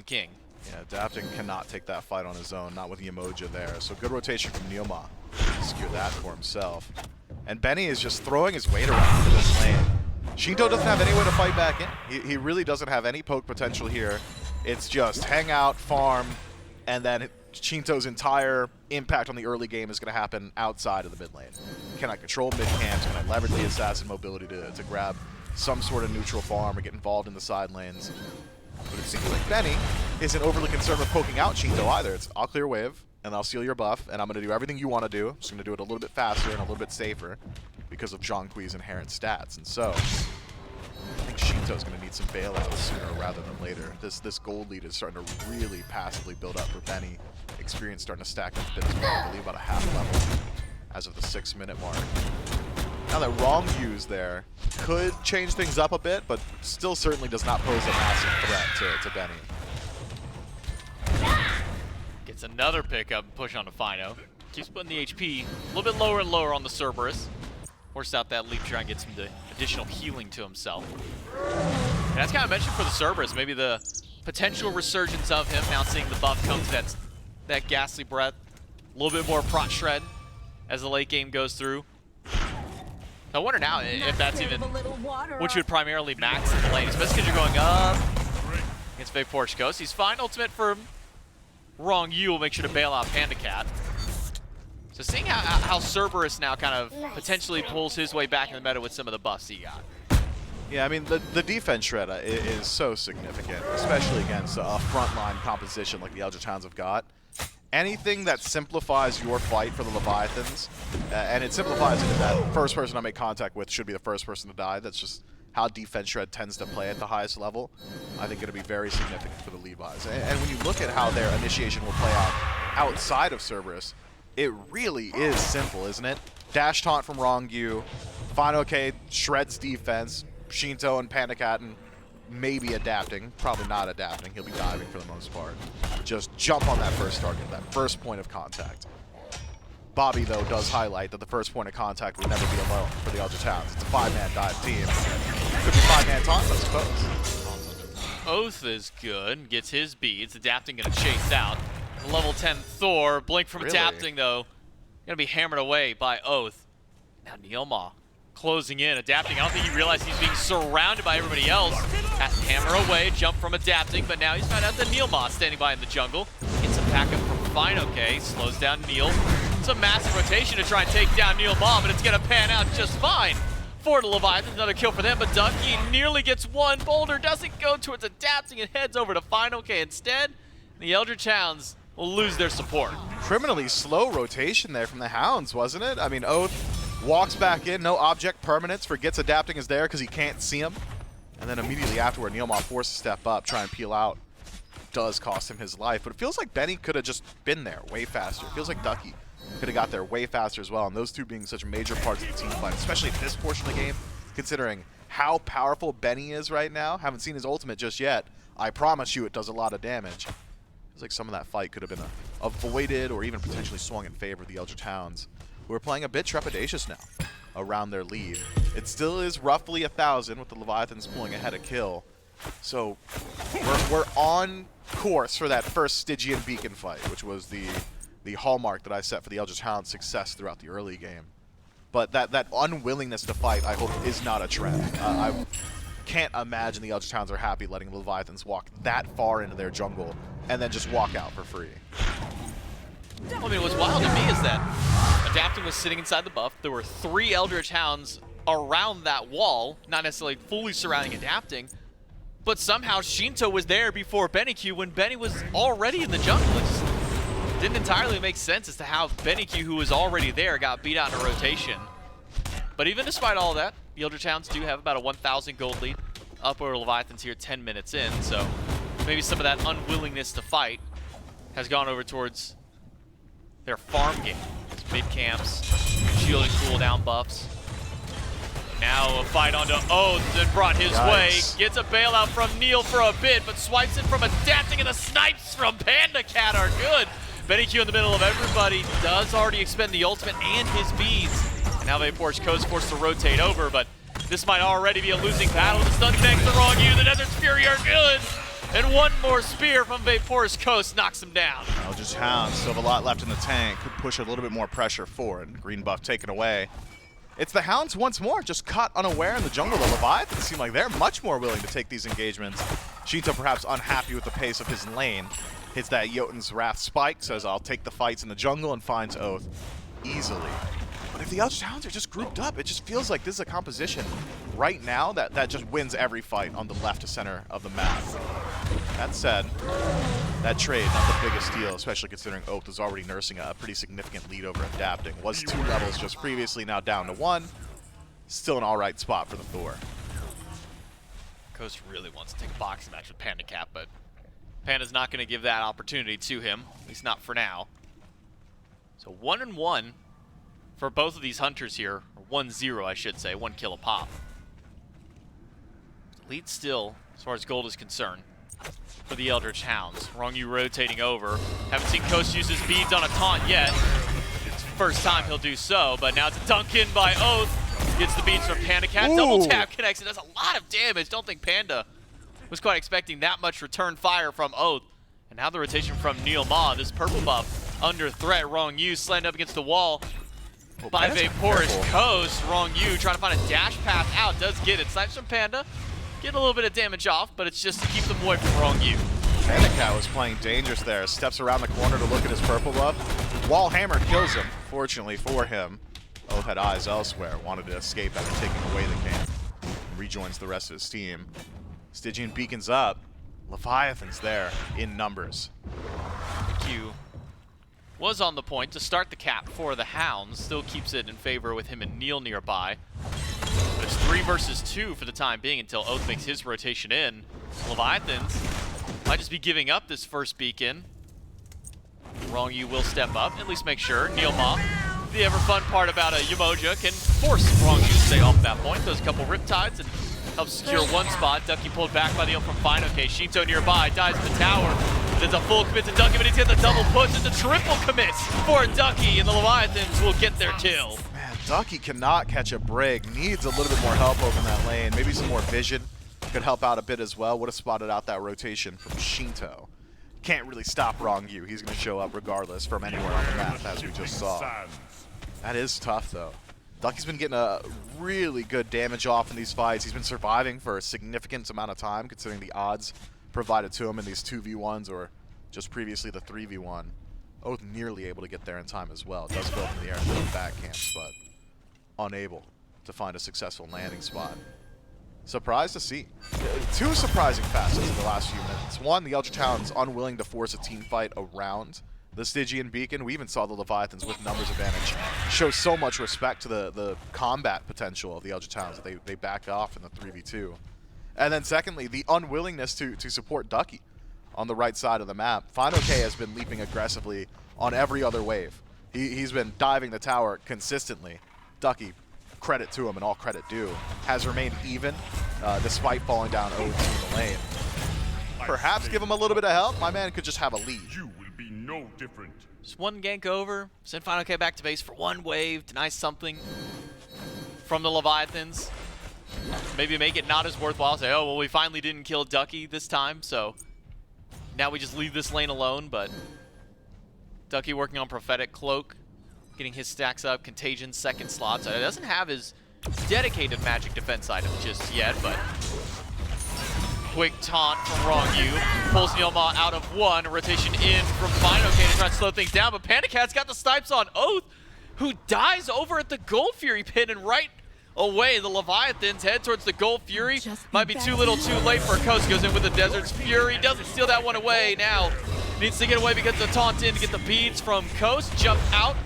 king. Yeah, Adapting cannot take that fight on his own, not with the Emoja there. So good rotation from Neoma to secure that for himself. And Benny is just throwing his weight around in this lane. Shinto doesn't have any way to fight back in. He really doesn't have any poke potential here. It's just hang out, farm, and then Shinto's entire impact on the early game is going to happen outside of the mid lane. Can I control mid camps? Can I leverage the assassin mobility to grab some sort of neutral farm or get involved in the side lanes? But it seems like Benny isn't overly concerned with poking out Shinto either. It's I'll clear wave, and I'll steal your buff, and I'm going to do everything you want to do. I'm just going to do it a little bit faster and a little bit safer because of Zhongkui's inherent stats. And so, I think Shinto's going to need some bailouts sooner rather than later. This gold lead is starting to really passively build up for Benny. Experience starting to stack up a bit as well. I believe about a half level as of the 6-minute mark. Now that wrong use there could change things up a bit, but still certainly does not pose a massive threat to Benny. Gets another pickup and push on to Fino. Keeps putting the HP a little bit lower and lower on the Cerberus. Force out that leap, try and get some additional healing to himself. And as kind of mentioned for the Cerberus, maybe the potential resurgence of him, now seeing the buff come to that ghastly breath. A little bit more prot shred as the late game goes through. I wonder now if that's even what you would primarily max in the lane, especially because you're going up against Big Porch Ghost. He's fine. Ultimate for Wrong You will make sure to bail out Panda Cat. So seeing how Cerberus now kind of potentially pulls his way back in the meta with some of the buffs he got. Yeah, I mean, the defense shred is so significant, especially against a frontline composition like the Eldritch Hounds have got. Anything that simplifies your fight for the Leviathans, and it simplifies it in that first person I make contact with should be the first person to die. That's just how defense shred tends to play at the highest level. I think it'll be very significant for the Levi's. And when you look at how their initiation will play out outside of Cerberus, it really is simple, isn't it? Dash taunt from Wrong You, Final K shreds defense, Shinto and Panda Cat and maybe adapting, probably not adapting, he'll be diving for the most part. Just jump on that first target, that first point of contact. Bobby, though, does highlight that the first point of contact would never be alone for the Eldritch Hounds. It's a 5-man dive team. Could be 5-man taunts, I suppose. Oath is good, gets his beads. Adapting gonna chase out. Level 10 Thor, blink from Adapting, though. Gonna be hammered away by Oath. Now Neoma closing in, Adapting. I don't think he realized he's being surrounded by everybody else. Has to hammer away, jump from Adapting, but now he's found out that Neoma standing by in the jungle. Gets a backup from Fino K, slows down Neil. It's a massive rotation to try and take down Neoma, but it's gonna pan out just fine for the Leviathans. Another kill for them, but Ducky nearly gets one. Boulder doesn't go towards Adapting and heads over to Fino K instead. The Eldritch Hounds will lose their support. Criminally slow rotation there from the Hounds, wasn't it? I mean, Oath walks back in, no object permanence, forgets Adapting is there because he can't see him. And then immediately afterward, Neoma forced to step up, try and peel out. Does cost him his life, but it feels like Benny could have just been there way faster. It feels like Ducky could have got there way faster as well, and those two being such major parts of the team fight, especially in this portion of the game, considering how powerful Benny is right now. Haven't seen his ultimate just yet. I promise you it does a lot of damage. Feels like some of that fight could have been avoided or even potentially swung in favor of the Eldritch Hounds, who are playing a bit trepidatious now around their lead. It still is roughly 1,000 with the Leviathans pulling ahead a kill. So we're on course for that first Stygian Beacon fight, which was the hallmark that I set for the Eldritch Hound's success throughout the early game. But that unwillingness to fight, I hope, is not a trend. I can't imagine the Eldritch Hounds are happy letting the Leviathans walk that far into their jungle and then just walk out for free. I mean, what's wild to me is that Adapting was sitting inside the buff. There were 3 Eldritch Hounds around that wall, not necessarily fully surrounding Adapting, but somehow Shinto was there before Benny Q when Benny was already in the jungle. It just didn't entirely make sense as to how Benny Q, who was already there, got beat out in a rotation. But even despite all that, the Eldritch Hounds do have about a 1,000 gold lead. Upper Leviathans here 10 minutes in, so maybe some of that unwillingness to fight has gone over towards their farm game. It's mid camps, shield and cooldown buffs. Now a fight onto Oath and brought his way. Gets a bailout from Neil for a bit, but swipes it from Adapting, and the snipes from Panda Cat are good. Benny Q in the middle of everybody does already expend the ultimate and his beads. And now Porch Coast forced to rotate over, but this might already be a losing battle. The stun connects the Wrong You. The Desert's Fury are good. And one more spear from Vapor's Coast knocks him down. Eldritch Hounds still have a lot left in the tank. Could push a little bit more pressure forward. Green buff taken away. It's the Hounds once more, just caught unaware in the jungle. The Leviathans seem like they're much more willing to take these engagements. Shinto perhaps unhappy with the pace of his lane. Hits that Jotun's Wrath spike, says I'll take the fights in the jungle, and finds Oath easily. But if the Eldritch Hounds are just grouped up, it just feels like this is a composition right now that just wins every fight on the left to center of the map. That said, that trade, not the biggest deal, especially considering Oath is already nursing a pretty significant lead over Adapting. Was 2 levels just previously, now down to 1. Still an alright spot for the Thor. Coast really wants to take a boxing match with Panda Cat, but Panda's not going to give that opportunity to him, at least not for now. So 1-1 for both of these hunters here, or 1-0 I should say, 1 kill a pop. Lead still, as far as gold is concerned, for the Eldritch Hounds. Rongyu rotating over. Haven't seen Coast use his beads on a taunt yet. It's the first time he'll do so, but now it's dunked in by Oath. Gets the beads from Panda Cat. Ooh. Double tap connects. It does a lot of damage. Don't think Panda was quite expecting that much return fire from Oath. And now the rotation from Neil Ma. This purple buff under threat. Rongyu slammed up against the wall by Vapor's Coast. Rongyu trying to find a dash path out. Does get it. Snipes from Panda. Getting a little bit of damage off, but it's just to keep them away from Rongyu. Panda Cat was playing dangerous there. Steps around the corner to look at his purple buff. Wall Hammer kills him, fortunately for him. Oath had eyes elsewhere, wanted to escape after taking away the camp. Rejoins the rest of his team. Stygian beacons up. Leviathans there in numbers. Q was on the point to start the cap for the Hounds. Still keeps it in favor with him and Neil nearby. But it's 3 versus 2 for the time being until Oath makes his rotation in. Leviathans might just be giving up this first beacon. Rongyu will step up, at least make sure. Neil Ma, the ever fun part about a Yamoja, can force Rongyu to stay off that point. Does a couple Riptides and helps secure 1 spot. Ducky pulled back by the ult from Fine. Okay, Shinto nearby, dies in the tower. There's a full commit to Ducky, but he's got the double push. It's a triple commit for Ducky, and the Leviathans will get their kill. Man, Ducky cannot catch a break. Needs a little bit more help over in that lane. Maybe some more vision could help out a bit as well. Would have spotted out that rotation from Shinto. Can't really stop Rongyu. He's going to show up regardless from anywhere on the map, as we just saw. That is tough, though. Ducky's been getting a really good damage off in these fights. He's been surviving for a significant amount of time, considering the odds provided to him in these 2v1s or just previously the 3v1. Oath nearly able to get there in time as well. Does go up in the air and hit back camps, but unable to find a successful landing spot. Surprised to see. 2 surprising facets in the last few minutes. 1, the Eldritch Hounds unwilling to force a team fight around the Stygian Beacon. We even saw the Leviathans with numbers advantage show so much respect to the combat potential of the Eldritch Hounds that they back off in the 3v2. And then secondly, the unwillingness to support Ducky on the right side of the map. Fine OK has been leaping aggressively on every other wave. He's been diving the tower consistently. Ducky, credit to him and all credit due, has remained even despite falling down 0-2 in the lane. Perhaps give him a little bit of help. My man could just have a lead. You will be no different. Just 1 gank over, send Fine OK back to base for 1 wave, deny something from the Leviathans. Maybe make it not as worthwhile. Say, oh, well, we finally didn't kill Ducky this time, so now we just leave this lane alone. But Ducky working on Prophetic Cloak, getting his stacks up, Contagion 2nd slot. So it doesn't have his dedicated magic defense item just yet, but quick taunt from Rongyu. Pulls Neilma out of 1. Rotation in from Fine OK to try to slow things down, but Panda Cat's got the snipes on Oath, who dies over at the Gold Fury pit, and right away the Leviathans head towards the Gold Fury. Might be too little too late for Coast. Goes in with the Desert's Fury, doesn't steal that one away. Now needs to get away because the taunt in to get the beads from Coast. Jump out,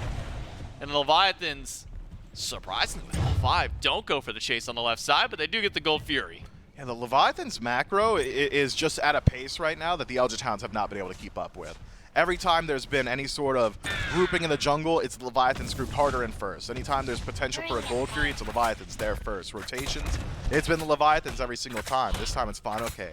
and the Leviathans, surprisingly with all 5, don't go for the chase on the left side, but they do get the Gold Fury. Yeah, the Leviathan's macro is just at a pace right now that the Eldritch Hounds have not been able to keep up with. Every time there's been any sort of grouping in the jungle, it's the Leviathans grouped harder in first. Anytime there's potential for a Gold Fury, it's the Leviathans there first. Rotations, it's been the Leviathans every single time. This time it's Fine OK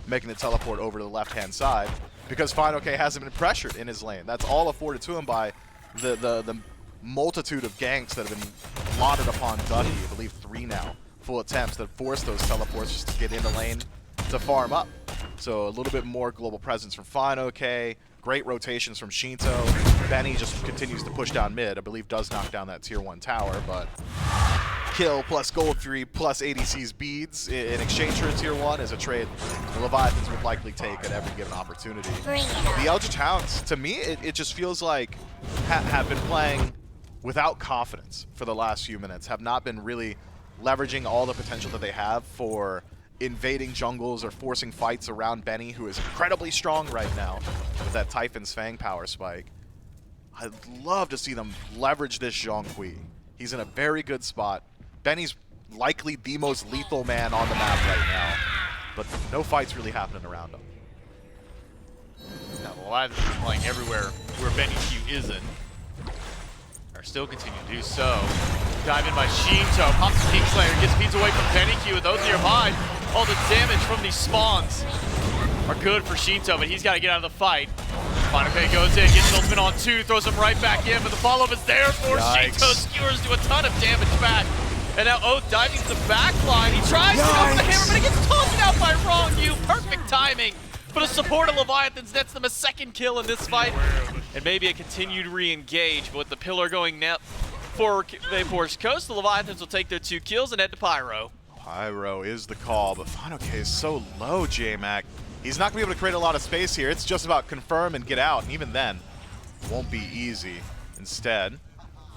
making the teleport over to the left-hand side because Fine OK hasn't been pressured in his lane. That's all afforded to him by the multitude of ganks that have been lauded upon Ducky. I believe 3 now. Full attempts that force those teleports just to get in the lane to farm up. So a little bit more global presence from Fine OK. Great rotations from Shinto. Benny just continues to push down mid. I believe does knock down that tier 1 tower, but kill plus Gold Fury plus ADC's beads in exchange for a tier 1 is a trade the Leviathans would likely take at every given opportunity. The Eldritch Hounds, to me, it just feels like have been playing without confidence for the last few minutes, have not been really leveraging all the potential that they have for invading jungles or forcing fights around Benny, who is incredibly strong right now with that Typhon's Fang power spike. I'd love to see them leverage this Zhonghui. He's in a very good spot. Benny's likely the most lethal man on the map right now, but no fights really happening around him. Now, the Leviathans are playing everywhere where Benny Q isn't. Are still continuing to do so. Dive in by Shinto, pops the Kingslayer, gets feeds away from Benny Q with those nearby. All the damage from these spawns are good for Shinto, but he's got to get out of the fight. Monoke goes in, gets the ultimate on 2, throws him right back in, but the follow-up is there for Shinto. Skewers do a ton of damage back. And now Oath diving to the back line. He tries to go for the hammer, but he gets taunted out by Wrong You. Perfect timing for the support of Leviathans. Nets them a second kill in this fight. And maybe a continued re-engage, but with the pillar going net for Vapor's Coast, the Leviathans will take their 2 kills and head to Pyro. Pyro is the call, but Fine OK is so low, J-Mac. He's not going to be able to create a lot of space here. It's just about confirm and get out, and even then, it won't be easy. Instead,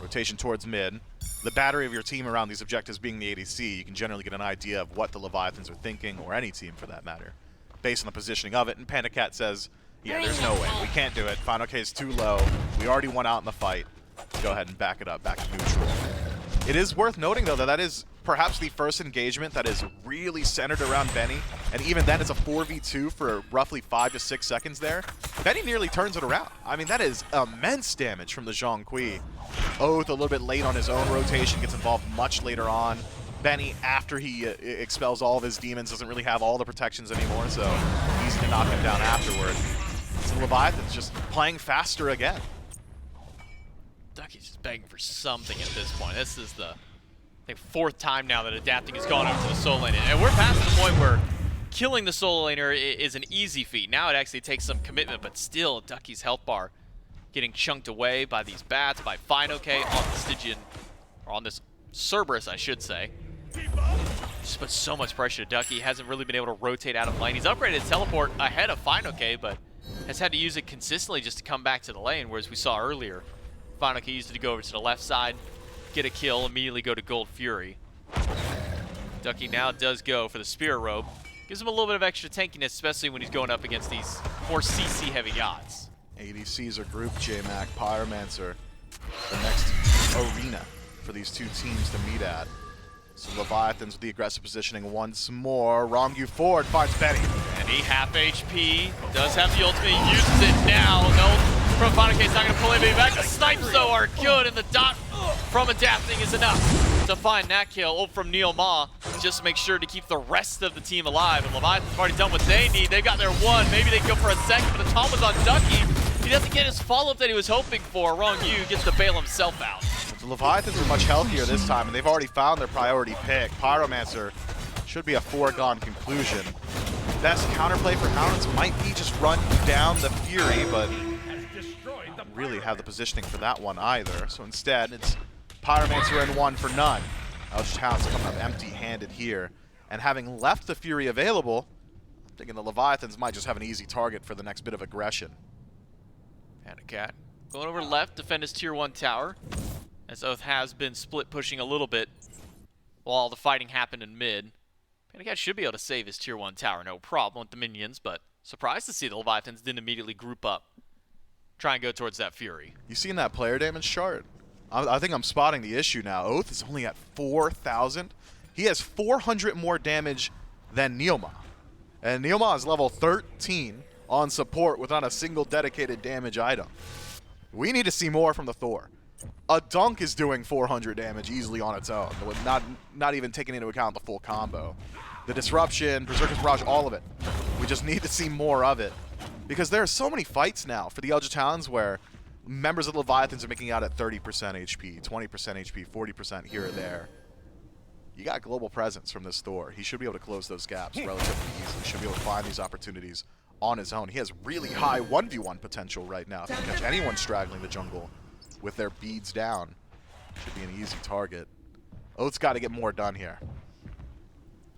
rotation towards mid. The battery of your team around these objectives being the ADC, you can generally get an idea of what the Leviathans are thinking, or any team for that matter, based on the positioning of it. And Panda Cat says, yeah, there's no way. We can't do it. Fine OK is too low. We already won out in the fight. Go ahead and back it up, back to neutral. It is worth noting, though, that that is perhaps the first engagement that is really centered around Benny, and even then it's a 4v2 for roughly 5 to 6 seconds there. Benny nearly turns it around. I mean, that is immense damage from the Zhonghui. Oath a little bit late on his own rotation, gets involved much later on. Benny, after he expels all of his demons, doesn't really have all the protections anymore, so easy to knock him down afterward. So Leviathan's just playing faster again. Ducky's just begging for something at this point. This is the, I think, 4th time now that adapting has gone over to the solo lane. And we're past the point where killing the solo laner is an easy feat. Now it actually takes some commitment, but still Ducky's health bar getting chunked away by these bats, by Fine OK on the Stygian, or on this Cerberus, I should say. Just puts so much pressure to Ducky. Hasn't really been able to rotate out of lane. He's upgraded his teleport ahead of Fine OK, but has had to use it consistently just to come back to the lane, whereas we saw earlier, Fine OK used it to go over to the left side, get a kill, immediately go to Gold Fury. Ducky now does go for the Spirit Robe. Gives him a little bit of extra tankiness, especially when he's going up against these more CC-heavy gods. ADCs are grouped, J-Mac, Pyromancer, the next arena for these two teams to meet at. So Leviathans with the aggressive positioning once more. Romgu forward finds Benny. Benny, half HP, does have the ultimate, uses it now. No, from Final Case not going to pull anybody back. The snipes, though, are good, and the dot from adapting is enough to find that kill. From Neo Ma, just to make sure to keep the rest of the team alive. And Leviathan's already done what they need. They've got their 1. Maybe they can go for a second, but the Tom was on Ducky. He doesn't get his follow-up that he was hoping for. Wrong You gets to bail himself out. The Leviathans are much healthier this time, and they've already found their priority pick. Pyromancer should be a foregone conclusion. Best counterplay for Hounds might be just run down the Fury, but not really have the positioning for that one either. So instead, it's Pyromancer and 1 for none. Eldritch Hounds coming up empty-handed here. And having left the Fury available, I'm thinking the Leviathans might just have an easy target for the next bit of aggression. Panda Cat going over left, defend his tier 1 tower, as Oath has been split pushing a little bit while the fighting happened in mid. Panda Cat should be able to save his tier 1 tower, no problem with the minions, but surprised to see the Leviathans didn't immediately group up, try and go towards that Fury. You seen that player damage chart? I think I'm spotting the issue now. Oath is only at 4,000. He has 400 more damage than Neoma. And Neoma is level 13 on support without a single dedicated damage item. We need to see more from the Thor. A dunk is doing 400 damage easily on its own, with not even taking into account the full combo. The disruption, Berserker's Barrage, all of it. We just need to see more of it. Because there are so many fights now for the Eldritch Hounds where members of the Leviathans are making out at 30% HP, 20% HP, 40% here or there. you got global presence from this Thor. He should be able to close those gaps relatively easily. Should be able to find these opportunities on his own. He has really high 1v1 potential right now. If he can catch anyone straggling the jungle with their beads down, should be an easy target. Oath's got to get more done here.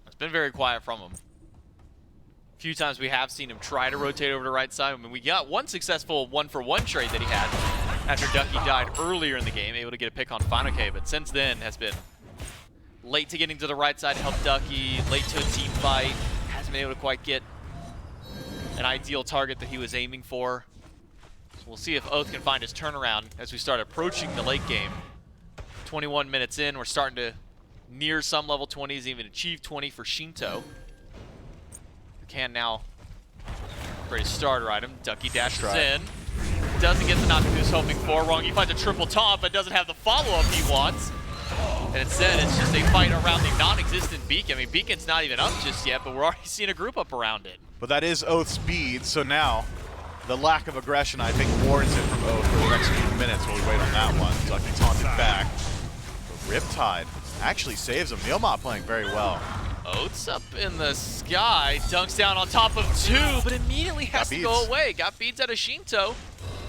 It's been very quiet from him. A few times we have seen him try to rotate over to the right side. I mean, we got one successful 1-for-1 trade that he had after Ducky died earlier in the game, able to get a pick on Final K, but since then has been late to getting to the right side to help Ducky, late to a team fight, hasn't been able to quite get an ideal target that he was aiming for. So we'll see if Oath can find his turnaround as we start approaching the late game. 21 minutes in, we're starting to near some level 20s, even achieve 20 for Shinto. Can now create a starter item. Ducky dashes in. Doesn't get the knock he was hoping for. Wrong, he finds a triple taunt, but doesn't have the follow-up he wants. And instead, it's just a fight around the non-existent beacon. I mean, beacon's not even up just yet, but we're already seeing a group up around it. But that is Oath's speed, so now the lack of aggression, I think, warrants it from Oath for the next few minutes while we wait on that one. Ducky taunted back. The Riptide actually saves him. Neilma playing very well. Oath's up in the sky, dunks down on top of two, but immediately has to go away. Got beads out of Shinto,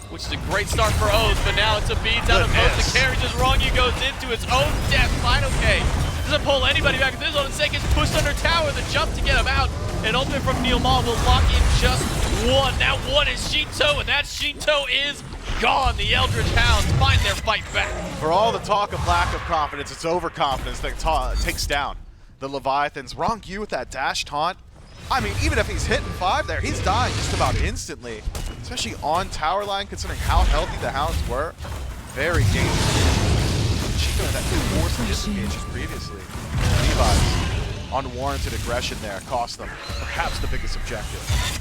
which is a great start for Oath, but now it's a beads out of Oath. The carry just wrong. He goes into his own death. Final K doesn't pull anybody back. This one instead gets pushed under tower. The jump to get him out. And ultimate from Neilma will lock in just one. That one is Shinto, and that Shinto is gone. The Eldritch Hounds find their fight back. For all the talk of lack of confidence, it's overconfidence that takes down the Leviathans. Wrong you with that dash taunt. I mean, even if he's hitting 5 there, he's dying just about instantly. Especially on tower line, considering how healthy the Hounds were. Very dangerous. Chico had that 2 force disengages previously. Levi's unwarranted aggression there cost them perhaps the biggest objective.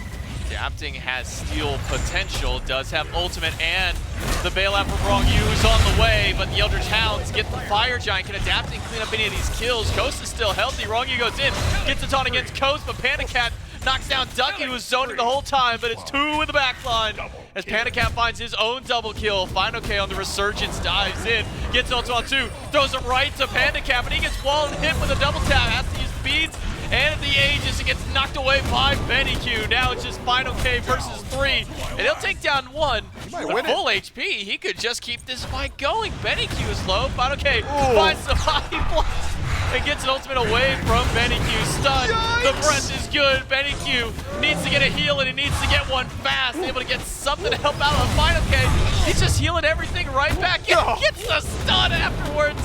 Adapting has steal potential, does have ultimate, and the bailout from Wrong Yu is on the way, but the Eldritch Hounds get the Fire Giant. Can Adapting clean up any of these kills? Coast is still healthy. Wrong Yu goes in, gets a taunt against Coast, but Panda Cat knocks down Ducky, who was zoning the whole time, but it's 2 in the back line as Panda Cat finds his own double kill. Final K on the Resurgence dives in, gets onto on 2, throws it right to Panda Cat, but he gets walled and hit with a double tap, has to use beads. And at the Aegis, it gets knocked away by Benny Q. Now it's just Final K versus 3, and he'll take down 1. With full HP, he could just keep this fight going. Benny Q is low. Final K finds the body blast and gets an ultimate away from Benny Q. Stunned. The breath is good. Benny Q needs to get a heal, and he needs to get one fast. Able to get something to help out on Final K. He's just healing everything right back. Gets the stun afterwards.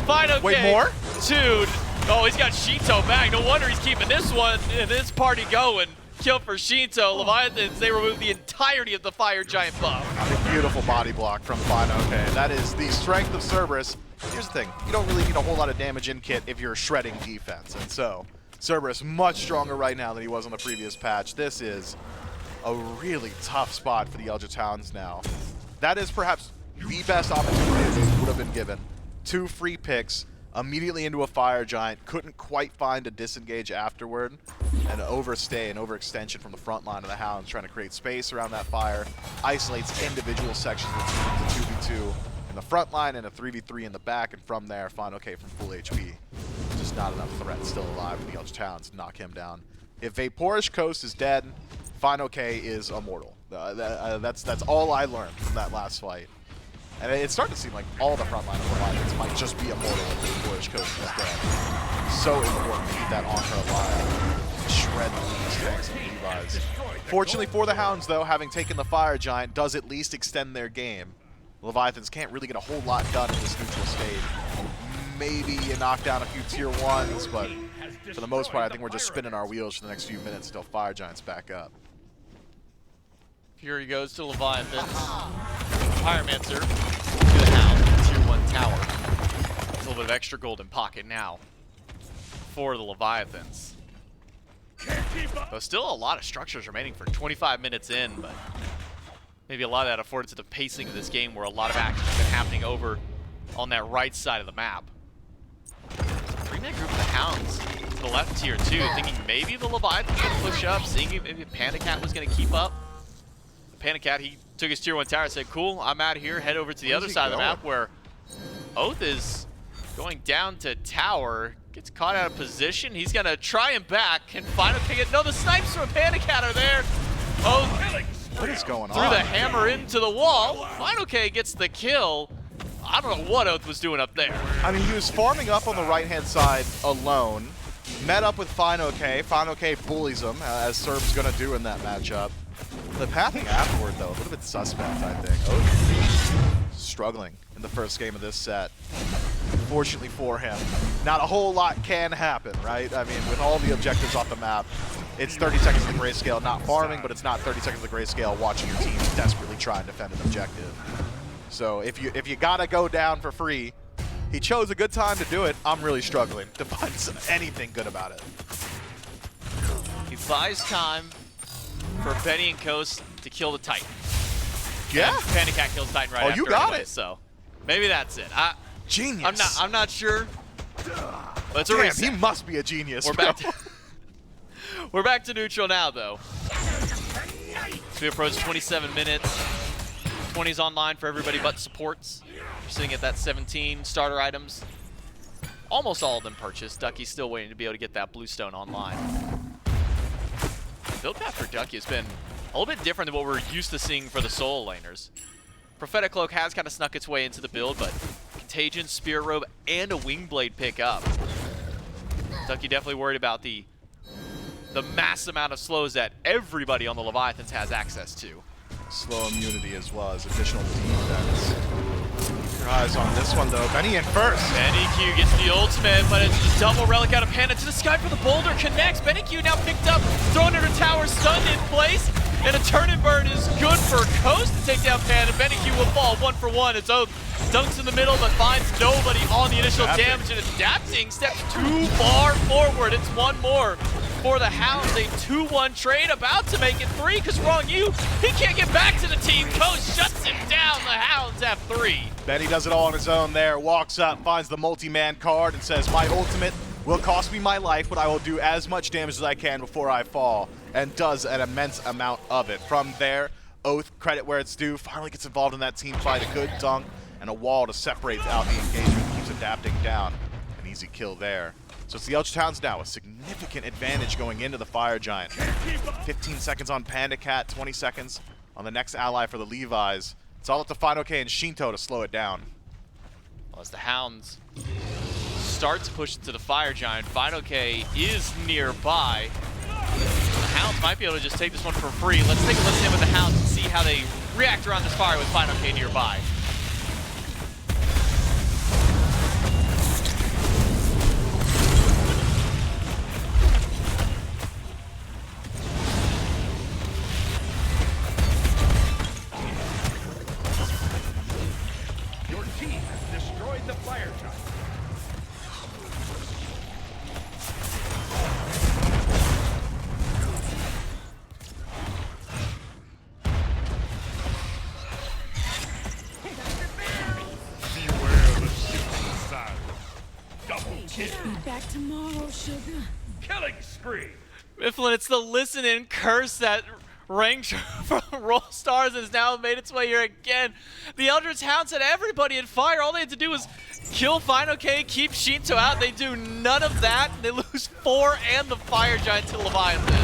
Final K. Wait, more? Dude. Oh, he's got Shinto back. No wonder he's keeping this one and this party going. Kill for Shinto. Leviathans, they remove the entirety of the Fire Giant buff. A beautiful body block from Final K. That is the strength of Cerberus. Here's the thing. You don't really need a whole lot of damage in kit if you're shredding defense. And so, Cerberus much stronger right now than he was on the previous patch. This is a really tough spot for the Eldritch Hounds now. That is perhaps the best opportunity they would have been given. 2 free picks. Immediately into a Fire Giant, couldn't quite find a disengage afterward, and an overstay, an overextension from the front line of the Hounds, trying to create space around that fire, isolates individual sections of the team to 2v2 in the front line and a 3v3 in the back, and from there, Final K from full HP. Just not enough threat still alive for the Eldritch Hounds to knock him down. If Vaporish Coast is dead, Final K is immortal. That's all I learned from that last fight. And it's starting to seem like all the frontline of Leviathans might just be immortal if the Boyish Coast is dead. So important to keep that Encore alive. Shred the strengths of Levi's. Fortunately for the Hounds, though, having taken the Fire Giant does at least extend their game. Leviathans can't really get a whole lot done in this neutral state. Maybe you knock down a few tier 1s, but for the most part, I think we're just spinning our wheels for the next few minutes until Fire Giant's back up. Fury goes to Leviathan. Pyromancer to the Hound, tier 1 tower. A little bit of extra gold in pocket now for the Leviathans. Though still a lot of structures remaining for 25 minutes in, but maybe a lot of that affords to the pacing of this game where a lot of action has been happening over on that right side of the map. Three-man group of the Hounds to the left tier 2, thinking maybe the Leviathan's going to push up, seeing if maybe Panda Cat was going to keep up. Panda Cat, he took his tier 1 tower and said, cool, I'm out of here, head over to the other side of the map where Oath is going down to tower, Gets caught out of position. He's gonna try him back. Can Final K get? No, the snipes from Panic Hat are there. Oh, What is going threw on? the hammer into the wall. Final K gets the kill. I don't know what Oath was doing up there. I mean, he was farming up on the right-hand side alone. Met up with Final K. Final K bullies him, as Serb's going to do in that matchup. The pathing afterward, though, a little bit suspect, I think. Oath struggling in the first game of this set. Fortunately for him, not a whole lot can happen, right? I mean, with all the objectives off the map, it's 30 seconds of the grayscale, not farming, but it's not 30 seconds of the grayscale watching your team desperately try and defend an objective. So if you gotta go down for free, he chose a good time to do it. I'm really struggling to find anything good about it. He buys time for Benny and Coast to kill the Titan. Yeah. And Panic Hat kills Titan right after. You got anyway, it. So maybe that's it. Genius. I'm not sure. But it's a Damn, reset. he must be a genius. We're bro. back. We're back to neutral now, though. So we approach 27 minutes. 20's online for everybody but supports. We're sitting at that 17 starter items. Almost all of them purchased. Ducky's still waiting to be able to get that bluestone online. Build path for Ducky has been a little bit different than what we're used to seeing for the solo laners. Prophetic Cloak has kind of snuck its way into the build, but Contagion, Spear Robe, and a Wingblade pick up. Ducky definitely worried about the mass amount of slows that everybody on the Leviathans has access to. Slow immunity as well as additional defense. Keep your eyes on this one, though. Benny in first. Benny Q gets the ultimate, but it's a double relic out of Panda to the sky for the boulder. Connects. Benny Q now picked up, thrown into tower, stunned in place. And a turn and burn is good for Coast to take down Panda. Benny Q will fall 1-for-1 as Oath dunks in the middle but finds nobody on the initial damage. And Adapting steps too far forward. It's one more for the Hounds. A 2-1 trade about to make it 3 because wrong you. He can't get back to the team. Coast shuts him down. The Hounds have 3. Benny does it all on his own there. Walks up, finds the multi-man card and says, my ultimate will cost me my life, but I will do as much damage as I can before I fall. And does an immense amount of it. From there, Oath, credit where it's due, finally gets involved in that team fight. A good dunk and a wall to separate out the engagement. Keeps Adapting down. An easy kill there. So it's the Eldritch Hounds now, a significant advantage going into the Fire Giant. 15 seconds on Panda Cat, 20 seconds on the next ally for the Levi's. It's all up to Final K and Shinto to slow it down. Well, as the Hounds start to push into the Fire Giant, Final K is nearby. The Hounds might be able to just take this one for free. Let's take a listen in with the Hounds and see how they react around this fire with Final K nearby. Your team has destroyed the fire giant. Beware the shifting side. Double kill. Be back tomorrow, sugar. Killing spree. Mifflin, it's the listen and curse that ranked from Roll Stars has now made its way here again. The Eldritch Hounds had everybody in fire. All they had to do was kill Final K, keep Shinto out. They do none of that. They lose 4 and the Fire Giant to Leviathan.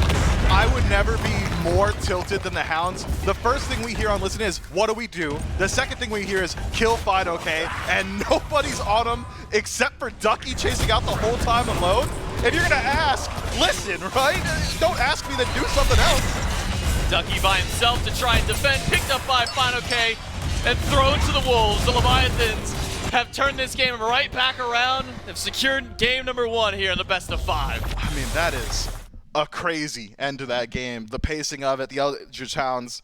I would never be more tilted than the Hounds. The first thing we hear on Listen is, what do we do? The second thing we hear is, kill Final K, and nobody's on him except for Ducky chasing out the whole time alone. If you're gonna ask, listen, right? Don't ask me to do something else. Ducky by himself to try and defend, picked up by Final K and thrown to the wolves. The Leviathans have turned this game right back around, have secured game number 1 here in the best of 5. I mean, that is a crazy end to that game. The pacing of it, the Eldritch Hounds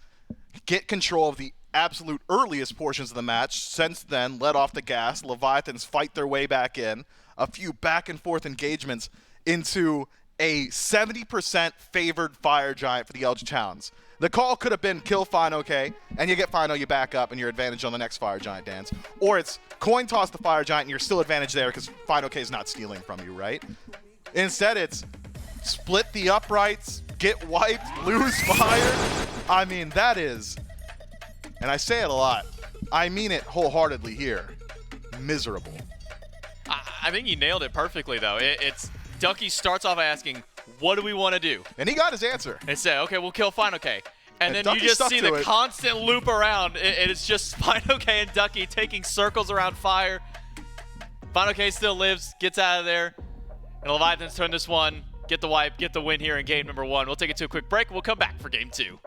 get control of the absolute earliest portions of the match. Since then, let off the gas. Leviathans fight their way back in. A few back and forth engagements into a 70% favored Fire Giant for the Eldritch Hounds. The call could have been kill Final K, and you get Final, you back up, and your advantage on the next Fire Giant dance. Or it's coin toss the Fire Giant, and you're still advantage there because Final K is not stealing from you, right? Instead, it's split the uprights, get wiped, lose fire. I mean, that is, and I say it a lot, I mean it wholeheartedly here, miserable. I think you nailed it perfectly, though. It's Ducky starts off asking, what do we want to do? And he got his answer. They say, okay, we'll kill Final K. And then Ducky you just stuck see to the it. constant loop around. It's just Final K and Ducky taking circles around fire. Final K still lives, gets out of there. And Leviathans turn this one, get the wipe, get the win here in game number 1. We'll take it to a quick break. We'll come back for game 2.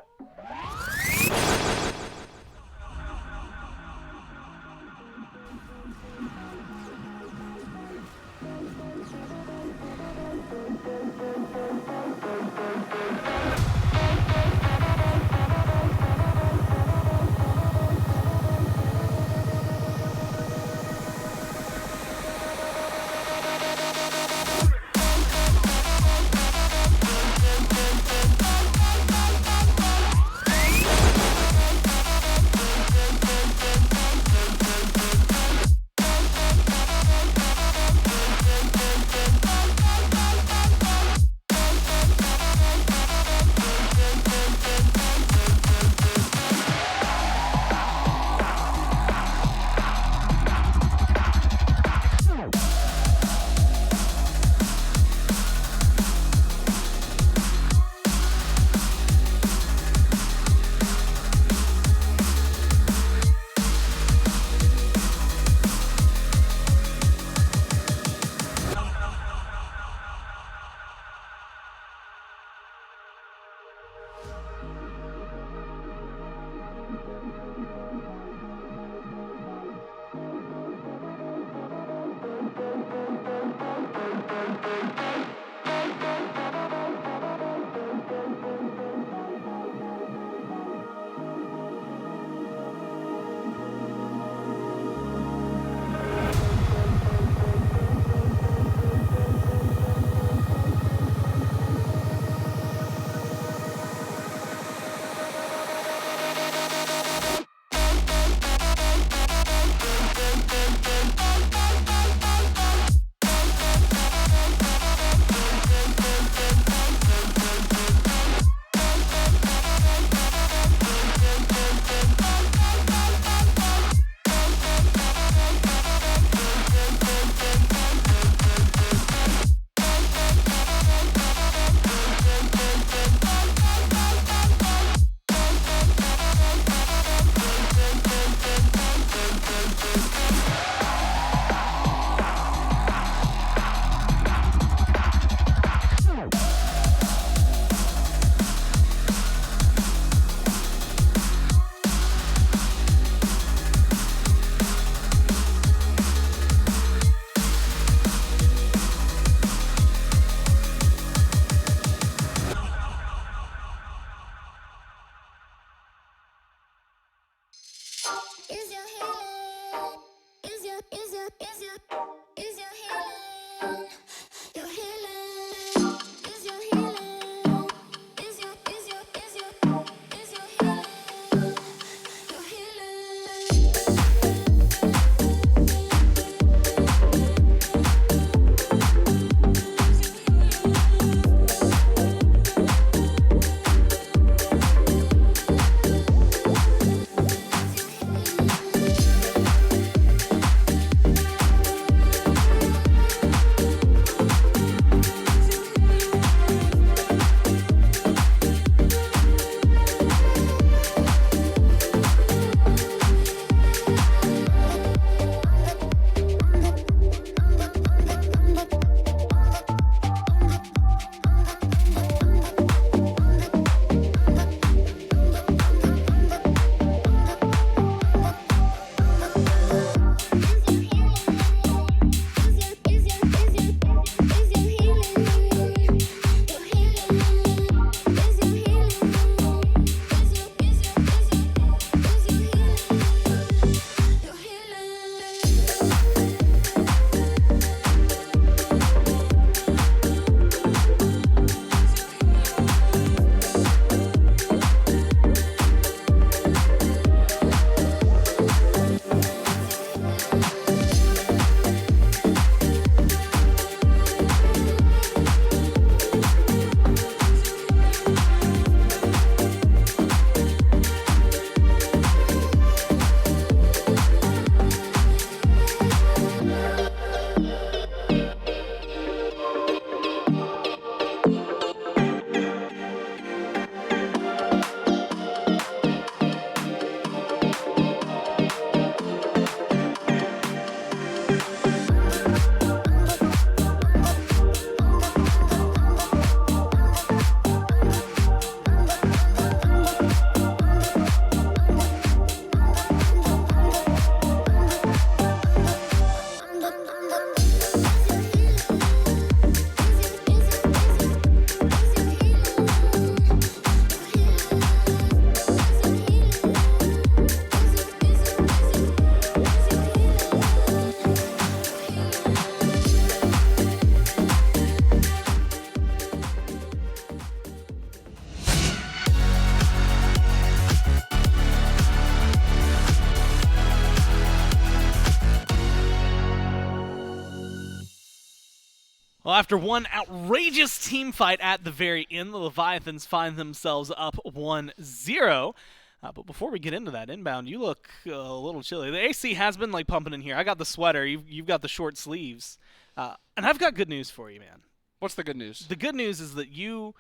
Well, after one outrageous team fight at the very end, the Leviathans find themselves up 1-0. But before we get into that inbound, you look a little chilly. The AC has been like pumping in here. I got the sweater. You've got the short sleeves. And I've got good news for you, man. What's the good news? The good news is that you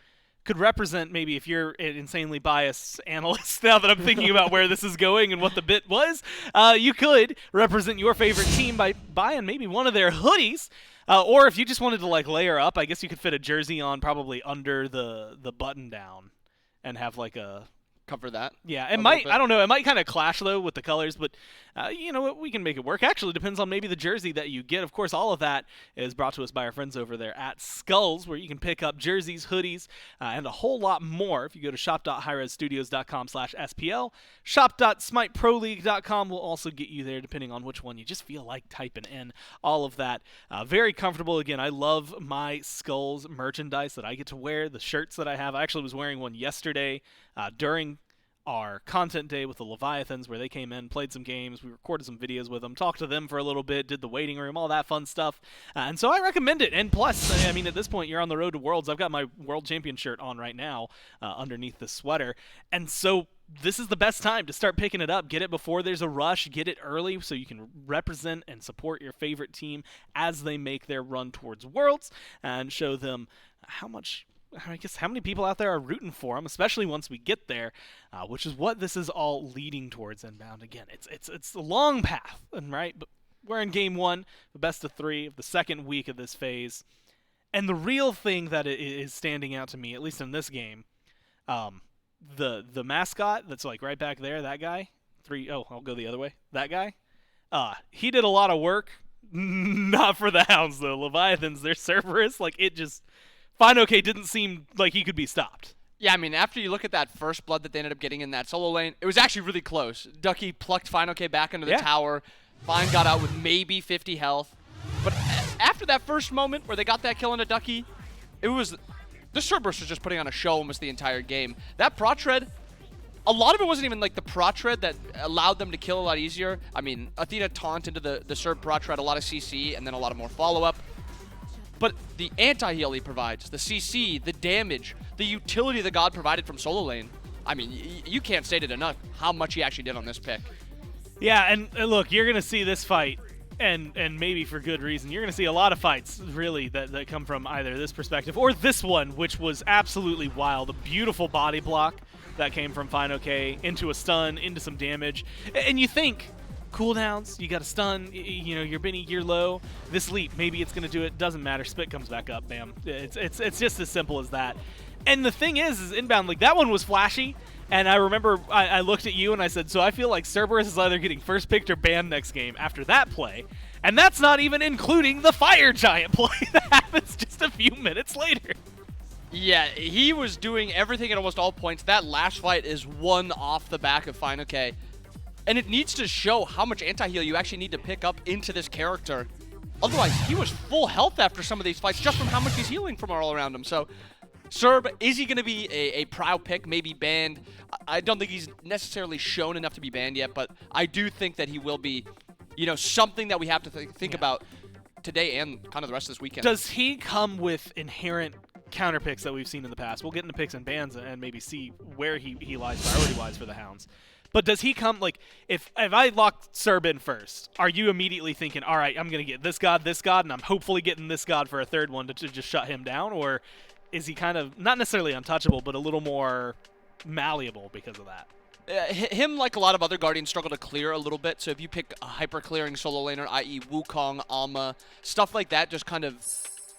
could represent, maybe if you're an insanely biased analyst, now that I'm thinking about where this is going and what the bit was, you could represent your favorite team by buying maybe one of their hoodies. Or if you just wanted to like layer up, I guess you could fit a jersey on probably under the button down and have like a... Cover that. Yeah, it might. I don't know. It might kind of clash though with the colors, but you know what? We can make it work. Actually, depends on maybe the jersey that you get. Of course, all of that is brought to us by our friends over there at Skulls, where you can pick up jerseys, hoodies, and a whole lot more. If you go to shop.highresstudios.com/SPL, shop.smiteproleague.com will also get you there, depending on which one you just feel like typing in. All of that, very comfortable. Again, I love my Skulls merchandise that I get to wear. The shirts that I have. I actually was wearing one yesterday during our content day with the Leviathans, where they came in, played some games, we recorded some videos with them, talked to them for a little bit, did the waiting room, all that fun stuff. And so I recommend it. And plus, I mean, at this point, you're on the road to Worlds. I've got my World Champion shirt on right now underneath the sweater. And so this is the best time to start picking it up. Get it before there's a rush. Get it early so you can represent and support your favorite team as they make their run towards Worlds and show them how many people out there are rooting for them, especially once we get there, which is what this is all leading towards inbound. Again, it's a long path, right? But we're in game one, the best of three of the second week of this phase. And the real thing that is standing out to me, at least in this game, the mascot that's like right back there, that guy, I'll go the other way, that guy, he did a lot of work, not for the Hounds though. Leviathans, they're Cerberus, like it just... FineOK didn't seem like he could be stopped. Yeah, I mean, after you look at that first blood that they ended up getting in that solo lane, it was actually really close. Ducky plucked FineOK back into the tower. Fine got out with maybe 50 health. But after that first moment where they got that kill into Ducky, it was... The Cerberus was just putting on a show almost the entire game. That prot tread, a lot of it wasn't even like the prot tread that allowed them to kill a lot easier. I mean, Athena taunt into the Cerb prot tread, a lot of CC, and then a lot of more follow-up. But the anti-heal he provides, the CC, the damage, the utility the God provided from solo lane, I mean, you can't state it enough how much he actually did on this pick. Yeah, and look, you're going to see this fight, and maybe for good reason. You're going to see a lot of fights, really, that come from either this perspective or this one, which was absolutely wild. A beautiful body block that came from FineOK into a stun, into some damage. And you think... cooldowns, you got a stun, you know, you're low. This leap, maybe it's going to do it. Doesn't matter. Spit comes back up. Bam. It's just as simple as that. And the thing is inbound, like that one was flashy. And I remember I looked at you and I said, so I feel like Cerberus is either getting first picked or banned next game after that play. And that's not even including the Fire Giant play that happens just a few minutes later. Yeah, he was doing everything at almost all points. That last fight is one off the back of FineOK. And it needs to show how much anti-heal you actually need to pick up into this character. Otherwise, he was full health after some of these fights just from how much he's healing from all around him. So, Cerb, is he going to be a proud pick, maybe banned? I don't think he's necessarily shown enough to be banned yet, but I do think that he will be, you know, something that we have to think about today and kind of the rest of this weekend. Does he come with inherent counter picks that we've seen in the past? We'll get into picks and bans and maybe see where he lies priority-wise for the Hounds. But does he come, like, if I lock Cerb in first, are you immediately thinking, all right, I'm going to get this god, and I'm hopefully getting this god for a third one to just shut him down? Or is he kind of, not necessarily untouchable, but a little more malleable because of that? Him, like a lot of other Guardians, struggle to clear a little bit. So if you pick a hyper-clearing solo laner, i.e. Wukong, Alma, stuff like that, just kind of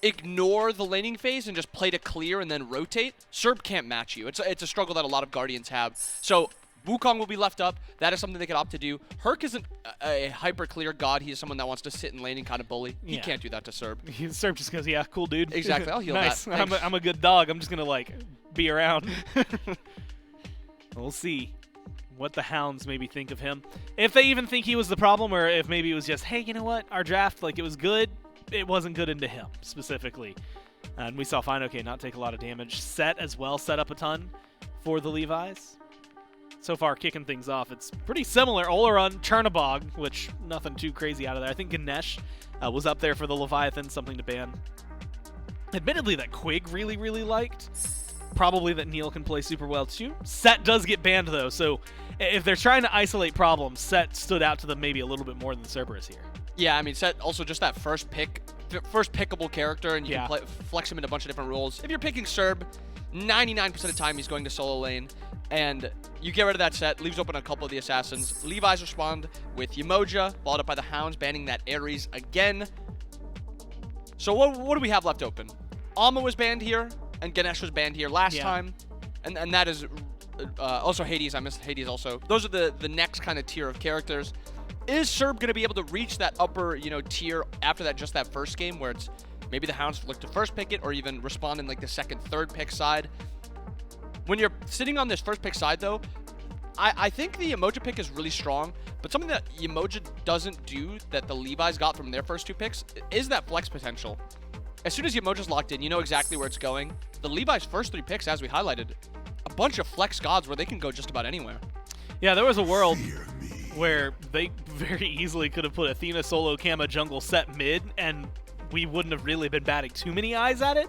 ignore the laning phase and just play to clear and then rotate, Cerb can't match you. It's a struggle that a lot of Guardians have. So Wukong will be left up. That is something they could opt to do. Herc isn't a hyper-clear god. He is someone that wants to sit in lane and kind of bully. He can't do that to Cerb. Cerb just goes, yeah, cool, dude. Exactly. I'll heal nice. that. I'm a good dog. I'm just going to, like, be around. We'll see what the Hounds maybe think of him. If they even think he was the problem, or if maybe it was just, hey, you know what? Our draft, like, it was good. It wasn't good into him, specifically. And we saw FineOK not take a lot of damage. Set as well, set up a ton for the Levi's. So far, kicking things off, it's pretty similar. Oleron, Chernabog, which nothing too crazy out of there. I think Ganesh was up there for the Leviathan, something to ban. admittedly that Quig really, really liked. Probably that Neil can play super well too. Set does get banned though, so if they're trying to isolate problems, Set stood out to them maybe a little bit more than Cerberus here. Yeah, I mean, Set also just that first pickable character, and you Yeah. can flex him in a bunch of different roles. If you're picking Cerb, 99% of the time he's going to solo lane, and you get rid of that Set, leaves open a couple of the assassins. Levi's respond with Yemoja, followed up by the Hounds, banning that Ares again. So what do we have left open? Alma was banned here, and Ganesh was banned here last time, and that is also Hades. I missed Hades also. Those are the next kind of tier of characters. Is Cerb going to be able to reach that upper, tier after just that first game where it's maybe the Hounds look to first pick it or even respond in like the second, third pick side? When you're sitting on this first pick side though, I think the Yemoja pick is really strong, but something that Yemoja doesn't do that the Levi's got from their first two picks is that flex potential. As soon as Yemoja's locked in, you know exactly where it's going. The Levi's first three picks, as we highlighted, a bunch of flex gods where they can go just about anywhere. Yeah, there was a world where they very easily could have put Athena solo Kama jungle Set mid, and we wouldn't have really been batting too many eyes at it.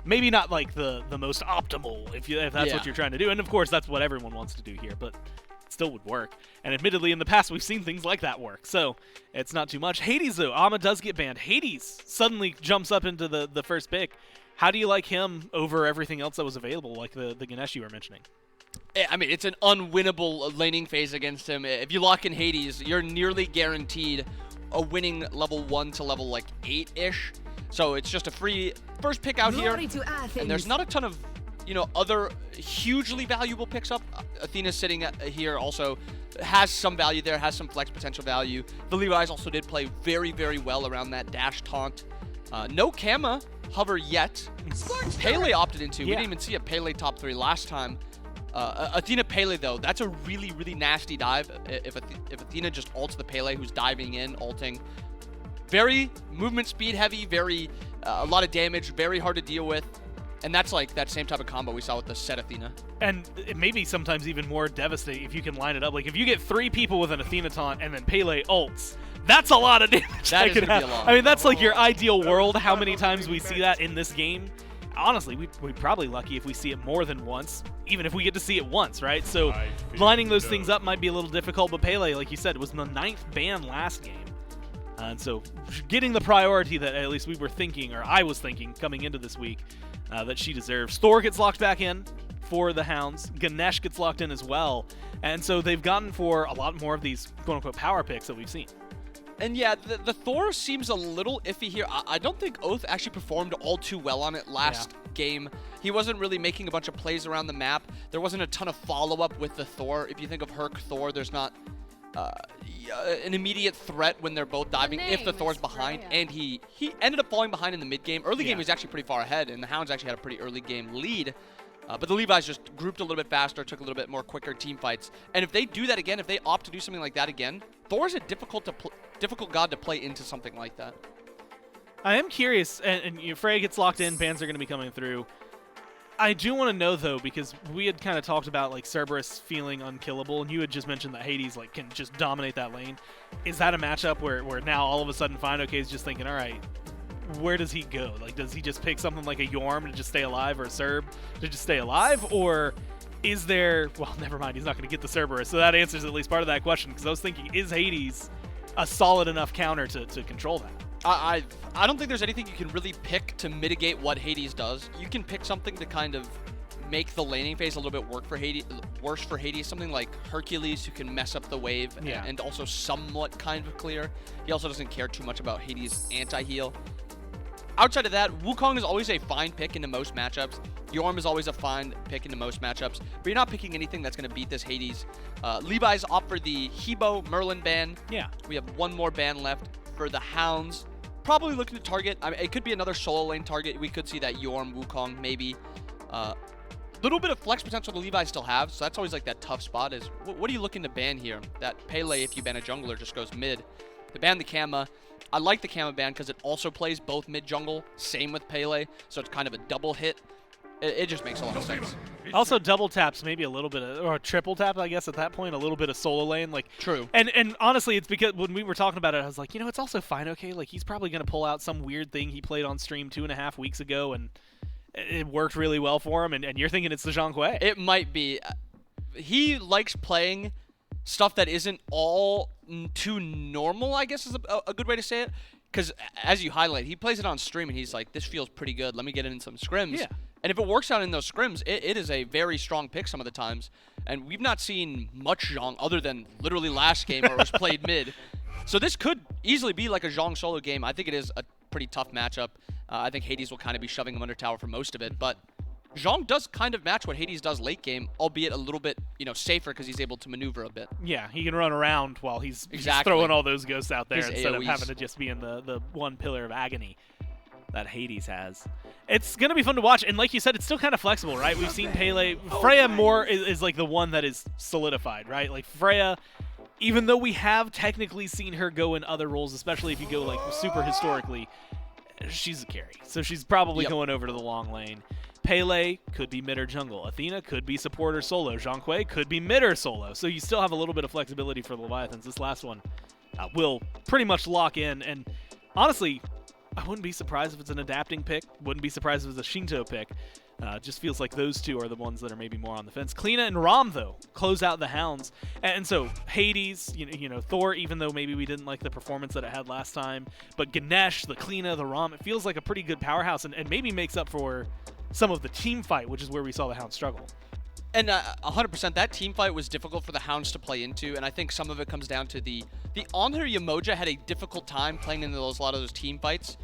Maybe not like the most optimal if that's what you're trying to do, and of course that's what everyone wants to do here, but it still would work. And admittedly, in the past we've seen things like that work, so it's not too much. Hades though, Ama does get banned. Hades suddenly jumps up into the first pick. How do you like him over everything else that was available, like the Ganesh you were mentioning? I mean, it's an unwinnable laning phase against him. If you lock in Hades, you're nearly guaranteed a winning level 1 to level like 8-ish. So it's just a free first pick out here. And there's not a ton of, other hugely valuable picks up. Athena's sitting here also has some value there, has some flex potential value. The Levi's also did play very, very well around that dash taunt. No Kama hover yet. Pele opted into. We didn't even see a Pele top 3 last time. Athena Pele though, that's a really, really nasty dive. If Athena just ults the Pele who's diving in, ulting. Very movement speed heavy, very a lot of damage, very hard to deal with. And that's like that same type of combo we saw with the Set Athena. And it may be sometimes even more devastating if you can line it up. Like if you get 3 people with an Athena taunt and then Pele ults, that's a lot of damage. That is gonna be a lot. I mean, that's like your ideal world. How many times we see that in this game? Honestly, we're probably lucky if we see it more than once, even if we get to see it once, right? So lining those things up might be a little difficult, but Pele, like you said, was the 9th ban last game. And so getting the priority that at least we were thinking, or I was thinking coming into this week, that she deserves. Thor gets locked back in for the Hounds. Ganesh gets locked in as well. And so they've gotten for a lot more of these quote-unquote power picks that we've seen. And yeah, the Thor seems a little iffy here. I don't think Oath actually performed all too well on it last game. He wasn't really making a bunch of plays around the map. There wasn't a ton of follow-up with the Thor. If you think of Herc Thor, there's not an immediate threat when they're both diving if the Thor's behind. And he ended up falling behind in the mid game. Early game he was actually pretty far ahead, and the Hounds actually had a pretty early game lead. But the Levi's just grouped a little bit faster, took a little bit more quicker team fights. And if they do that again, if they opt to do something like that again, Thor's a difficult god to play into something like that. I am curious, and Freya gets locked in, bans are going to be coming through. I do want to know, though, because we had kind of talked about like Cerberus feeling unkillable, and you had just mentioned that Hades like can just dominate that lane. Is that a matchup where now all of a sudden FineOK is just thinking, all right, where does he go? Like, does he just pick something like a Yorm to just stay alive, or a Cerb to just stay alive, or is there? Well, never mind. He's not going to get the Cerberus, so that answers at least part of that question. Because I was thinking, is Hades a solid enough counter to control that? I don't think there's anything you can really pick to mitigate what Hades does. You can pick something to kind of make the laning phase a little bit worse for Hades. Something like Hercules, who can mess up the wave and also somewhat kind of clear. He also doesn't care too much about Hades' anti-heal. Outside of that, Wukong is always a fine pick into most matchups. Yorm is always a fine pick into most matchups, but you're not picking anything that's going to beat this Hades. Levi's opt for the Hebo Merlin ban. Yeah. We have one more ban left for the Hounds. Probably looking to target. I mean, it could be another solo lane target. We could see that Yorm, Wukong, maybe. Little bit of flex potential the Levi's still have, so that's always like that tough spot is, what are you looking to ban here? That Pele, if you ban a jungler, just goes mid. To ban the Kama, I like the Kama ban because it also plays both mid jungle, same with Pele, so it's kind of a double hit. It just makes a lot of sense. Also, double taps maybe a little bit of, or triple tap, I guess, at that point, a little bit of solo lane. Like, True. And honestly, it's because when we were talking about it, I was like, it's also fine, okay? Like, he's probably going to pull out some weird thing he played on stream 2.5 weeks ago, and it worked really well for him, and you're thinking it's the Zhang Kui. It might be. He likes playing stuff that isn't all too normal, I guess is a good way to say it. Because as you highlight, he plays it on stream, and he's like, this feels pretty good. Let me get in some scrims. Yeah. And if it works out in those scrims, it is a very strong pick some of the times. And we've not seen much Zhang other than literally last game where it was played mid. So this could easily be like a Zhang solo game. I think it is a pretty tough matchup. I think Hades will kind of be shoving him under tower for most of it. But Zhang does kind of match what Hades does late game, albeit a little bit, safer because he's able to maneuver a bit. Yeah, he can run around while he's Exactly. throwing all those ghosts out there His instead of AoEs. having to just be in the one pillar of agony that Hades has. It's going to be fun to watch, and like you said, it's still kind of flexible, right? We've seen Pele. Freya more is like the one that is solidified, right? Like Freya, even though we have technically seen her go in other roles, especially if you go like super historically, she's a carry. So she's probably going over to the long lane. Pele could be mid or jungle. Athena could be support or solo. Zhang Kui could be mid or solo. So you still have a little bit of flexibility for the Leviathans. This last one will pretty much lock in. And honestly, I wouldn't be surprised if it's an adapting pick. Wouldn't be surprised if it's a Shinto pick. Just feels like those two are the ones that are maybe more on the fence. Kleena and Rom, though, close out the Hounds. And so Hades, Thor, even though maybe we didn't like the performance that it had last time. But Ganesh, the Kleena, the Rom, it feels like a pretty good powerhouse and maybe makes up for some of the team fight, which is where we saw the Hounds struggle. And 100%, that team fight was difficult for the Hounds to play into, and I think some of it comes down to the Honor Yamoja had a difficult time playing into a lot of those team fights.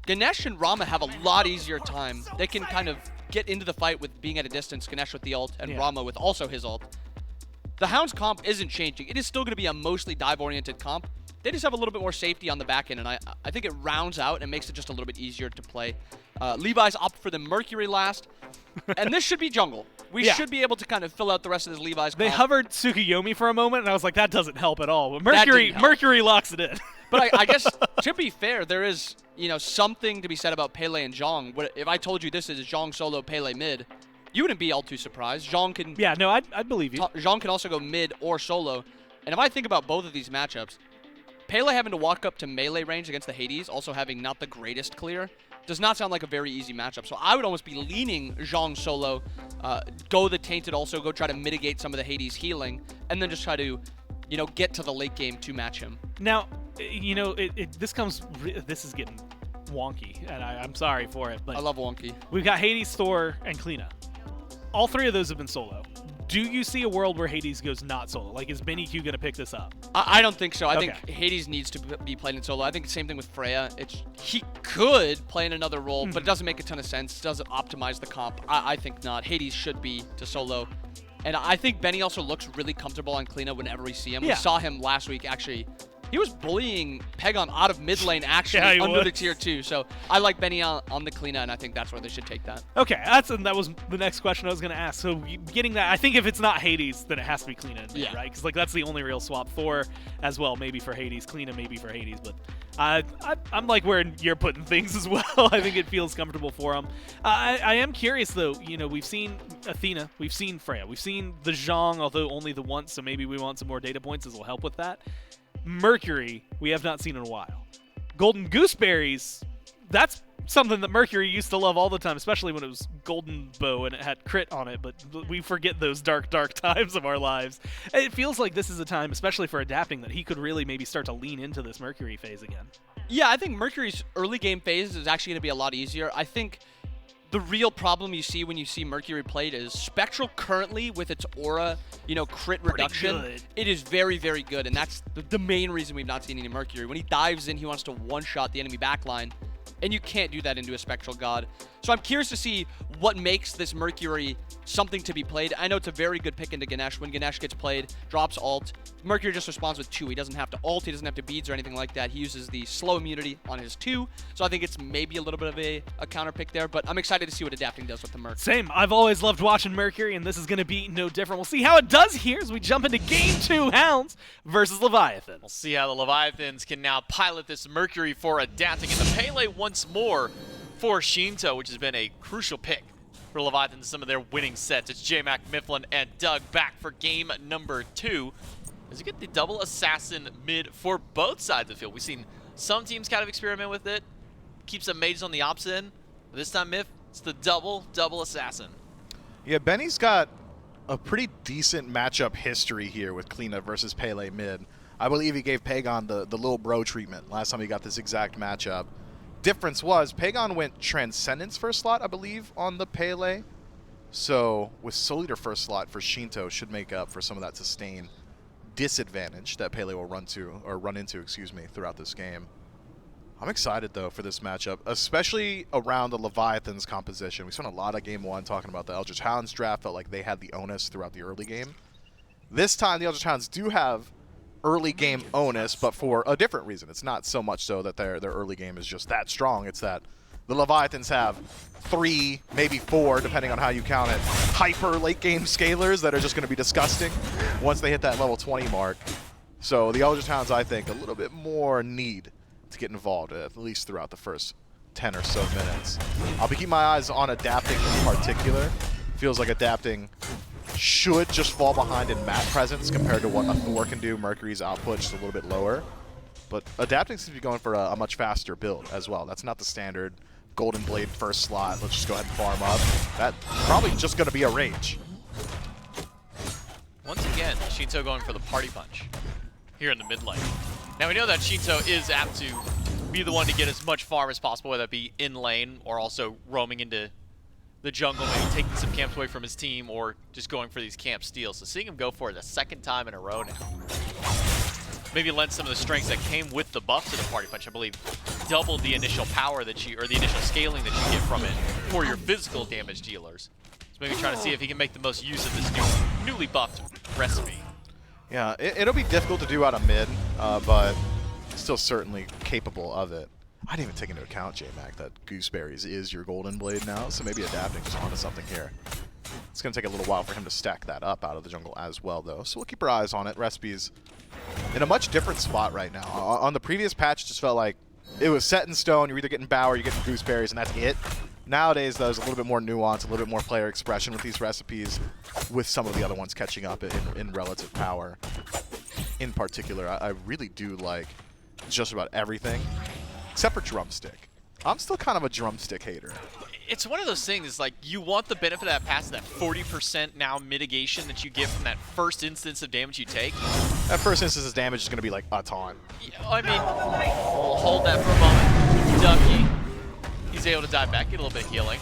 Ganesh and Rama have a lot easier time. They can kind of get into the fight with being at a distance, Ganesh with the ult, and Rama with also his ult. The Hounds comp isn't changing. It is still going to be a mostly dive-oriented comp. They just have a little bit more safety on the back end, and I think it rounds out and makes it just a little bit easier to play. Levi's opted for the Mercury last, and this should be jungle. We should be able to kind of fill out the rest of this Levi's comp. They hovered Tsukuyomi for a moment, and I was like, that doesn't help at all. But Mercury locks it in. But I guess, to be fair, there is, something to be said about Pele and Zhang. If I told you this is Zhang solo, Pele mid, you wouldn't be all too surprised. Zhang can... Yeah, no, I'd believe you. Zhang can also go mid or solo. And if I think about both of these matchups, Pele having to walk up to melee range against the Hades, also having not the greatest clear, does not sound like a very easy matchup. So I would almost be leaning Zhang solo, go the Tainted also, go try to mitigate some of the Hades healing, and then just try to, get to the late game to match him. Now, this is getting wonky, and I'm sorry for it, but I love wonky. We've got Hades, Thor, and Kleena. All three of those have been solo. Do you see a world where Hades goes not solo? Like, is Benny Q going to pick this up? I don't think so. I Okay. think Hades needs to be played in solo. I think the same thing with Freya. He could play in another role, but it doesn't make a ton of sense. Doesn't optimize the comp. I think not. Hades should be to solo. And I think Benny also looks really comfortable on Kleena whenever we see him. Yeah. We saw him last week, actually. He was bullying Pegon out of mid lane, actually, Yeah, he under was. the tier 2. So I like Benny on the Kleena, and I think that's where they should take that. Okay, that was the next question I was going to ask. So getting that, I think if it's not Hades, then it has to be Kleena, right? Because that's the only real swap. Thor as well, maybe for Hades. Kleena maybe for Hades, but I'm like where you're putting things as well. I think it feels comfortable for him. I am curious though. We've seen Athena, we've seen Freya, we've seen the Zhang, although only the once. So maybe we want some more data points. This will help with that. Mercury, we have not seen in a while. Golden Gooseberries, that's something that Mercury used to love all the time, especially when it was Golden Bow and it had crit on it, but we forget those dark times of our lives. It feels like this is a time, especially for adapting, that he could really maybe start to lean into this Mercury phase again. Yeah, I think Mercury's early game phase is actually going to be a lot easier. I think the real problem you see when you see Mercury played is Spectral currently with its aura, crit reduction. Good. It is very, very good, and that's the main reason we've not seen any Mercury. When he dives in, he wants to one-shot the enemy backline, and you can't do that into a Spectral God. So I'm curious to see what makes this Mercury something to be played. I know it's a very good pick into Ganesh. When Ganesh gets played, drops ult, Mercury just responds with 2. He doesn't have to ult, he doesn't have to beads or anything like that. He uses the slow immunity on his 2, so I think it's maybe a little bit of a counter pick there, but I'm excited to see what adapting does with the Merc. Same. I've always loved watching Mercury, and this is going to be no different. We'll see how it does here as we jump into Game 2, Hounds versus Leviathan. We'll see how the Leviathans can now pilot this Mercury for adapting, and the Pele once more for Shinto, which has been a crucial pick for Leviathans some of their winning sets. It's J-Mac, Mifflin, and Doug back for game number 2. As you get the double assassin mid for both sides of the field. We've seen some teams kind of experiment with it. Keep some mages on the opposite end. But this time, Miff, it's the double assassin. Yeah, Benny's got a pretty decent matchup history here with Kleena versus Pele mid. I believe he gave Pagon the little bro treatment last time he got this exact matchup. Difference was, Pagon went Transcendence first slot, I believe, on the Pele. So with Soul Eater first slot for Shinto should make up for some of that sustain disadvantage that Pele will run into, throughout this game. I'm excited though for this matchup, especially around the Leviathans composition. We spent a lot of game 1 talking about the Eldritch Hounds draft, felt like they had the onus throughout the early game. This time the Eldritch Hounds do have early game onus, but for a different reason. It's not so much so that their early game is just that strong. It's that the Leviathans have 3, maybe 4, depending on how you count it, hyper late game scalers that are just going to be disgusting once they hit that level 20 mark. So the Eldritch Hounds, I think, a little bit more need to get involved, at least throughout the first 10 or so minutes. I'll be keeping my eyes on adapting in particular. Feels like adapting should just fall behind in map presence compared to what a Thor can do. Mercury's output just a little bit lower. But adapting seems to be going for a much faster build as well. That's not the standard Golden Blade first slot. Let's just go ahead and farm up. That's probably just going to be a rage. Once again, Shinto going for the party punch here in the mid lane. Now we know that Shinto is apt to be the one to get as much farm as possible, whether it be in lane or also roaming into the jungle, maybe taking some camps away from his team or just going for these camp steals. So seeing him go for it a second time in a row now maybe lends some of the strengths that came with the buff to the party punch. I believe doubled the initial power that you, or the initial scaling that you get from it for your physical damage dealers. So maybe trying to see if he can make the most use of this newly buffed recipe. Yeah, it'll be difficult to do out of mid, but still certainly capable of it. I didn't even take into account, J-Mac, that Gooseberries is your Golden Blade now, so maybe adapting is onto something here. It's going to take a little while for him to stack that up out of the jungle as well, though. So we'll keep our eyes on it. Recipes in a much different spot right now. On the previous patch, it just felt like it was set in stone. You're either getting Bow or you're getting Gooseberries, and that's it. Nowadays, there's a little bit more nuance, a little bit more player expression with these recipes, with some of the other ones catching up in relative power. In particular, I really do like just about everything, except for Drumstick. I'm still kind of a Drumstick hater. It's one of those things, like, you want the benefit of that pass, that 40% now mitigation that you get from that first instance of damage you take. That first instance of damage is going to be like a ton. I mean, we'll hold that for a moment. Ducky, he's able to dive back, get a little bit of healing.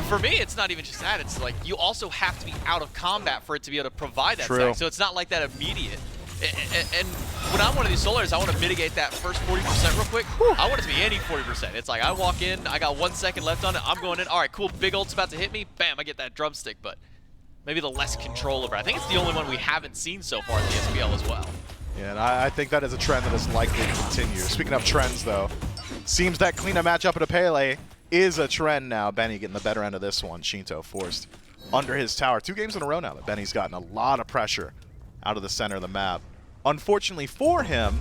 For me, it's not even just that. It's like you also have to be out of combat for it to be able to provide that stack. So it's not like that immediate. And when I'm one of these solars, I want to mitigate that first 40% real quick. I want it to be any 40%. It's like I walk in, I got 1 second left on it, I'm going in. All right, cool, big ult's about to hit me. Bam, I get that drumstick, but maybe the less control over it. I think it's the only one we haven't seen so far in the SPL as well. Yeah, and I think that is a trend that is likely to continue. Speaking of trends, though, seems that Kleena matchup at a Pele is a trend now. Benny getting the better end of this one. Shinto forced under his tower. 2 games in a row now that Benny's gotten a lot of pressure out of the center of the map. Unfortunately for him,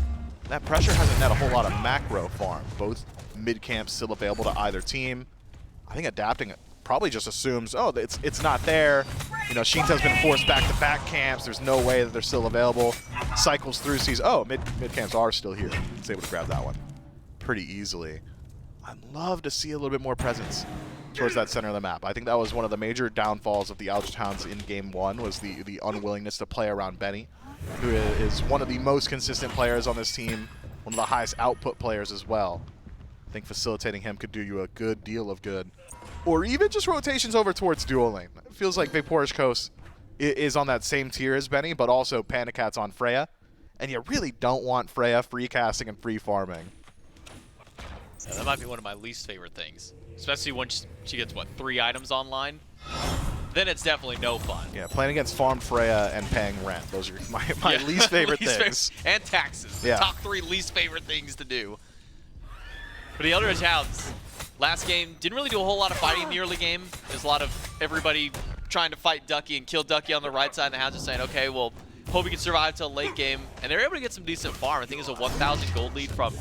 that pressure hasn't net a whole lot of macro farm. Both mid-camps still available to either team. I think adapting probably just assumes, oh, it's not there. You know, Shinto's been forced back-to-back camps. There's no way that they're still available. Cycles through, sees, oh, mid-camps are still here. He's able to grab that one pretty easily. I'd love to see a little bit more presence towards that center of the map. I think that was one of the major downfalls of the Eldritch Hounds in Game 1 was the unwillingness to play around Benny, who is one of the most consistent players on this team, one of the highest output players as well. I think facilitating him could do you a good deal of good. Or even just rotations over towards dual lane. It feels like Vaporish Coast is on that same tier as Benny, but also Panic Hat's on Freya. And you really don't want Freya free casting and free farming. Yeah, that might be one of my least favorite things. Especially once she gets, what, 3 items online? Then it's definitely no fun. Yeah, playing against farmed Freya and paying rent. Those are my least favorite things. And taxes. Yeah. Top 3 least favorite things to do. For the Eldritch Hounds, last game, didn't really do a whole lot of fighting in the early game. There's a lot of everybody trying to fight Ducky and kill Ducky on the right side, and the Hounds are saying, okay, well, hope we can survive till late game. And they're able to get some decent farm. I think it's a 1,000 gold lead from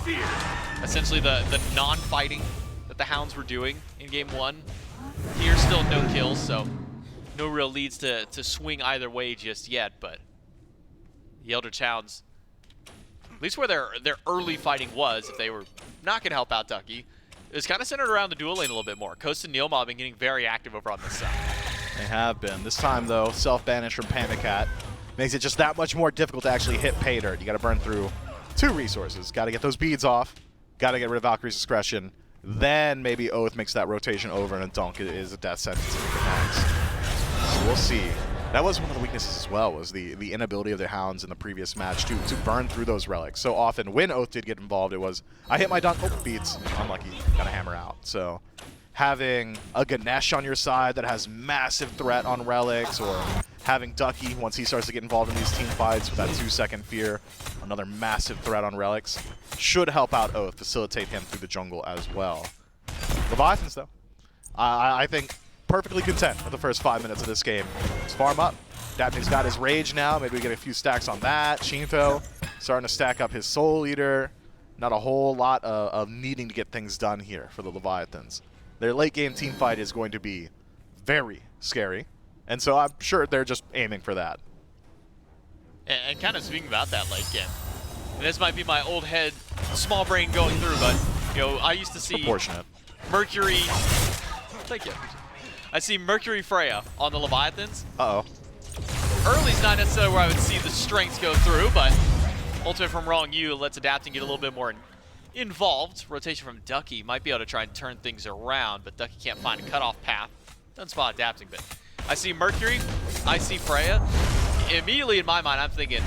essentially the non-fighting that the Hounds were doing in Game 1. Here, still no kills, so no real leads to swing either way just yet, but the Eldritch Hounds, at least where their early fighting was, if they were not going to help out Ducky, it was kind of centered around the dual lane a little bit more. Coast and Neilma have been getting very active over on this side. They have been. This time, though, self-banish from Panda Cat makes it just that much more difficult to actually hit pay dirt. You got to burn through 2 resources. Got to get those beads off. Got to get rid of Valkyrie's Discretion. Then maybe Oath makes that rotation over, and a dunk is a death sentence if it connects. So we'll see. That was one of the weaknesses as well, was the inability of the Hounds in the previous match to burn through those relics. So often, when Oath did get involved, it was, I hit my dunk, oh, beads, unlucky, gotta hammer out. So having a Ganesh on your side that has massive threat on relics, or having Ducky, once he starts to get involved in these team fights with that 2-second fear, another massive threat on relics, should help out Oath, facilitate him through the jungle as well. Leviathans, though, I think perfectly content with the first 5 minutes of this game. Let's farm up. Dabney's got his Rage now. Maybe we get a few stacks on that. Shinto starting to stack up his Soul Eater. Not a whole lot of needing to get things done here for the Leviathans. Their late game team fight is going to be very scary. And so I'm sure they're just aiming for that. And kind of speaking about that late game, and this might be my old head, small brain going through, but you know, I used to see Proportionate. Mercury. Thank you. I see Mercury Freya on the Leviathans. Uh-oh. Early's not necessarily where I would see the strengths go through, but Ultimate from Wrong You lets Adapting get a little bit more involved. Rotation from Ducky might be able to try and turn things around, but Ducky can't find a cutoff path. Doesn't spot Adapting, but I see Mercury, I see Freya. Immediately in my mind, I'm thinking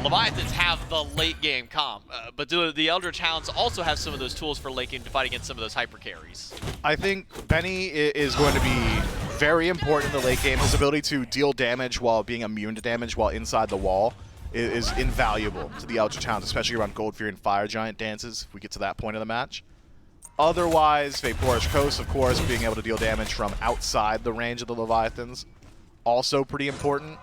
Leviathans have the late game comp, but do the Eldritch Hounds also have some of those tools for late game to fight against some of those hyper carries? I think Benny is going to be very important in the late game. His ability to deal damage while being immune to damage while inside the wall is invaluable to the Eldritch Hounds, especially around Gold Fury and Fire Giant dances, if we get to that point of the match. Otherwise, Vaporish Coast, of course, being able to deal damage from outside the range of the Leviathans, also pretty important.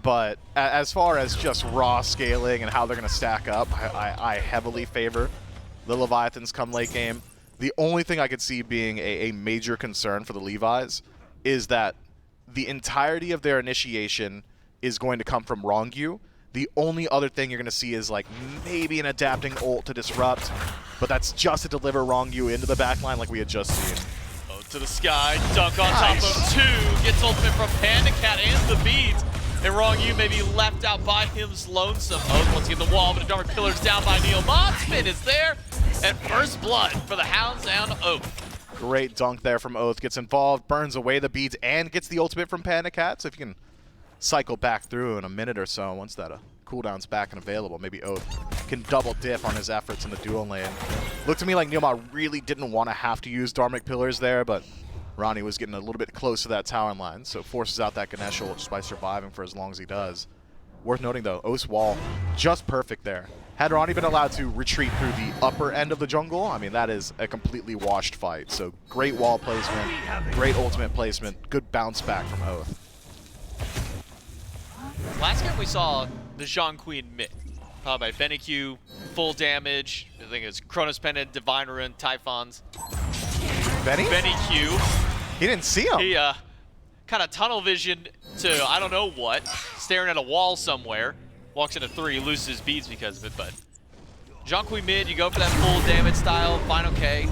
But as far as just raw scaling and how they're going to stack up, I heavily favor the Leviathans come late game. The only thing I could see being a major concern for the Levis is that the entirety of their initiation is going to come from Wrongyu. The only other thing you're going to see is like maybe an Adapting ult to disrupt, but that's just to deliver Wrongyu into the backline like we had just seen. To the sky, dunk on top of 2, gets ultimate from Panda Cat and the beads. And Wrongyu may be left out by him's lonesome. Oath wants to get the wall, but the Dark Pillar's down by Neilma. Spin is there, and first blood for the Hounds and Oath. Great dunk there from Oath, gets involved, burns away the beads, and gets the ultimate from Panda Cat. So if you can cycle back through in a minute or so, once that cooldown's back and available, maybe Oath can double dip on his efforts in the dual lane. Looked to me like Neilma really didn't want to have to use Dharmic Pillars there, but Ronnie was getting a little bit close to that tower line, so forces out that Ganesh ult just by surviving for as long as he does. Worth noting, though, Oath's wall just perfect there. Had Ronnie been allowed to retreat through the upper end of the jungle, I mean, that is a completely washed fight. So great wall placement, great ultimate placement, good bounce back from Oath. Last game we saw the Jean Queen mid, followed by Benny, full damage. I think it's Chronos Pendant, Divine Ruin, Typhons. Benny? Q. He didn't see him. He kind of tunnel vision to I don't know what, staring at a wall somewhere. Walks into 3, loses his beads because of it, but Jean Queen mid, you go for that full damage style, final K.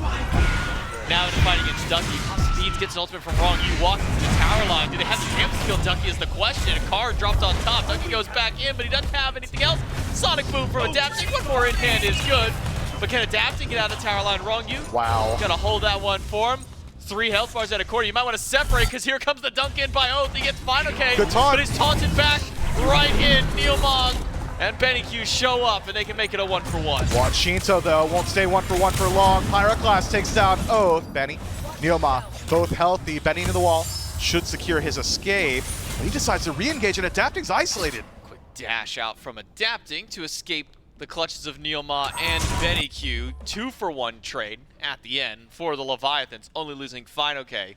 Now in the fight against Ducky, Beads gets an ultimate from Wrong. You walk into the tower line. Do they have the champs to kill Ducky is the question. A card dropped on top. Ducky goes back in, but he doesn't have anything else. Sonic Boom from Adapting. One more in hand is good. But can Adapting get out of the tower line? Wrong you. Wow. Gonna hold that one for him. 3 health bars at a quarter. You might want to separate because here comes the dunk in by Oath. He gets final K, good taunt. but he's taunted back right in. Neilmong and Benny Q show up and they can make it a 1-for-1. Watch Shinto though, won't stay 1-for-1 for long. Pyroclast takes down Oath. Benny, Neilma, both healthy. Benny into the wall, should secure his escape. But he decides to re-engage and Adapting's isolated. Quick dash out from Adapting to escape the clutches of Neilma and Benny Q. 2-for-1 trade at the end for the Leviathans, only losing final K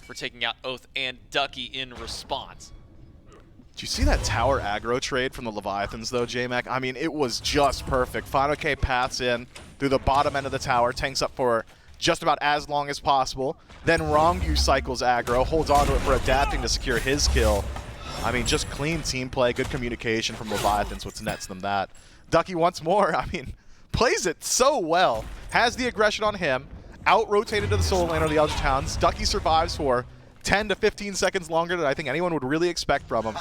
for taking out Oath and Ducky in response. Did you see that tower aggro trade from the Leviathans though, J-Mac? I mean, it was just perfect. Final K paths in through the bottom end of the tower, tanks up for just about as long as possible. Then Rongyu cycles aggro, holds on to it for adapting to secure his kill. I mean, just clean team play, good communication from Leviathans, what nets them that. Ducky once more, I mean, plays it so well. Has the aggression on him, out-rotated to the solo lane or the Eldritch Hounds. Ducky survives for 10 to 15 seconds longer than I think anyone would really expect from him.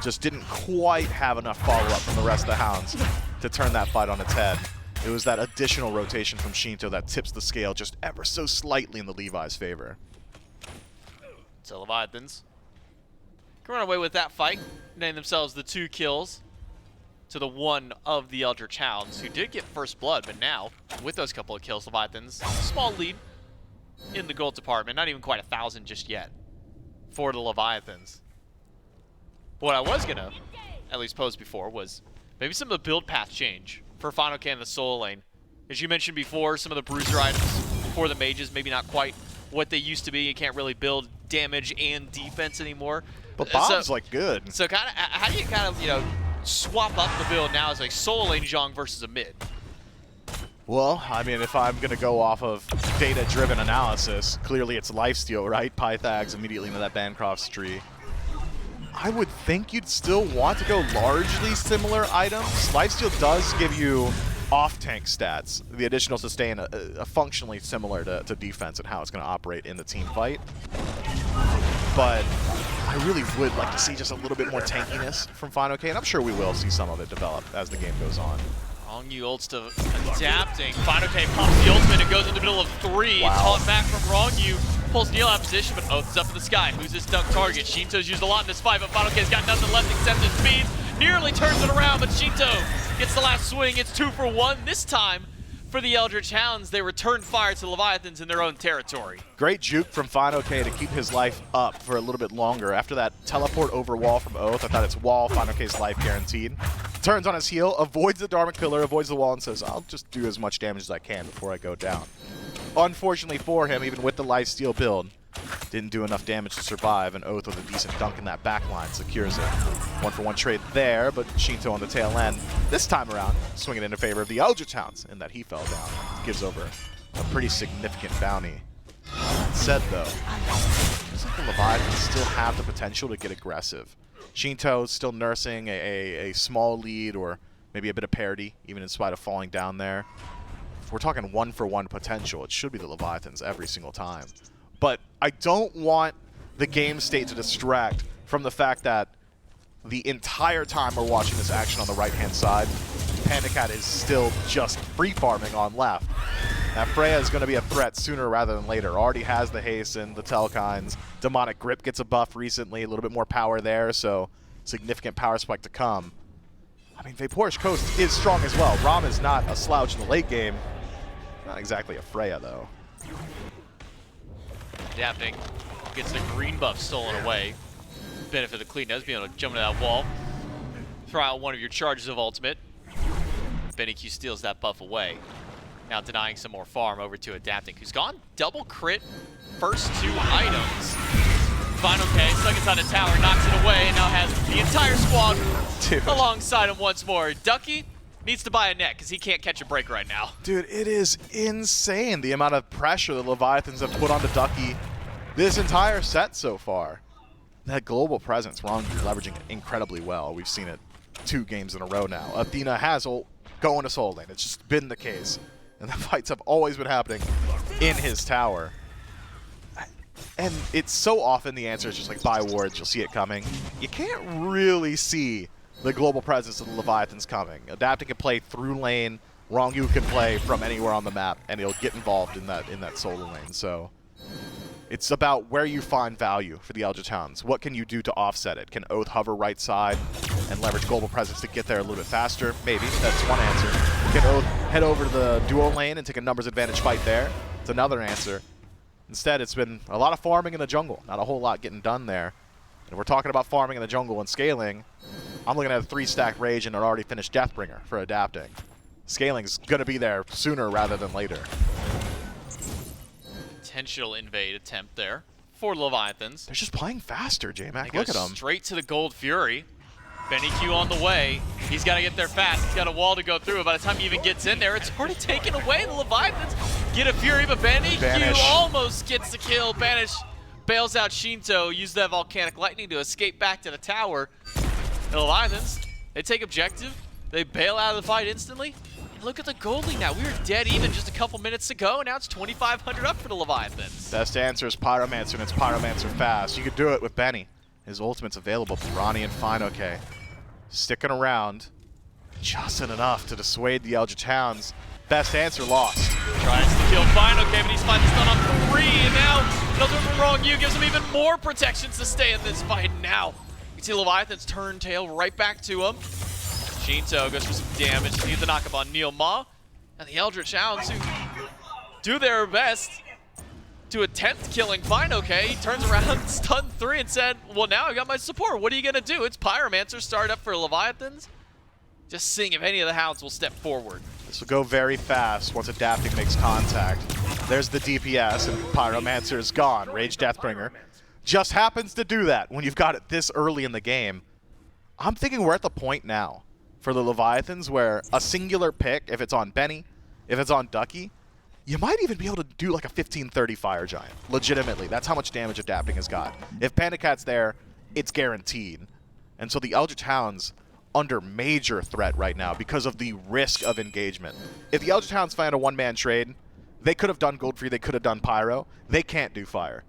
Just didn't quite have enough follow-up from the rest of the Hounds to turn that fight on its head. It was that additional rotation from Shinto that tips the scale just ever so slightly in the Levi's favor. So Leviathans can run away with that fight, netting themselves the 2 kills to the 1 of the Eldritch Hounds, who did get first blood, but now, with those couple of kills, Leviathans, small lead in the gold department, not even quite 1,000 just yet for the Leviathans. What I was gonna at least pose before was maybe some of the build path change for Final K in the solo lane. As you mentioned before, some of the bruiser items for the mages, maybe not quite what they used to be. You can't really build damage and defense anymore. But Bob's like good. So kind of, how do you kind of, you know, swap up the build now as like solo lane Zhong versus a mid? Well, I mean, if I'm going to go off of data-driven analysis, clearly it's lifesteal, right? Pythags immediately into that Bancroft's tree. I would think you'd still want to go largely similar items. Lifesteal does give you off-tank stats. The additional sustain functionally similar to defense and how it's going to operate in the team fight. But I really would like to see just a little bit more tankiness from Final K, and I'm sure we will see some of it develop as the game goes on. Rongyu ults to adapting. Final K pops the ultimate and goes in the middle of 3. Wow. Taunt back from Rongyu. Pulls Neil out of position, but Oath's up in the sky. Who's his dunk target? Shinto's used a lot in this fight, but Final K's got nothing left except his speed. Nearly turns it around, but Shinto gets the last swing. It's 2 for 1. This time, for the Eldritch Hounds, they return fire to the Leviathans in their own territory. Great juke from Final K to keep his life up for a little bit longer. After that teleport over wall from Oath, I thought it's wall, Final K's life guaranteed. Turns on his heel, avoids the Dharma Killer, avoids the wall, and says, I'll just do as much damage as I can before I go down. Unfortunately for him, even with the lifesteal build, didn't do enough damage to survive, and Oath with a decent dunk in that backline secures it. 1-for-1 trade there, but Shinto on the tail end. This time around, swinging in favor of the Eldritch Hounds, in that he fell down. Gives over a pretty significant bounty. That said, though, it looks like the Leviathans still have the potential to get aggressive. Shinto still nursing a small lead, or maybe a bit of parity, even in spite of falling down there. If we're talking 1-for-1 potential, it should be the Leviathans every single time. But I don't want the game state to distract from the fact that the entire time we're watching this action on the right-hand side, Panda Cat is still just free farming on left. Now Freya is going to be a threat sooner rather than later. Already has the hasten, the Telkines. Demonic Grip gets a buff recently, a little bit more power there, so significant power spike to come. I mean, Vaporish Coast is strong as well. Ram is not a slouch in the late game. Not exactly a Freya, though. Adapting, gets the green buff stolen away. Benefit of clean does being able to jump into that wall. Throw out one of your charges of ultimate. Benny Q steals that buff away. Now denying some more farm over to Adapting, who's gone double crit first 2 items. Final K, stuck inside the tower, knocks it away, and now has the entire squad alongside him once more. Ducky needs to buy a net because he can't catch a break right now. Dude, it is insane the amount of pressure the Leviathans have put onto Ducky this entire set so far. That global presence, Rongyu leveraging it incredibly well. We've seen it 2 games in a row now. Athena has ult going to solo lane. It's just been the case. And the fights have always been happening in his tower. And it's so often the answer is just like buy wards, you'll see it coming. You can't really see the global presence of the Leviathans coming. Adapting can play through lane, Rongyu can play from anywhere on the map, and he'll get involved in that solo lane. So it's about where you find value for the Eldritch Hounds. What can you do to offset it? Can Oath hover right side and leverage global presence to get there a little bit faster? Maybe, that's one answer. Can Oath head over to the duo lane and take a numbers advantage fight there? It's another answer. Instead, it's been a lot of farming in the jungle, not a whole lot getting done there. And we're talking about farming in the jungle and scaling. I'm looking at a 3-stack Rage and an already finished Deathbringer for Adapting. Scaling's going to be there sooner rather than later. Potential invade attempt there for Leviathans. They're just playing faster, J-Mac. They Look go at them. straight to the Gold Fury. Benny Q on the way. He's got to get there fast. He's got a wall to go through. By the time he even gets in there, it's already taken away. The Leviathans get a Fury, but Banish Banish. almost gets the kill. Banish bails out Shinto, used that Volcanic Lightning to escape back to the tower. The Leviathans, they take objective. They bail out of the fight instantly. And look at the gold lead now. We were dead even just a couple minutes ago. Now it's 2,500 up for the Leviathans. Best answer is Pyromancer, and it's Pyromancer fast. You could do it with Benny. His ultimate's available. Ronnie and Fine-OK sticking around just enough to dissuade the Eldritch Hounds. Best answer lost. Tries to kill Fine-OK, but he's finally stun on 3. And now, another wrong you gives him even more protections to stay in this fight. Now, you see Leviathan's turn tail right back to him. Shinto goes for some damage. Needs the knock up on Neil Ma. And the Eldritch Hounds, who do their best to attempt killing Fine-OK. He turns around, stunned 3, and said, well, now I got my support. What are you going to do? It's Pyromancer started up for Leviathans. Just seeing if any of the Hounds will step forward. This will go very fast once Adapting makes contact. There's the DPS, and Pyromancer is gone. Rage Deathbringer just happens to do that when you've got it this early in the game. I'm thinking we're at the point now for the Leviathans where a singular pick, if it's on Benny, if it's on Ducky, you might even be able to do like a 15-30 Fire Giant. Legitimately, that's how much damage Adapting has got. If Panda Cat's there, it's guaranteed. And so the Eldritch Hounds under major threat right now because of the risk of engagement. If the Eldritch Hounds find a one-man trade, they could have done Gold Free, they could have done Pyro. They can't do Fire.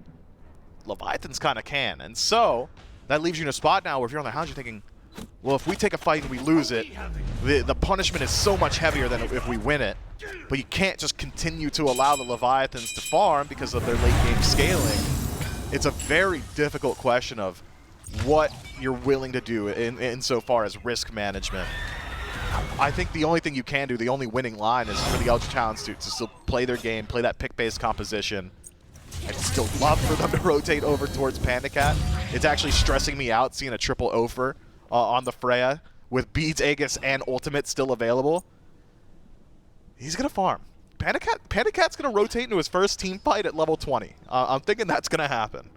Leviathans kind of can. And so that leaves you in a spot now where if you're on the Hounds, you're thinking, well, if we take a fight and we lose it, the punishment is so much heavier than if we win it. But you can't just continue to allow the Leviathans to farm because of their late game scaling. It's a very difficult question of what you're willing to do insofar as risk management. I think the only thing you can do, the only winning line is for the Eldritch Hounds to still play their game, play that pick-based composition. I'd still love for them to rotate over towards Panda Cat. It's actually stressing me out seeing a triple offer on the Freya with Beads, Aegis, and Ultimate still available. He's going to farm. Panda Cat's going to rotate into his first team fight at level 20. I'm thinking that's going to happen.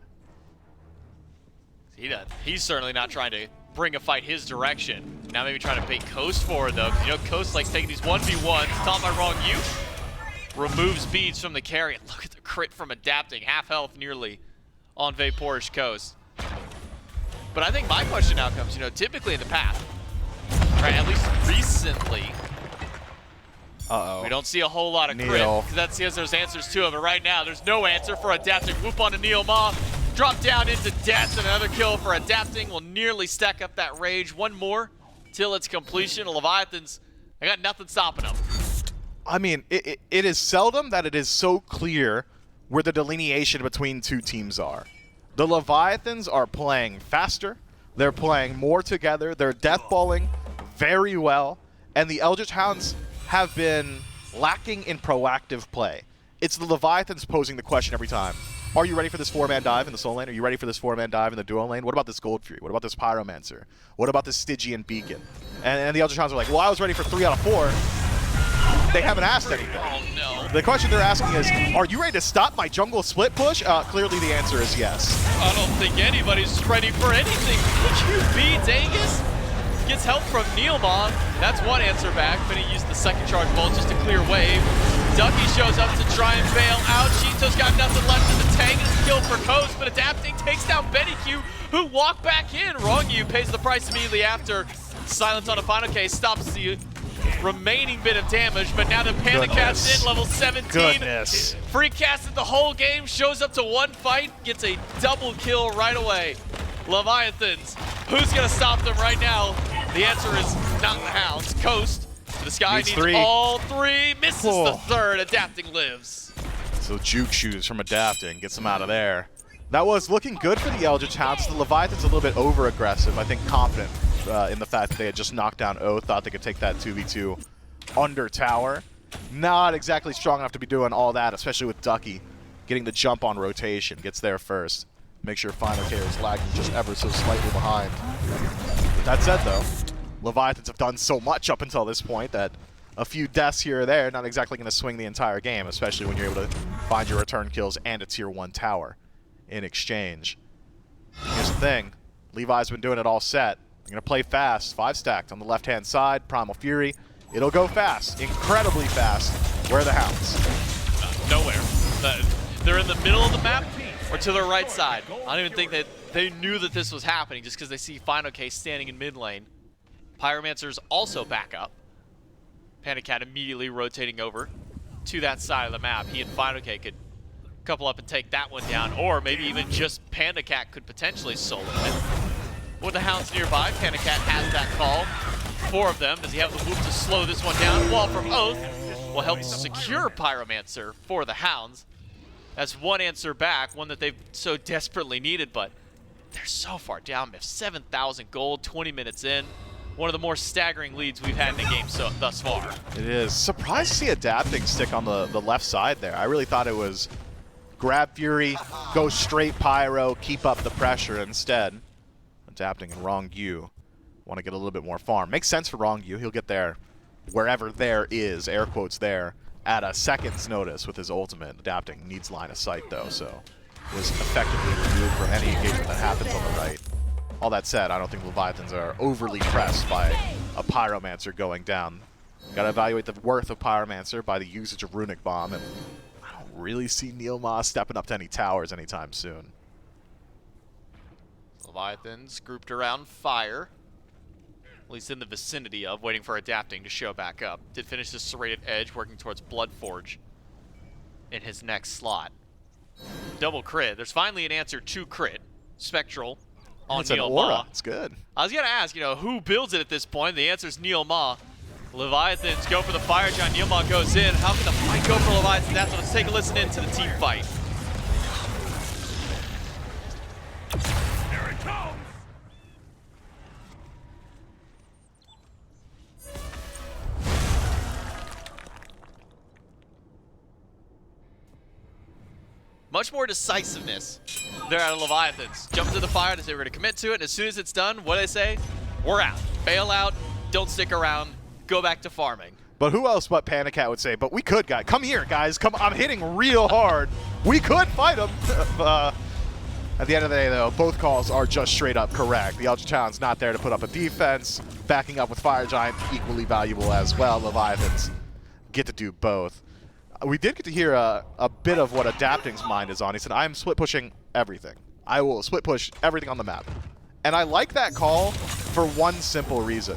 He does. He's certainly not trying to bring a fight his direction. Now maybe trying to bait Coast forward, though. You know, Coast likes taking these 1v1s. Taught by Wrong You. Removes Beads from the carry. And look at the crit from Adapting. Half health nearly on Vaporish Coast. But I think my question now comes, you know, typically in the past, right, at least recently, we don't see a whole lot of crit, because that sees there's answers to it, but right now there's no answer for Adapting. Whoop on to Neil Ma, drop down into death, and another kill for Adapting will nearly stack up that rage. One more till its completion. Leviathans, they got nothing stopping them. I mean, it is seldom that it is so clear where the delineation between two teams are. The Leviathans are playing faster, they're playing more together, they're deathballing very well, and the Eldritch Hounds have been lacking in proactive play. It's the Leviathans posing the question every time. Are you ready for this 4-man dive in the soul lane? Are you ready for this 4-man dive in the duo lane? What about this Gold Fury? What about this Pyromancer? What about this Stygian Beacon? And the Eldritch Hounds are like, well, I was ready for 3 out of 4. They haven't asked anything. Oh, no. The question they're asking is, are you ready to stop my jungle split push? Clearly the answer is yes. I don't think anybody's ready for anything. You beat Aegis? Gets help from Neilmon. That's one answer back, but he used the second charge bolt just to clear wave. Ducky shows up to try and bail out. Shinto's got nothing left in the tank. It's a kill for Coast, but Adapting takes down Betty Q, who walked back in. Wrong You pays the price immediately after. Silence on a final case stops the remaining bit of damage, but now the Panda Cat's in level 17. Goodness. Free casted the whole game, shows up to one fight, gets a double kill right away. Leviathans, who's gonna stop them right now? The answer is not the Hounds. Coast to the sky needs 3. all 3, misses the third. Adapting lives. So Juke Shoes from Adapting gets them out of there. That was looking good for the Eldritch Hounds. The Leviathan's a little bit over-aggressive, I think confident in the fact that they had just knocked down O, thought they could take that 2v2 under tower. Not exactly strong enough to be doing all that, especially with Ducky getting the jump on rotation. Gets there first. Make sure Fine-OK is lagging just ever so slightly behind. With that said, though, Leviathans have done so much up until this point that a few deaths here or there not exactly going to swing the entire game, especially when you're able to find your return kills and a tier 1 tower in exchange. Here's the thing. Levi's been doing it all set. They're going to play fast. 5-stacked on the left-hand side. Primal Fury. It'll go fast. Incredibly fast. Where are the Hounds? Nowhere. They're in the middle of the map or to their right side. I don't even think that they knew that this was happening just because they see Final K standing in mid lane. Pyromancer's also back up. Panda Cat immediately rotating over to that side of the map. He and Final K could couple up and take that one down, or maybe even just Panda Cat could potentially solo it. With the Hounds nearby, Panda Cat has that call. 4 of them. Does he have the move to slow this one down? Wall from Oath will help secure Pyromancer for the Hounds. That's one answer back, one that they've so desperately needed, but they're so far down. 7,000 gold, 20 minutes in. One of the more staggering leads we've had in the game thus far. It is. Surprised to see Adapting stick on the left side there. I really thought it was grab Fury, go straight Pyro, keep up the pressure. Instead, Adapting and Wrong You want to get a little bit more farm. Makes sense for Wrong You. He'll get there wherever there is, air quotes there, at a second's notice with his ultimate. Adapting needs line of sight though, so was effectively removed for any engagement that happens on the right. All that said, I don't think Leviathans are overly pressed by a Pyromancer going down. Gotta evaluate the worth of Pyromancer by the usage of Runic Bomb, and I don't really see Neilma stepping up to any towers anytime soon. Leviathans grouped around Fire, at least in the vicinity of, waiting for Adapting to show back up. Did finish the Serrated Edge, working towards Bloodforge in his next slot. Double crit. There's finally an answer to crit. Spectral on It's an Neil aura. Ma. It's good. I was going to ask, who builds it at this point? The answer is Neil Ma. Leviathans go for the Fire Giant. Neil Ma goes in. How can the fight go for Leviathans? That's what. Let's take a listen into the team fight. Here it comes! Much more decisiveness there out of Leviathans. Jump into the fire to say we're going to commit to it, and as soon as it's done, what do they say? We're out. Bail out, don't stick around, go back to farming. But who else but Panda Cat would say, but we could, guys. Come here, guys. Come. I'm hitting real hard. We could fight them. At the end of the day, though, both calls are just straight up correct. The Eldritch Hound's not there to put up a defense. Backing up with Fire Giant, equally valuable as well. Leviathans get to do both. We did get to hear a bit of what Adapting's mind is on. He said, I am split pushing everything. I will split push everything on the map. And I like that call for one simple reason.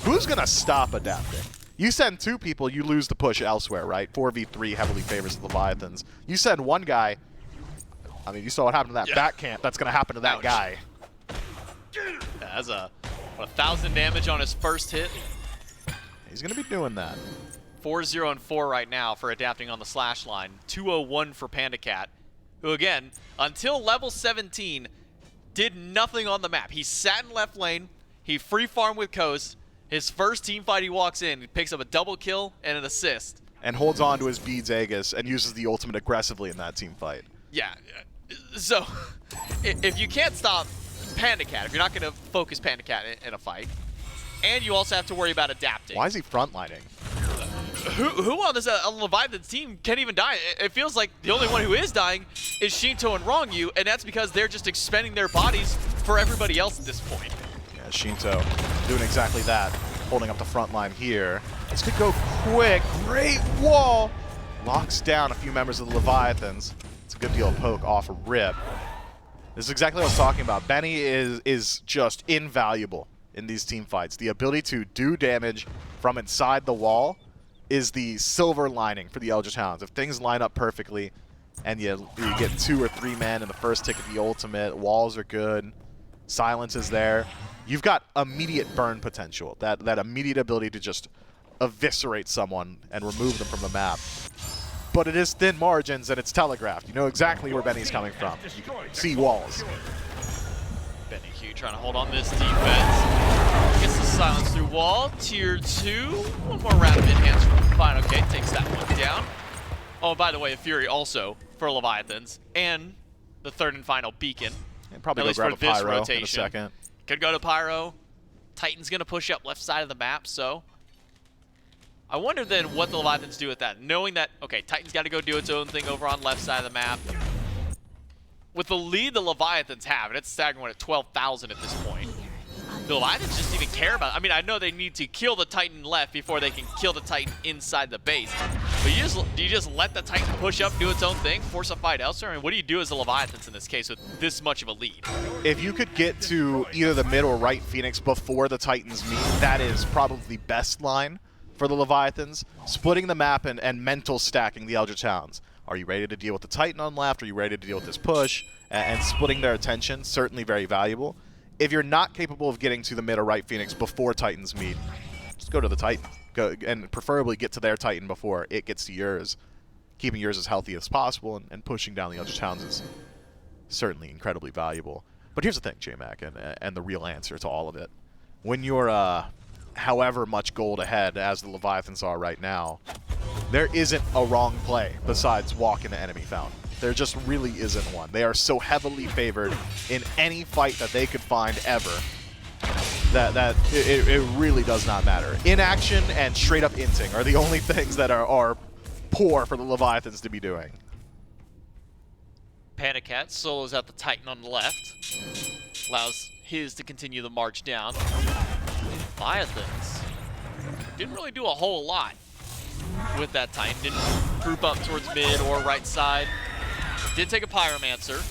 Who's going to stop Adapting? You send 2 people, you lose the push elsewhere, right? 4v3 heavily favors the Leviathans. You send 1 guy, I mean, you saw what happened to that back camp. That's going to happen to that guy. That's 1,000 damage on his first hit. He's going to be doing that. 4-0 and 4 right now for Adapting on the slash line. 2-0-1 for Panda Cat, who again, until level 17, did nothing on the map. He sat in left lane, he free farmed with Coast. His first team fight, he walks in, he picks up a double kill and an assist. And holds on to his Beads Aegis and uses the ultimate aggressively in that team fight. Yeah, so if you can't stop Panda Cat, if you're not going to focus Panda Cat in a fight, and you also have to worry about Adapting. Why is he frontlining? Who on this Leviathan team can't even die? It feels like the only one who is dying is Shinto and Wrong You, and that's because they're just expending their bodies for everybody else at this point. Yeah, Shinto doing exactly that, holding up the front line here. This could go quick. Great wall. Locks down a few members of the Leviathans. It's a good deal of poke off a rip. This is exactly what I was talking about. Benny is just invaluable in these team fights. The ability to do damage from inside the wall is the silver lining for the Eldritch Hounds. If things line up perfectly and you get 2 or 3 men in the first tick of the ultimate, walls are good, silence is there, you've got immediate burn potential, that immediate ability to just eviscerate someone and remove them from the map. But it is thin margins and it's telegraphed. You know exactly where Benny's coming from. You can see walls. Benny Q trying to hold on this defense. Gets the silence through wall. Tier 2. One more round of enhanced from Final K. Takes that one down. Oh, by the way, a Fury also for Leviathans. And the 3rd and final beacon. And probably at go least grab for a this Pyro rotation. in a second. Could go to Pyro. Titan's going to push up left side of the map, so I wonder then what the Leviathans do with that. Knowing that, okay, Titan's got to go do its own thing over on left side of the map. With the lead the Leviathans have, and it's staggering at 12,000 at this point, the Leviathans just even care about it. I mean, I know they need to kill the Titan left before they can kill the Titan inside the base. But do you just let the Titan push up, do its own thing, force a fight elsewhere? I mean, what do you do as the Leviathans in this case with this much of a lead? If you could get to either the mid or right Phoenix before the Titans meet, that is probably the best line for the Leviathans. Splitting the map and mental stacking the Eldritch Hounds. Are you ready to deal with the Titan on left? Are you ready to deal with this push? And splitting their attention, certainly very valuable. If you're not capable of getting to the mid or right Phoenix before Titans meet, just go to the Titan. Go, and preferably get to their Titan before it gets to yours. Keeping yours as healthy as possible and pushing down the Eldritch Hounds is certainly incredibly valuable. But here's the thing, J-Mac, and the real answer to all of it. When you're however much gold ahead as the Leviathans are right now, there isn't a wrong play besides walk into enemy fountain. There just really isn't one. They are so heavily favored in any fight that they could find ever that it really does not matter. Inaction and straight up inting are the only things that are poor for the Leviathans to be doing. Panda Cat solos out the Titan on the left. Allows his to continue the march down. Leviathans didn't really do a whole lot with that Titan. Didn't group up towards mid or right side. Did take a Pyromancer.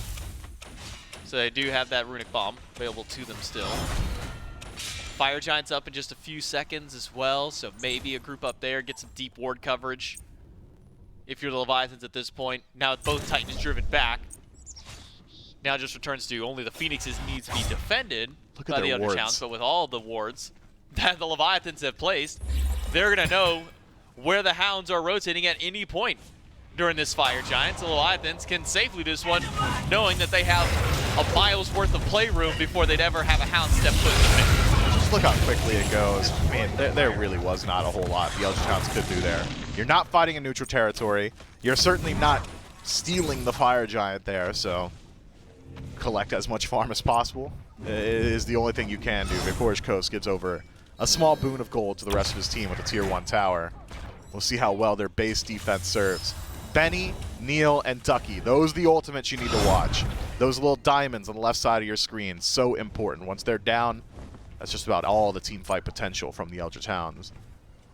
So they do have that Runic Bomb available to them still. Fire Giant's up in just a few seconds as well, so maybe a group up there, get some deep ward coverage. If you're the Leviathans at this point, now with both Titans driven back, now it just returns to only the Phoenixes need to be defended by the Eldritch Hounds, but with all the wards that the Leviathans have placed, they're going to know where the Hounds are rotating at any point during this Fire Giant. So the Leviathans can safely do this one, knowing that they have a mile's worth of playroom before they'd ever have a Hound step foot in the mid. Just look how quickly it goes. Man, there really was not a whole lot the Eldritch Hounds could do there. You're not fighting in neutral territory. You're certainly not stealing the Fire Giant there, so collect as much farm as possible is the only thing you can do. Vapor's Coast gives over a small boon of gold to the rest of his team with a tier 1 tower. We'll see how well their base defense serves. Benny, Neil, and Ducky, those are the ultimates you need to watch. Those little diamonds on the left side of your screen, so important. Once they're down, that's just about all the team fight potential from the Eldritch Hounds.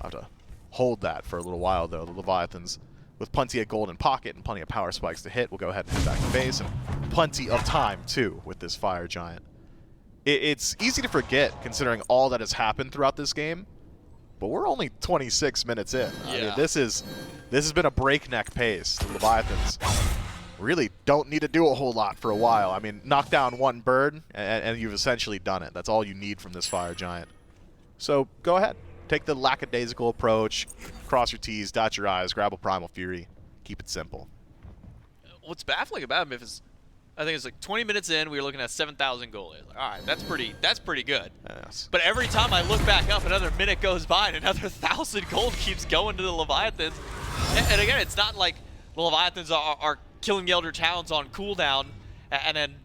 I'll have to hold that for a little while, though. The Leviathans, with plenty of gold in pocket and plenty of power spikes to hit, will go ahead and head back to base, and plenty of time, too, with this Fire Giant. It's easy to forget, considering all that has happened throughout this game, but we're only 26 minutes in. Yeah. I mean, this has been a breakneck pace. The Leviathans really don't need to do a whole lot for a while. I mean, knock down one bird, and you've essentially done it. That's all you need from this Fire Giant. So go ahead. Take the lackadaisical approach, cross your T's, dot your I's, grab a Primal Fury. Keep it simple. What's baffling about him is, I think it's like 20 minutes in, we were looking at 7,000 gold. Like, all right, that's pretty good. Yes. But every time I look back up, another minute goes by and another 1,000 gold keeps going to the Leviathans. And again, it's not like the Leviathans are killing the Eldritch Hounds on cooldown and then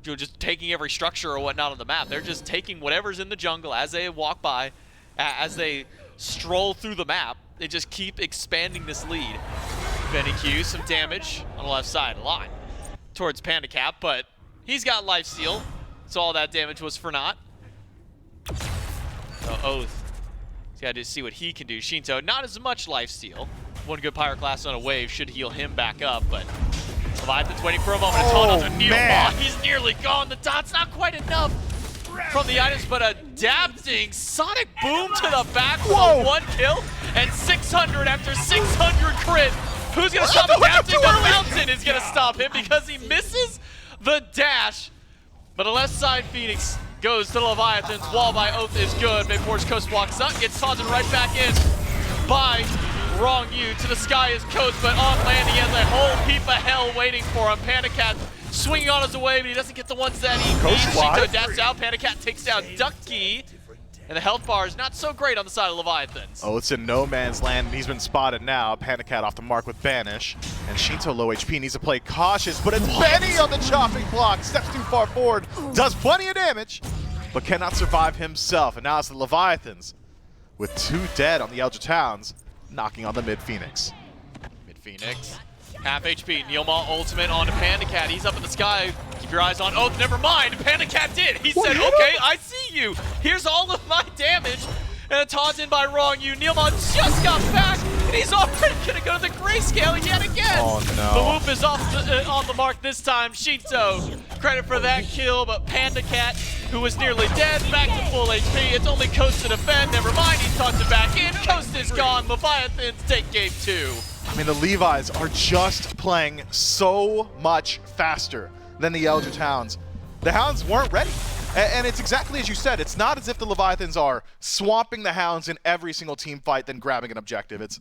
just taking every structure or whatnot on the map. They're just taking whatever's in the jungle as they walk by, as they stroll through the map. They just keep expanding this lead. Benny Q, some damage on the left side, a lot towards Panda Cap, but he's got lifesteal, so all that damage was for naught. So Oath, he's got to see what he can do. Shinto, not as much lifesteal. One good Pyroclast on a wave should heal him back up, but Leviathan's waiting for a moment to taunt on the Neomon. He's nearly gone. The dot's not quite enough from the items, but adapting Sonic Boom to the back with a 1 kill and 600 after 600 crit. Who's going to stop adapting? The Mountain is going to stop him because he misses the dash. But a left side Phoenix goes to the Leviathans. Wall by Oath is good. Vapor's Coast walks up, gets taunted right back in by Wrong You. To the sky is Coast, but on land he has a whole heap of hell waiting for him. Panda Cat swinging on his way, but he doesn't get the ones that he needs. Shinto adapts out. Panda Cat takes down Ducky. And the health bar is not so great on the side of Leviathans. Oh, it's in no man's land, and he's been spotted now. Panda Cat off the mark with Banish. And Shinto low HP, needs to play cautious, but it's Benny on the chopping block. Steps too far forward, does plenty of damage, but cannot survive himself. And now it's the Leviathans, with 2 dead on the Eldritch Hounds, knocking on the mid-Phoenix. Mid-Phoenix, half HP. Neomon ultimate onto Panda Cat. He's up in the sky. Keep your eyes on Oath. Never mind. Panda Cat did. He said, okay, I see you. Here's all of my damage. And a taunt in by Wrong You. Neilmon just got back, and he's already going to go to the grayscale yet again. Oh, no. The whoop is off on the mark this time. Shinto, credit for that kill, but Panda Cat, who was nearly dead, back to full HP. It's only Coast to defend. Never mind, he tucked it back in. Coast is gone. Leviathans take game 2. I mean, the Levis are just playing so much faster than the Eldritch Hounds. The Hounds weren't ready. And it's exactly as you said. It's not as if the Leviathans are swamping the Hounds in every single team fight, then grabbing an objective. It's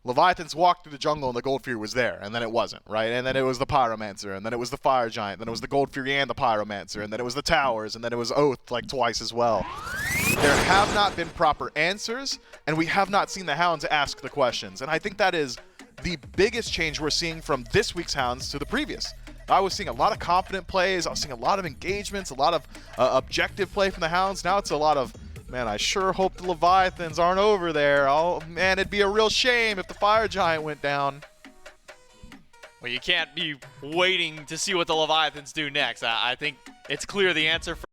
Leviathans walked through the jungle and the Gold Fury was there, and then it wasn't, right? And then it was the Pyromancer, and then it was the Fire Giant, then it was the Gold Fury and the Pyromancer, and then it was the Towers, and then it was Oath like twice as well. There have not been proper answers, and we have not seen the Hounds ask the questions. And I think that is the biggest change we're seeing from this week's Hounds to the previous. I was seeing a lot of confident plays, I was seeing a lot of engagements, a lot of objective play from the Hounds. Now it's a lot of, man, I sure hope the Leviathans aren't over there. Oh, man, it'd be a real shame if the Fire Giant went down. Well, you can't be waiting to see what the Leviathans do next. I think it's clear the answer for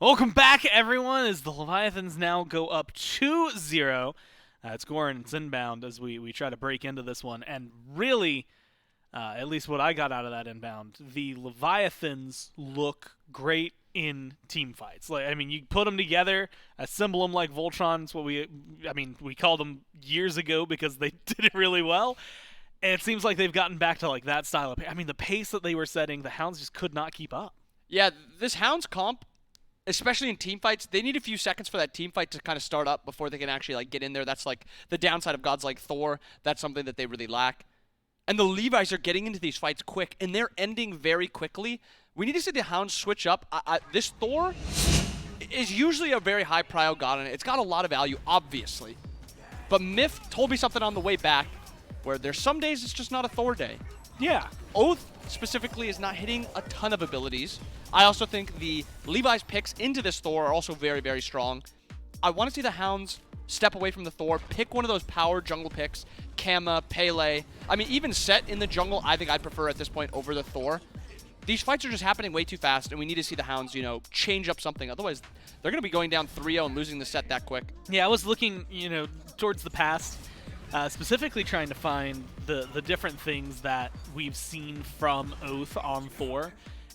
Welcome back, everyone, as the Leviathans now go up 2-0. It's Goran's inbound as we try to break into this one. And really, at least what I got out of that inbound, the Leviathans look great in team fights. Like, I mean, you put them together, assemble them like Voltron. It's what we called them years ago because they did it really well. And it seems like they've gotten back to like that style of I mean, the pace that they were setting, the Hounds just could not keep up. Yeah, this Hounds comp, especially in team fights, they need a few seconds for that team fight to kind of start up before they can actually like get in there. That's like the downside of gods like Thor. That's something that they really lack. And the Levi's are getting into these fights quick, and they're ending very quickly. We need to see the Hounds switch up. This Thor is usually a very high prio god, and it's got a lot of value, obviously. But Myth told me something on the way back, where there's some days it's just not a Thor day. Yeah. Oath specifically is not hitting a ton of abilities. I also think the Levi's picks into this Thor are also very, very strong. I want to see the Hounds step away from the Thor, pick one of those power jungle picks, Kama, Pele. I mean, even Set in the jungle, I think I'd prefer at this point over the Thor. These fights are just happening way too fast, and we need to see the Hounds, you know, change up something. Otherwise, they're going to be going down 3-0 and losing the set that quick. Yeah, I was looking, towards the past, specifically trying to find the different things that we've seen from Oath on Thor.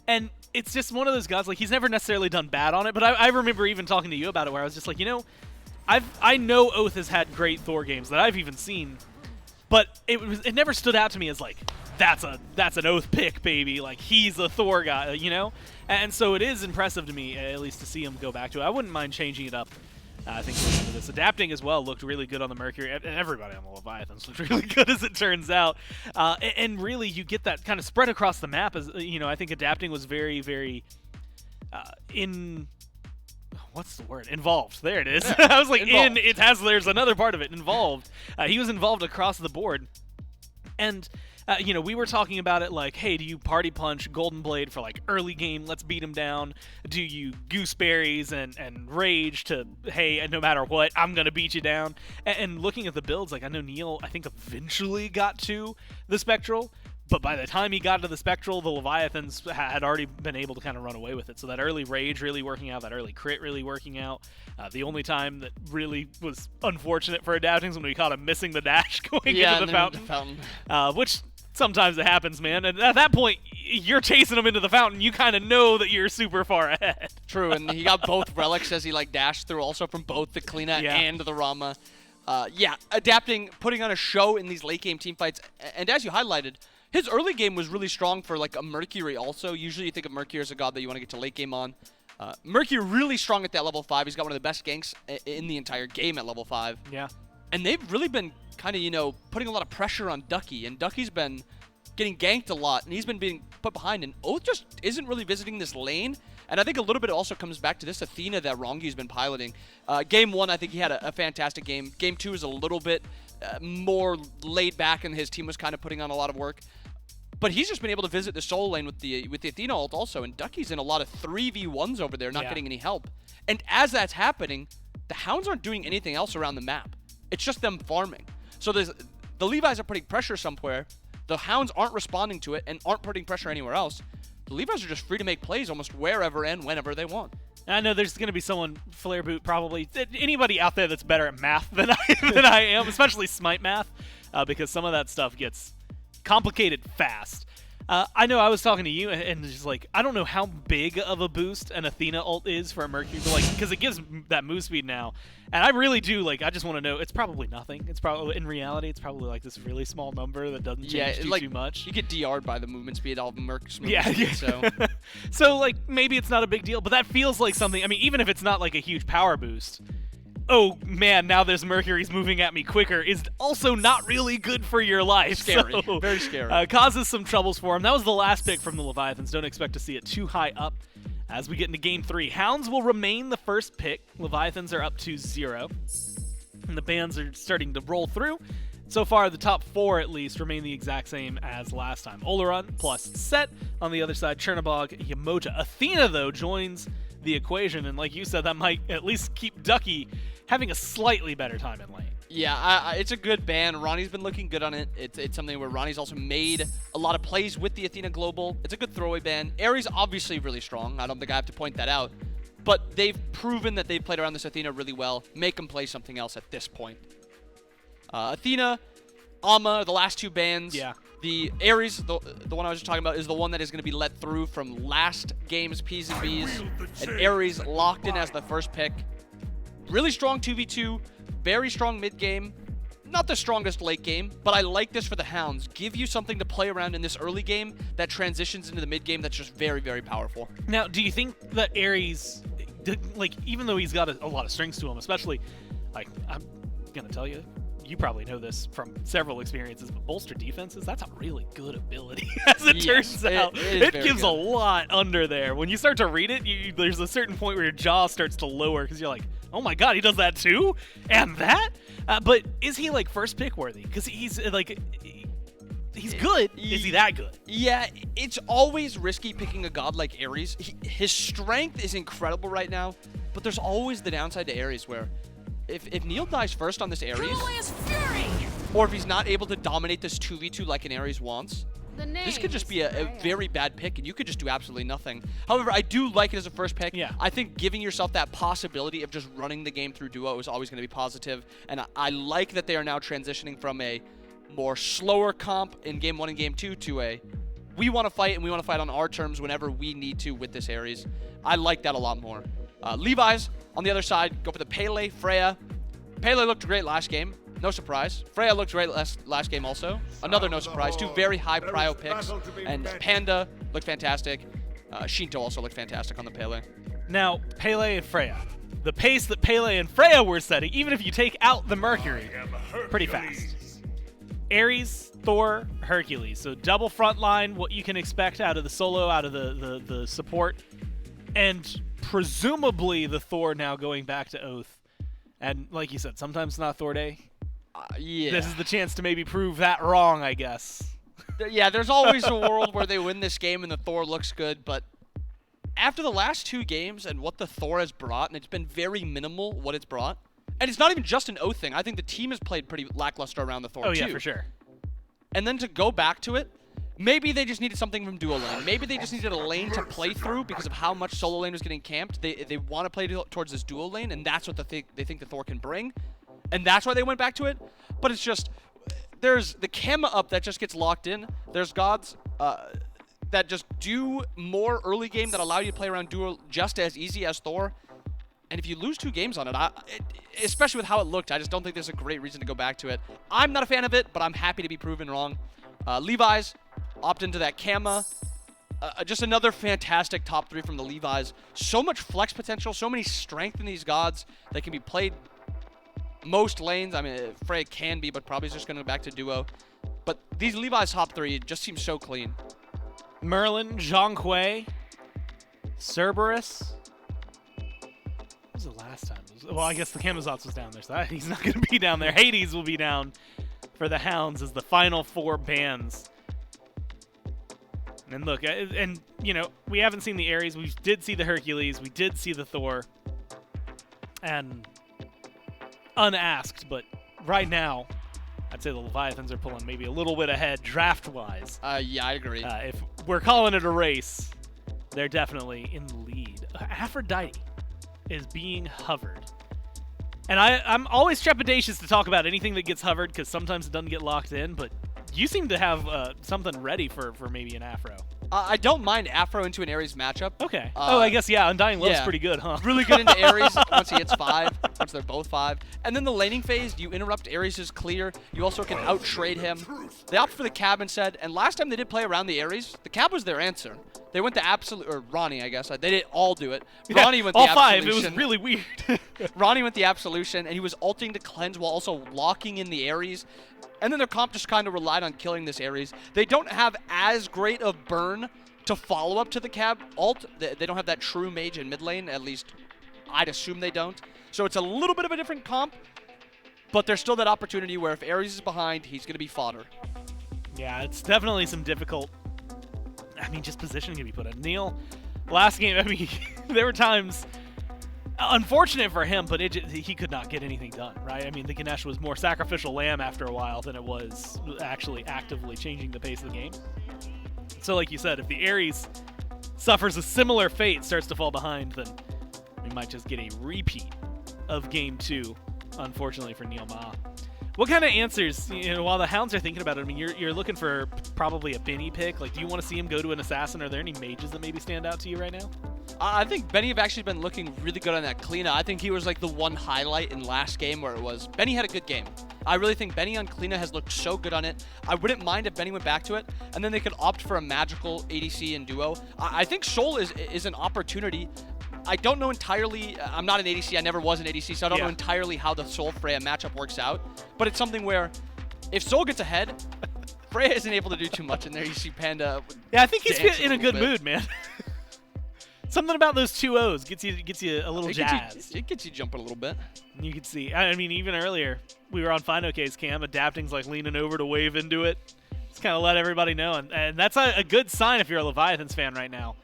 And it's just one of those guys, like, he's never necessarily done bad on it, but I remember even talking to you about it where I was just like, I know Oath has had great Thor games that I've even seen, but it never stood out to me as like, that's an Oath pick, baby. Like, he's a Thor guy, And so it is impressive to me, at least, to see him go back to it. I wouldn't mind changing it up. I think this adapting as well looked really good on the Mercury, and everybody on the Leviathans looked really good as it turns out. And really, you get that kind of spread across the map. As I think adapting was very, very what's the word? Involved. There it is. Yeah, I was like, involved. There's another part of it, involved. He was involved across the board. And, we were talking about it like, hey, do you party punch Golden Blade for like early game, let's beat him down? Do you gooseberries and rage to, hey, no matter what, I'm going to beat you down? And looking at the builds, like I know Neil, I think eventually got to the Spectral, but by the time he got to the Spectral, the Leviathans had already been able to kind of run away with it. So that early rage really working out, that early crit really working out. The only time that really was unfortunate for adapting is when we caught him missing the dash going into the fountain. Which sometimes it happens, man. And at that point, you're chasing him into the fountain. You kind of know that you're super far ahead. True, and he got both relics as he like dashed through, also from both the Kalina and the Rama. Adapting, putting on a show in these late game team fights, and as you highlighted, his early game was really strong for like a Mercury also. Usually you think of Mercury as a god that you want to get to late game on. Mercury really strong at that level 5. He's got one of the best ganks in the entire game at level 5. Yeah. And they've really been kind of, putting a lot of pressure on Ducky. And Ducky's been getting ganked a lot, and he's been being put behind. And Oath just isn't really visiting this lane. And I think a little bit also comes back to this Athena that Rongi's been piloting. Game 1, I think he had a fantastic game. Game 2 is a little bit more laid back, and his team was kind of putting on a lot of work. But he's just been able to visit the solo lane with the Athena ult also, and Ducky's in a lot of 3v1s over there, not getting any help. And as that's happening, the Hounds aren't doing anything else around the map. It's just them farming. So the Levi's are putting pressure somewhere, the Hounds aren't responding to it and aren't putting pressure anywhere else. The Levi's are just free to make plays almost wherever and whenever they want. I know there's going to be someone, Flare Boot probably, anybody out there that's better at math than I am, especially Smite math, because some of that stuff gets complicated fast. I know I was talking to you and just like, I don't know how big of a boost an Athena ult is for a Mercury, but like, because it gives that move speed now. And I really do, like, I just want to know, it's probably nothing. It's probably, in reality, it's probably like this really small number that doesn't change too much. You get DR'd by the movement speed, all Merc's movement yeah, speed, so. So, like, maybe it's not a big deal, but that feels like something, I mean, even if it's not like a huge power boost, oh man, now this Mercury's moving at me quicker is also not really good for your life. Scary, so, very scary. Causes some troubles for him. That was the last pick from the Leviathans. Don't expect to see it too high up as we get into Game 3. Hounds will remain the first pick. Leviathans are up 2-0. And the bands are starting to roll through. So far, the top 4, at least, remain the exact same as last time. Oleron plus Set. On the other side, Chernobog, Yamoja. Athena, though, joins the equation. And like you said, that might at least keep Ducky having a slightly better time in lane. Yeah, it's a good ban. Ronnie's been looking good on it. It's something where Ronnie's also made a lot of plays with the Athena Global. It's a good throwaway ban. Ares obviously really strong. I don't think I have to point that out. but they've proven that they've played around this Athena really well. Make them play something else at this point. Athena, Amma, the last two bans. Yeah. The Ares, the one I was just talking about, is the one that is going to be let through from last game's P's and B's. And Ares locked in as the first pick. Really strong 2v2, very strong mid game. Not the strongest late game, but I like this for the Hounds. Give you something to play around in this early game that transitions into the mid game that's just very, very powerful. Now, do you think that Ares, like, even though he's got a lot of strings to him, especially, like, I'm going to tell you, you probably know this from several experiences, but bolster defenses, that's a really good ability, as it turns out. It gives a lot under there. When you start to read it, there's a certain point where your jaw starts to lower because you're like, oh my god, he does that too? And that? But is he, like, first pick worthy? Because he's, like, he's good. Is he that good? Yeah, it's always risky picking a god like Ares. His strength is incredible right now, but there's always the downside to Ares where if Neil dies first on this Ares, or if he's not able to dominate this 2v2 like an Ares wants, this could just be a very bad pick, and you could just do absolutely nothing. However, I do like it as a first pick. Yeah. I think giving yourself that possibility of just running the game through duo is always going to be positive, and I like that they are now transitioning from a more slower comp in Game 1 and Game 2 to a we want to fight, and we want to fight on our terms whenever we need to with this Ares. I like that a lot more. Levi's, on the other side, go for the Pele, Freya. Pele looked great last game. No surprise. Freya looked great last game also. Another no surprise. Two very high prio picks. And Panda looked fantastic. Shinto also looked fantastic on the Pele. Now, Pele and Freya. The pace that Pele and Freya were setting, even if you take out the Mercury, pretty fast. Ares, Thor, Hercules. So double front line, what you can expect out of the solo, out of the support. And presumably the Thor now going back to Oath. And like you said, sometimes it's not Thor Day. Yeah. This is the chance to maybe prove that wrong, I guess. Yeah, there's always a world where they win this game and the Thor looks good, but after the last two games and what the Thor has brought, and it's been very minimal what it's brought, and it's not even just an Oath thing. I think the team has played pretty lackluster around the Thor, too. Oh, yeah, for sure. And then to go back to it, maybe they just needed something from duo lane. Maybe they just needed a lane to play through because of how much solo lane was getting camped. They want to play towards this duo lane, and that's what they think the Thor can bring. And that's why they went back to it. But it's just, there's the Kama up that just gets locked in. There's gods that just do more early game that allow you to play around duo just as easy as Thor. And if you lose two games on it, especially with how it looked, I just don't think there's a great reason to go back to it. I'm not a fan of it, but I'm happy to be proven wrong. Levi's opt into that Kama. Just another fantastic top three from the Levi's. So much flex potential, so many strength in these gods that can be played most lanes. I mean, Frey can be, but probably is just going to go back to duo. But these Levi's top three just seem so clean. Merlin, Zhang Kui, Cerberus. What was the last time? Well, I guess the Camazotz was down there, so he's not going to be down there. Hades will be down for the Hounds as the final four bans. And look, and you know, we haven't seen the Ares. We did see the Hercules. We did see the Thor. And unasked, but right now, I'd say the Leviathans are pulling maybe a little bit ahead draft-wise. Yeah, I agree. If we're calling it a race, they're definitely in the lead. Aphrodite is being hovered. And I'm always trepidatious to talk about anything that gets hovered because sometimes it doesn't get locked in, but you seem to have something ready for maybe an Afro. I don't mind Afro into an Ares matchup. Okay. I guess, yeah, Undying Love's pretty good, huh? Really good into Ares once he hits 5, once they're both 5. And then the laning phase, you interrupt Ares' clear. You also can out-trade him. They opt for the Cab instead, and last time they did play around the Ares, the Cab was their answer. They went to Absolute, or Ronnie, I guess. They didn't all do it. Ronnie went the all Absolution. 5. It was really weird. Ronnie went the Absolution, and he was ulting to cleanse while also locking in the Ares. And then their comp just kind of relied on killing this Ares. They don't have as great of burn to follow up to the Cab ult. They don't have that true mage in mid lane, at least I'd assume they don't. So it's a little bit of a different comp, but there's still that opportunity where if Ares is behind, he's going to be fodder. Yeah, it's definitely some difficult, just positioning to be put in. Neil, last game, there were times, unfortunate for him, but he could not get anything done, right? The Ganesh was more sacrificial lamb after a while than it was actually actively changing the pace of the game. So like you said, if the Ares suffers a similar fate, starts to fall behind, then might just get a repeat of Game 2, unfortunately for Neil Ma. What kind of answers, while the Hounds are thinking about it, I mean, you're looking for probably a Benny pick. Like, do you want to see him go to an assassin? Are there any mages that maybe stand out to you right now? I think Benny have actually been looking really good on that Kleena. I think he was like the one highlight in last game where it was Benny had a good game. I really think Benny on Kleena has looked so good on it. I wouldn't mind if Benny went back to it, and then they could opt for a magical ADC and duo. I think Soul is an opportunity. I don't know entirely. I'm not an ADC. I never was an ADC, so I don't know entirely how the Soul Freya matchup works out. But it's something where if Soul gets ahead, Freya isn't able to do too much in there. You see Panda. Yeah, I think he's in a good mood, man. Something about those 2 O's gets you a little jazz. It gets you jumping a little bit. You can see. I mean, even earlier, we were on FinoK's cam. Adapting's like leaning over to wave into it. Just kind of let everybody know. And that's a good sign if you're a Leviathans fan right now,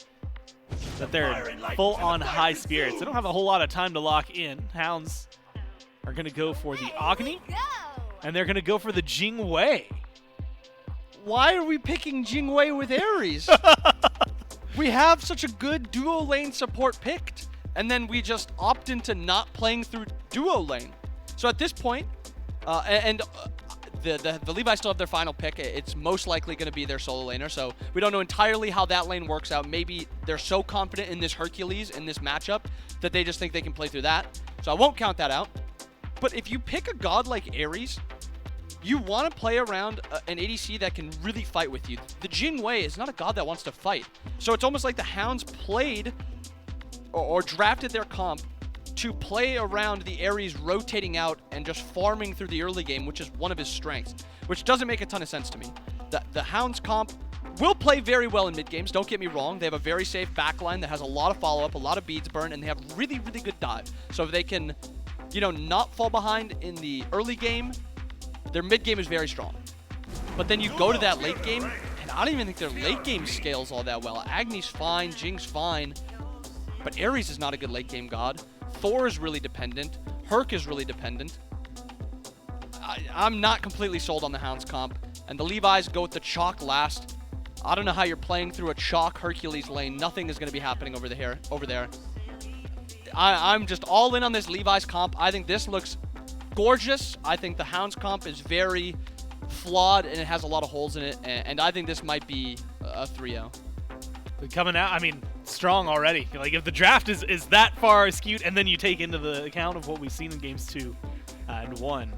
that they're full-on high spirits. They don't have a whole lot of time to lock in. Hounds are going to go for the Agni, and they're going to go for the Jingwei. Why are we picking Jingwei with Ares? We have such a good duo lane support picked, and then we just opt into not playing through duo lane. So at this point, the Levi still have their final pick. It's most likely going to be their solo laner, so we don't know entirely how that lane works out. Maybe they're so confident in this Hercules, in this matchup, that they just think they can play through that. So I won't count that out. But if you pick a god like Ares, you want to play around an ADC that can really fight with you. The Jingwei is not a god that wants to fight. So it's almost like the Hounds played or drafted their comp to play around the Ares rotating out and just farming through the early game, which is one of his strengths, which doesn't make a ton of sense to me. The Hounds comp will play very well in mid games, don't get me wrong. They have a very safe backline that has a lot of follow-up, a lot of beads burn, and they have really, really good dive. So if they can, not fall behind in the early game, their mid game is very strong. But then you go to that late game, and I don't even think their late game scales all that well. Agni's fine, Jing's fine, but Ares is not a good late game god. Thor is really dependent. Herc is really dependent. I'm not completely sold on the Hounds comp, and the Levi's go with the Chalk last. I don't know how you're playing through a Chalk Hercules lane. Nothing is going to be happening over there. I'm just all in on this Levi's comp. I think this looks gorgeous. I think the Hounds comp is very flawed, and it has a lot of holes in it, and I think this might be a 3-0. Coming out, I mean, strong already. Like, if the draft is that far skewed, and then you take into the account of what we've seen in games 2 and 1,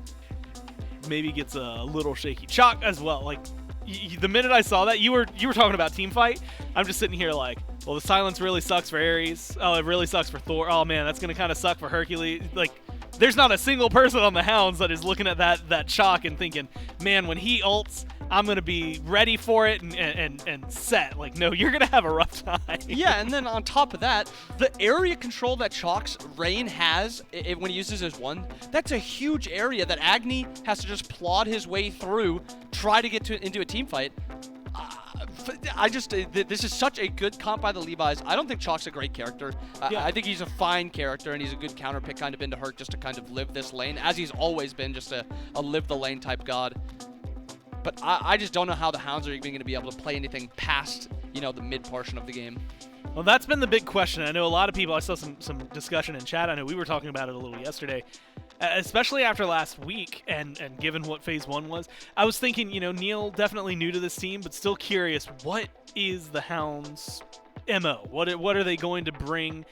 maybe gets a little shaky. Chalk as well. Like, the minute I saw that, you were talking about team fight. I'm just sitting here like, well, the silence really sucks for Ares. Oh, it really sucks for Thor. Oh man, that's gonna kind of suck for Hercules. Like, there's not a single person on the Hounds that is looking at that Chalk and thinking, man, when he ults, I'm going to be ready for it and set. Like, no, you're going to have a rough time. Yeah, and then on top of that, the area control that Chalk's Rain has when he uses his one, that's a huge area that Agni has to just plod his way through, try to get into a team fight. This is such a good comp by the Levi's. I don't think Chalk's a great character. I think he's a fine character, and he's a good counter pick kind of into Herc just to kind of live this lane, as he's always been, just a live the lane type god. But I just don't know how the Hounds are even going to be able to play anything past, the mid portion of the game. Well, that's been the big question. I know a lot of people, I saw some discussion in chat. I know we were talking about it a little yesterday, especially after last week and given what Phase 1 was. I was thinking, Neil definitely new to this team, but still curious, what is the Hounds' MO? What are they going to bring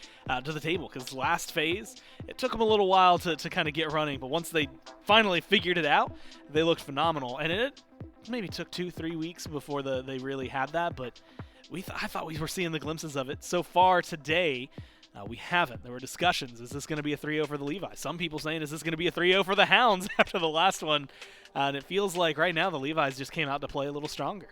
to the table? Because last phase, it took them a little while to kind of get running, but once they finally figured it out, they looked phenomenal. And it maybe took 2-3 weeks before they really had that, but I thought we were seeing the glimpses of it. So far today, we haven't. There were discussions. Is this going to be a 3-0 for the Levi? Some people saying, is this going to be a 3-0 for the Hounds after the last one? And it feels like right now the Levi's just came out to play a little stronger.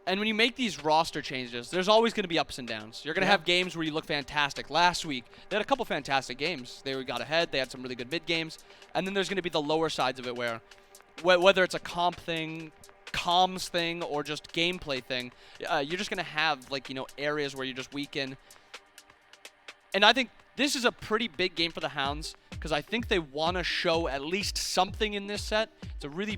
And when you make these roster changes, there's always going to be ups and downs. You're going to have games where you look fantastic. Last week, they had a couple fantastic games. They got ahead. They had some really good mid games. And then there's going to be the lower sides of it where whether it's a comp thing, comms thing, or just gameplay thing, you're just going to have areas where you're just weak in. And I think this is a pretty big game for the Hounds because I think they want to show at least something in this set. It's a really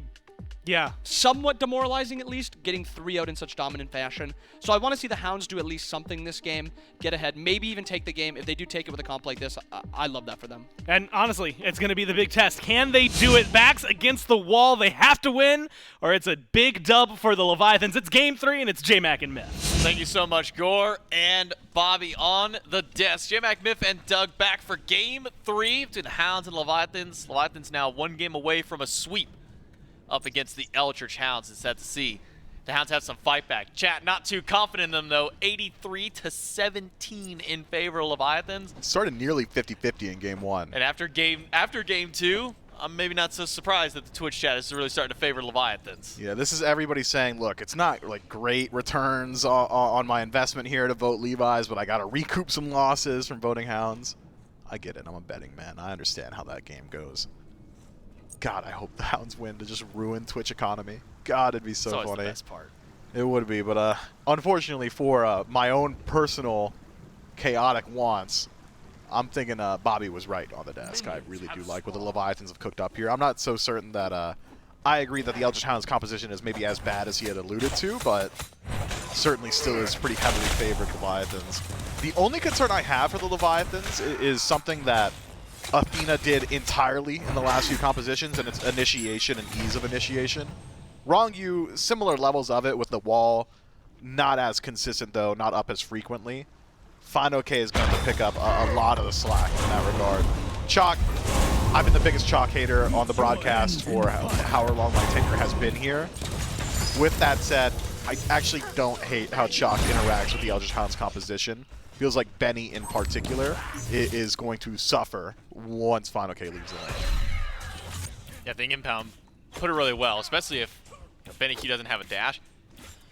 Yeah. Somewhat demoralizing, at least, getting 3 out in such dominant fashion. So I want to see the Hounds do at least something this game, get ahead, maybe even take the game. If they do take it with a comp like this, I love that for them. And honestly, it's going to be the big test. Can they do it? Backs against the wall. They have to win, or it's a big dub for the Leviathans. It's game 3, and it's J-Mac and Myth. Thank you so much, Gore and Bobby on the desk. J-Mac, Myth, and Doug back for game 3 between the Hounds and Leviathans. Leviathans now 1 game away from a sweep up against the Eldritch Hounds. It's sad to see the Hounds have some fight back. Chat, not too confident in them, though. 83-17 in favor of Leviathans. It started nearly 50-50 in game 1. And after game 2, I'm maybe not so surprised that the Twitch chat is really starting to favor Leviathans. Yeah, this is everybody saying, look, it's not like great returns on my investment here to vote Levi's, but I got to recoup some losses from voting Hounds. I get it. I'm a betting man. I understand how that game goes. God, I hope the Hounds win to just ruin Twitch economy. God, it'd be so It's always funny. the best part. It would be, but unfortunately for my own personal chaotic wants, I'm thinking Bobby was right on the desk. I really do like what the Leviathans have cooked up here. I'm not so certain that I agree that the Eldritch Hounds composition is maybe as bad as he had alluded to, but certainly still is pretty heavily favored Leviathans. The only concern I have for the Leviathans is something that Athena did entirely in the last few compositions, and it's initiation and ease of initiation. Wrong you, similar levels of it with the wall, not as consistent though, not up as frequently. Fine OK is going to pick up a lot of the slack in that regard. Chalk, I've been the biggest Chalk hater on the broadcast for however long my tenure has been here. With that said, I actually don't hate how Chalk interacts with the Eldritch Hounds composition. Feels like Benny in particular is going to suffer once Final K leaves the lane. Yeah, I think Impound put it really well, especially if Benny Q doesn't have a dash.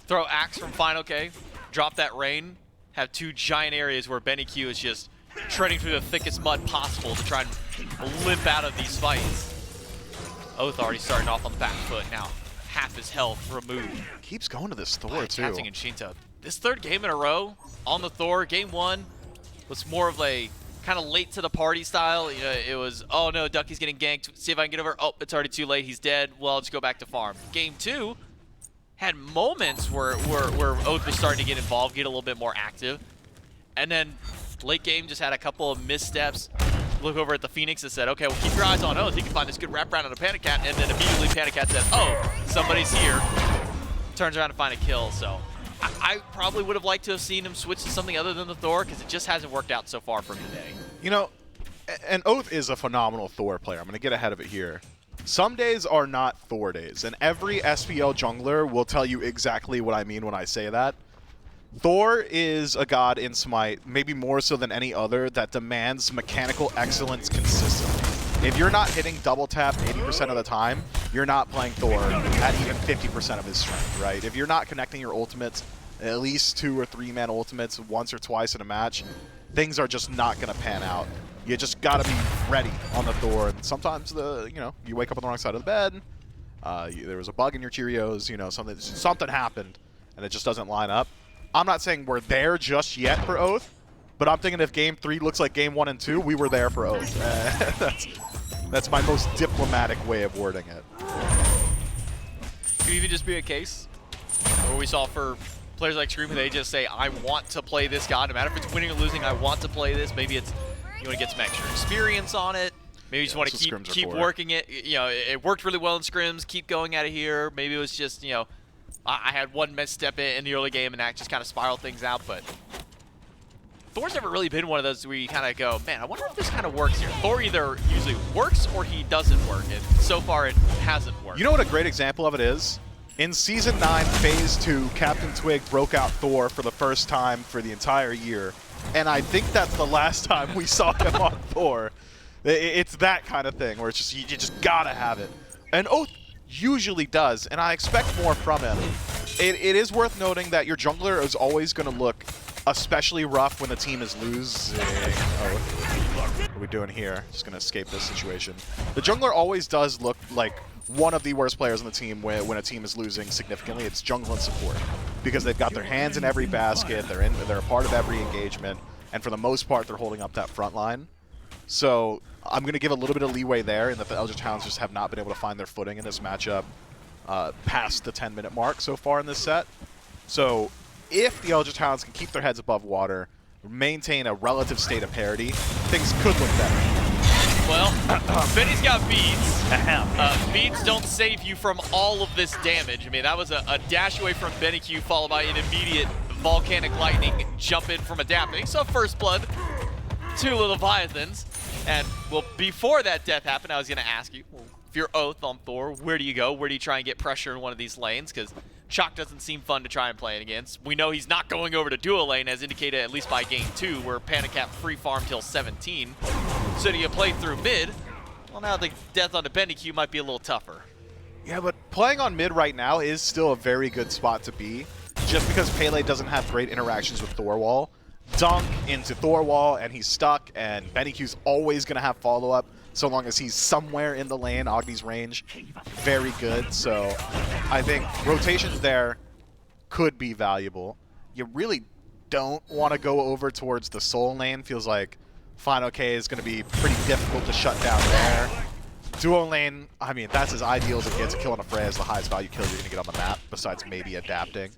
Throw Axe from Final K, drop that rain, have 2 giant areas where Benny Q is just treading through the thickest mud possible to try and limp out of these fights. Oath already starting off on the back foot, now half his health removed. Keeps going to this Thor too. Captain and Shinto. This 3rd game in a row on the Thor. Game 1 was more of a kind of late to the party style. You know, it was, oh no, Ducky's getting ganked. See if I can get over. Oh, it's already too late. He's dead. Well, let's go back to farm. Game 2 had moments where Oath was starting to get involved, get a little bit more active. And then late game just had a couple of missteps. Look over at the Phoenix and said, okay, well, keep your eyes on Oath. He can find this good wrap around on a Panic Cat. And then immediately Panic Cat said, oh, somebody's here. Turns around to find a kill. So I probably would have liked to have seen him switch to something other than the Thor, because it just hasn't worked out so far for him today. You know, and Oath is a phenomenal Thor player. I'm going to get ahead of it here. Some days are not Thor days, and every SPL jungler will tell you exactly what I mean when I say that. Thor is a god in Smite, maybe more so than any other, that demands mechanical excellence consistently. If you're not hitting double tap 80% of the time, you're not playing Thor at even 50% of his strength, right? If you're not connecting your ultimates, at least 2 or 3 man ultimates once or twice in a match, things are just not going to pan out. You just got to be ready on the Thor, and sometimes you wake up on the wrong side of the bed. There was a bug in your Cheerios, something happened, and it just doesn't line up. I'm not saying we're there just yet for Oath, but I'm thinking if Game 3 looks like Game 1 and 2, we were there for Oath. That's my most diplomatic way of wording it. Could even just be a case where we saw for players like Scream, they just say, I want to play this god. No matter if it's winning or losing, I want to play this. Maybe it's you want to get some extra experience on it. Maybe you just want to keep working it. It worked really well in scrims. Keep going at it here. Maybe it was just, I had one misstep in the early game and that just kind of spiraled things out. But Thor's never really been one of those where you kind of go, man, I wonder if this kind of works here. Thor either usually works or he doesn't work. And so far, it hasn't worked. You know what a great example of it is? In Season 9, Phase 2, Captain Twig broke out Thor for the first time for the entire year. And I think that's the last time we saw him on Thor. It's that kind of thing where it's just you just gotta have it. And Oath usually does, and I expect more from him. It is worth noting that your jungler is always going to look especially rough when the team is losing. What are we doing here? Just going to escape this situation. The jungler always does look like one of the worst players on the team when a team is losing significantly. It's jungle and support because they've got their hands in every basket. They're a part of every engagement, and for the most part, they're holding up that front line. So I'm going to give a little bit of leeway there in that the Eldritch Hounds just have not been able to find their footing in this matchup. past the 10-minute mark so far in this set. So if the Eldritch Hounds can keep their heads above water, maintain a relative state of parity, things could look better. Well, Benny's got beads. Beads don't save you from all of this damage. I mean, that was a dash away from Benny Q, followed by an immediate volcanic lightning jump in from adapting. So first blood to Leviathans. And, well, before that death happened, I was going to ask you, well, if you're Oath on Thor, where do you go? Where do you try and get pressure in one of these lanes? Because Shock doesn't seem fun to try and play against. We know he's not going over to duo lane, as indicated at least by game 2, where Panicat free farm till 17. So do you play through mid? Well, now the death on the Benny Q might be a little tougher. Yeah, but playing on mid right now is still a very good spot to be, just because Pele doesn't have great interactions with Thorwall. Dunk into Thorwall, and he's stuck, and Benny Q's always going to have follow-up, so long as he's somewhere in the lane. Agni's range, very good. So I think rotations there could be valuable. You really don't want to go over towards the Soul lane. Feels like Final K is going to be pretty difficult to shut down there. Duo lane, I mean, that's as ideal as it gets. Killing a Freya is the highest value kill you're going to get on the map, besides maybe adapting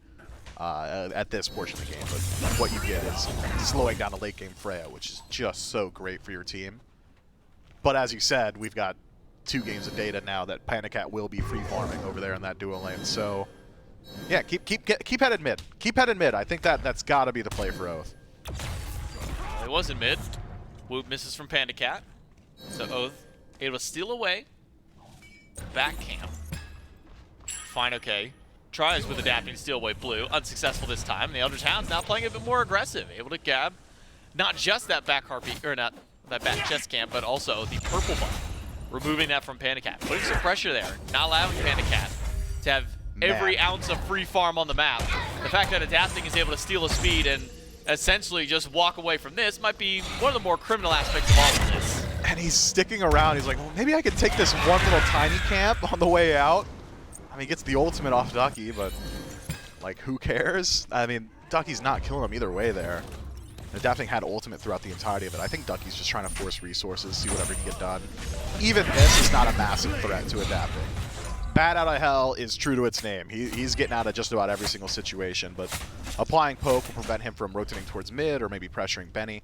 at this portion of the game. But what you get is slowing down a late game Freya, which is just so great for your team. But as you said, we've got 2 games of data now that Panicat will be free farming over there in that duo lane. So yeah, keep headed mid. Keep headed mid. I think that's got to be the play for Oath. It was in mid. Whoop misses from Panicat. So Oath able to steal away. Back camp. Fine, okay. Tries with adapting to steal away blue. Unsuccessful this time. The Eldritch Hounds now playing a bit more aggressive. Able to grab not just that back harpy, or not that back chest camp, but also the purple buff. Removing that from Panicat. Putting some pressure there. Not allowing Panicat to have every ounce of free farm on the map. The fact that adapting is able to steal a speed and essentially just walk away from this might be one of the more criminal aspects of all of this. And he's sticking around. He's like, well, maybe I could take this one little tiny camp on the way out. I mean, he gets the ultimate off Ducky, but like, who cares? I mean, Ducky's not killing him either way there. Adapting had ultimate throughout the entirety of it. I think Ducky's just trying to force resources, see whatever he can get done. Even this is not a massive threat to adapting. Bad out of hell is true to its name. He's getting out of just about every single situation, but applying poke will prevent him from rotating towards mid or maybe pressuring Benny.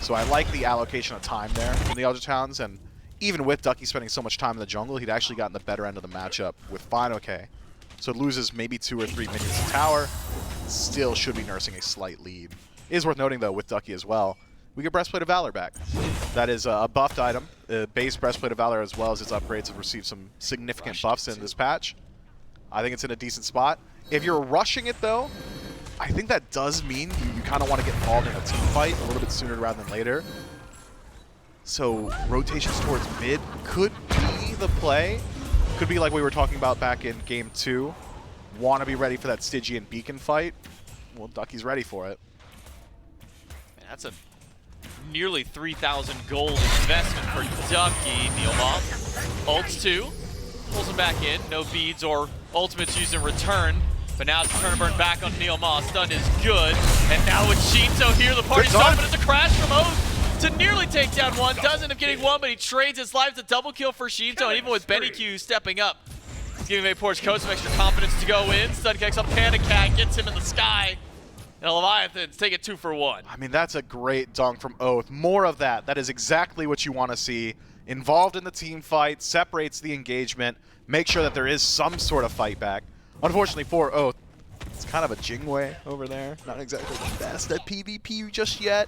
So I like the allocation of time there from the Eldritch Hounds, and even with Ducky spending so much time in the jungle, he'd actually gotten the better end of the matchup with Final K. So it loses maybe 2 or 3 minions to tower, still should be nursing a slight lead. It is worth noting, though, with Ducky as well, we get Breastplate of Valor back. That is a buffed item. Base Breastplate of Valor, as well as its upgrades, have received some significant buffs in this patch. I think it's in a decent spot. If you're rushing it, though, I think that does mean you kind of want to get involved in a team fight a little bit sooner rather than later. So rotations towards mid could be the play. Could be like we were talking about back in Game 2. Want to be ready for that Stygian Beacon fight? Well, Ducky's ready for it. Man, that's a nearly 3,000 gold investment for Ducky. Neilma ults 2, pulls him back in. No beads or ultimates used in return. But now it's a turn and burn back on Neilma. Stun is good. And now with Shinto here, the party's done, but it's a crash from Oath to nearly take down one. Does end up getting one, but he trades his life to double kill for Shinto. And even with Benny Q stepping up, he's giving Maypor's coach some extra confidence to go in. Stun kicks up Panicat, gets him in the sky. And Leviathans take it 2 for 1. I mean, that's a great dunk from Oath. More of that. That is exactly what you want to see. Involved in the team fight, separates the engagement, make sure that there is some sort of fight back. Unfortunately for Oath, it's kind of a Jingwei over there. Not exactly the best at PvP just yet.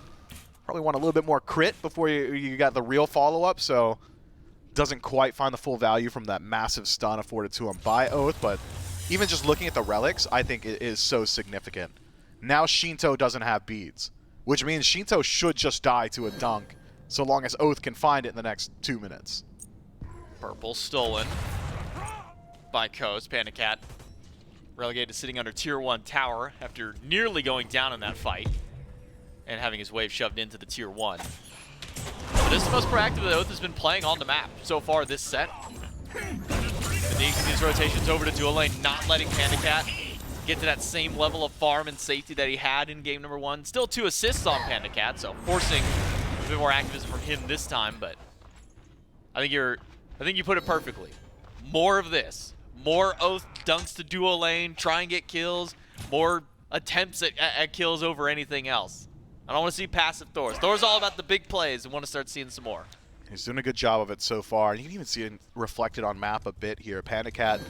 Probably want a little bit more crit before you got the real follow-up, so doesn't quite find the full value from that massive stun afforded to him by Oath, but even just looking at the relics, I think it is so significant. Now Shinto doesn't have beads, which means Shinto should just die to a dunk so long as Oath can find it in the next 2 minutes. Purple stolen by Coast. Panicat relegated to sitting under Tier 1 tower after nearly going down in that fight and having his wave shoved into the Tier 1. But this is the most proactive that Oath has been playing on the map so far this set. These rotations over to dual lane, not letting Panicat get to that same level of farm and safety that he had in game number 1. Still 2 assists on Panicat, so forcing a bit more activism from him this time, but I think you put it perfectly. More of this. more Oath dunks to duo lane, try and get kills, more attempts at kills over anything else. I don't want to see passive Thors. Thor's all about the big plays and want to start seeing some more. He's doing a good job of it so far. You can even see it reflected on map a bit here. Panda Cat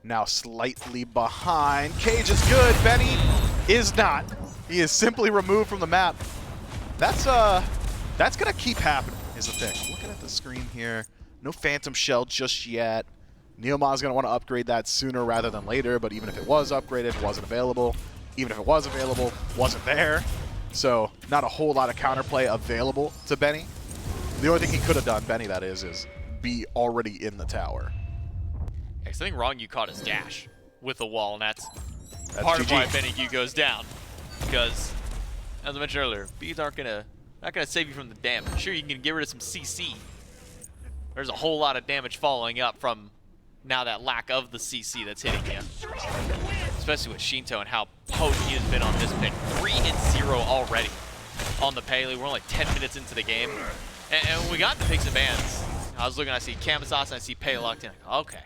now slightly behind. Cage is good. Benny is not. He is simply removed from the map. That's gonna keep happening, is the thing. Looking at the screen here, no Phantom Shell just yet. Neoma's gonna want to upgrade that sooner rather than later, but even if it was upgraded, it wasn't available. Even if it was available, wasn't there. So not a whole lot of counterplay available to Benny. The only thing he could have done, Benny that is be already in the tower. Yeah, 'cause I think wrong you caught his dash with the wall, and that's part GG. of why Benny Q goes down. Because, as I mentioned earlier, beads not gonna save you from the damage. Sure, you can get rid of some CC. There's a whole lot of damage following up from now that lack of the CC that's hitting you. Especially with Shinto and how potent he has been on this pick. 3-0 already on the Paley. We're only 10 minutes into the game. And when we got the picks and bans, I was looking, I see Kamazos and I see Pei locked in. Like, okay,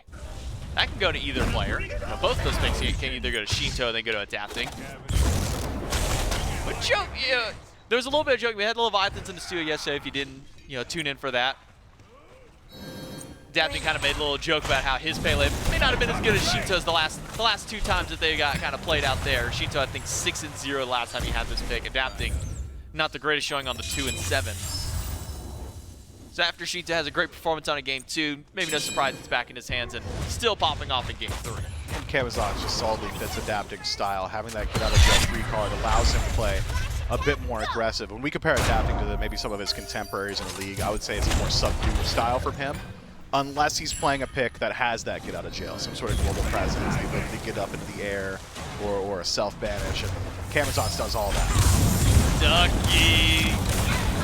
that can go to either player. Now, both those picks can either go to Shinto and then go to Adapting. But joke, yeah, there was a little bit of joke. We had the Leviathans in the studio yesterday. If you didn't, tune in for that. Adapting kind of made a little joke about how his Pele may not have been as good as Shinto's the last two times that they got kind of played out there. Shinto, I think 6-0 last time he had this pick. Adapting, not the greatest showing on the 2-7. So after Shinto has a great performance on a game 2, maybe no surprise it's back in his hands and still popping off in game 3. And Kamazos just solidly fits Adapting style. Having that get out of jail free card allows him to play a bit more aggressive. When we compare Adapting to maybe some of his contemporaries in the league, I would say it's a more subdued style from him. Unless he's playing a pick that has that get out of jail, some sort of global presence, the ability to get up into the air, or a self-banish, and Kamazos does all that. Ducky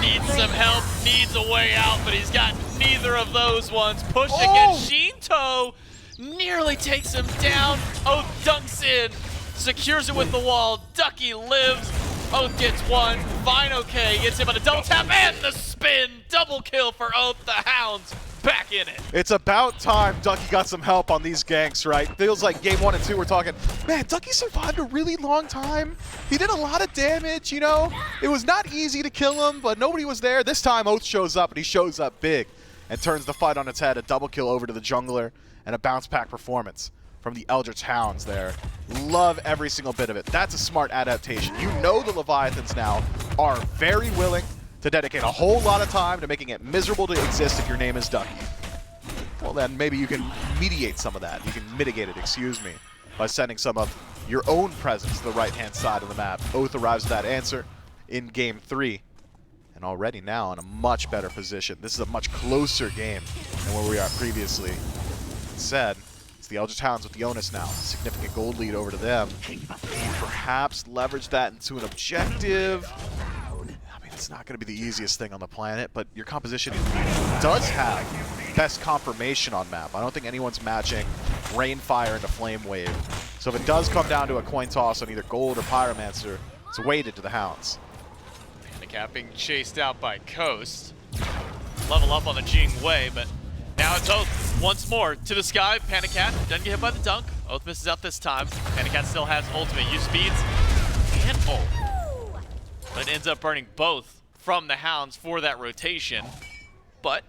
needs some help, needs a way out, but he's got neither of those ones. Push against Shinto, nearly takes him down. Oath dunks in, secures it with the wall. Ducky lives. Oath gets one. Fine, okay, gets him on a double tap and the spin. Double kill for Oath. The Hounds back in it. It's about time Ducky got some help on these ganks, right? Feels like game 1 and 2 we're talking, man, Ducky survived a really long time. He did a lot of damage, It was not easy to kill him, but nobody was there. This time Oath shows up, and he shows up big and turns the fight on its head. A double kill over to the jungler and a bounce pack performance from the Eldritch Hounds there. Love every single bit of it. That's a smart adaptation. The Leviathans now are very willing to dedicate a whole lot of time to making it miserable to exist if your name is Ducky. Well, then maybe you can mediate some of that. You can mitigate it, by sending some of your own presence to the right-hand side of the map. Oath arrives at that answer in game 3. And already now in a much better position. This is a much closer game than where we are previously. That said, it's the Eldritch Hounds with the onus now. Significant gold lead over to them. Perhaps leverage that into an objective. It's not going to be the easiest thing on the planet, but your composition does have best confirmation on map. I don't think anyone's matching Rainfire into Flame Wave. So if it does come down to a coin toss on either Gold or Pyromancer, it's weighted to the Hounds. Panda being chased out by Coast. Level up on the Jing Wei, but now it's Oath once more to the sky. Panda Cat doesn't get hit by the dunk. Oath misses out this time. Panda Cat still has ultimate use speeds and ult. But ends up burning both from the Hounds for that rotation. But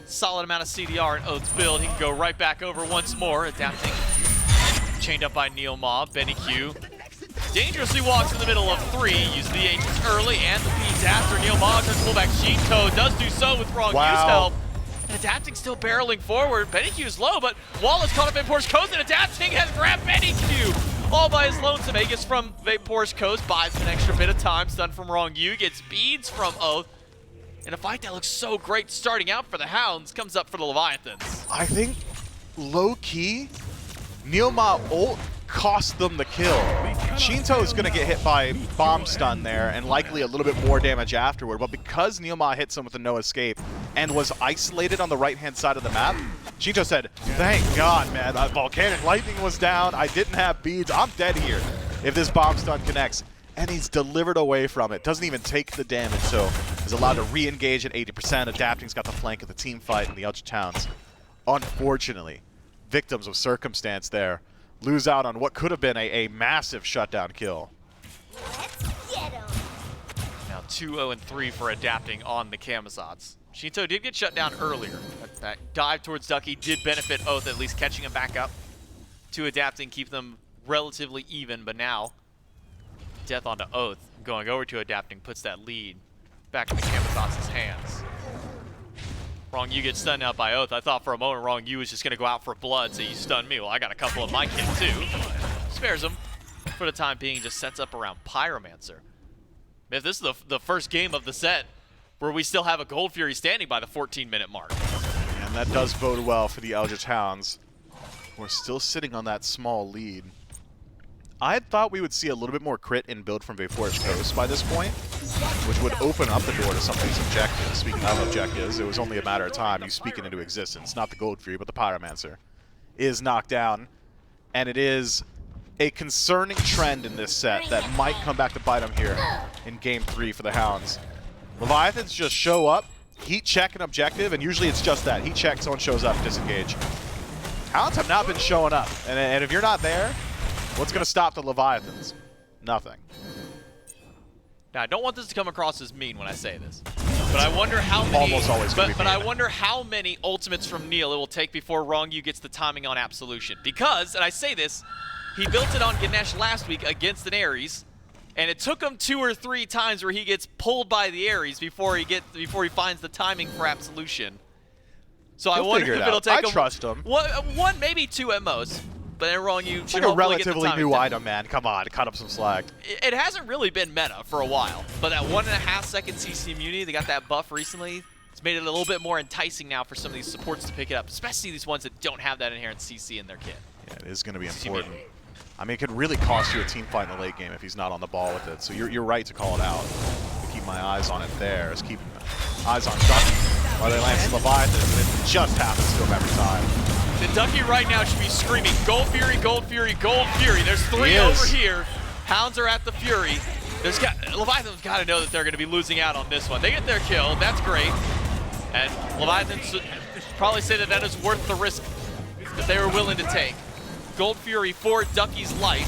solid amount of CDR in Oath's build. He can go right back over once more. Adapting. Chained up by Neomar. Benny Q dangerously walks in the middle of 3. Uses the Ancients early and the beats after. Neomar tries to pull back. Shinto does do so with wrong use help. And Adapting still barreling forward. Benny Q's low, but Wall is caught up in Porsche Coast, and Adapting has grabbed Benny Q. All by his lonesome. Vegas from Vapor's Coast buys an extra bit of time. Stun from Wrong You. Gets beads from Oath. And a fight that looks so great starting out for the Hounds comes up for the Leviathans. I think, low-key, Neomar ult cost them the kill. Shinto is going to get hit by Bomb Stun there and likely a little bit more damage afterward. But because Neomar hits him with a no escape and was isolated on the right-hand side of the map, Shinto said, thank God, man, Volcanic Lightning was down, I didn't have beads, I'm dead here if this Bomb Stun connects. And he's delivered away from it, doesn't even take the damage, so is allowed to re-engage at 80%. Adapting's got the flank of the team fight in the Eldritch Hounds. Unfortunately, victims of circumstance there lose out on what could have been a massive shutdown kill. Now 2-0-3 for adapting on the Camazotz. Shinto did get shut down earlier. That dive towards Ducky did benefit Oath, at least catching him back up to adapting, keep them relatively even, but now death onto Oath, going over to adapting, puts that lead back in the Camazotz's hands. Wrong you get stunned out by Oath. I thought for a moment Wrong you was just going to go out for blood, so you stunned me. Well, I got a couple of my kit too. Spares him for the time being, just sets up around Pyromancer. If this is the first game of the set where we still have a Gold Fury standing by the 14-minute mark. And that does bode well for the Eldritch Hounds. We're still sitting on that small lead. I had thought we would see a little bit more crit in build from Vapor's Coast by this point, which would open up the door to some of these objectives. Speaking of objectives, it was only a matter of time you speak it into existence. Not the Gold Fury, but the Pyromancer is knocked down. And it is a concerning trend in this set that might come back to bite them here in Game 3 for the Hounds. Leviathans just show up, heat check an objective, and usually it's just that. Heat check, someone shows up, disengage. Hounds have not been showing up, and if you're not there, what's going to stop the Leviathans? Nothing. Now, I don't want this to come across as mean when I say this, but I wonder how many. Almost always gonna be but I mean. wonder how many ultimates from Neil it will take before Wrong You gets the timing on Absolution. Because, and I say this, he built it on Ganesh last week against an Ares, and it took him 2 or 3 times where he gets pulled by the Ares before he finds the timing for Absolution. So I wonder if it'll take him. I trust him. One, maybe 2 at most. But then Wrong You It's should like a hopefully get the relatively timing new down. item, man. Come on, cut up some slack. It hasn't really been meta for a while, but that 1.5 second CC immunity, they got that buff recently. It's made it a little bit more enticing now for some of these supports to pick it up, especially these ones that don't have that inherent CC in their kit. Yeah, it is going to be important. I mean, it could really cost you a team fight in the late game if he's not on the ball with it. So you're right to call it out. To keep my eyes on it there is keep eyes on Ducky while they land some Leviathans, and it just happens to him every time. The Ducky right now should be screaming, Gold Fury, Gold Fury, Gold Fury. There's 3 over here. Hounds are at the Fury. Leviathan's got to know that they're going to be losing out on this one. They get their kill. That's great. And Leviathans probably say that that is worth the risk that they were willing to take. Gold Fury for Ducky's life.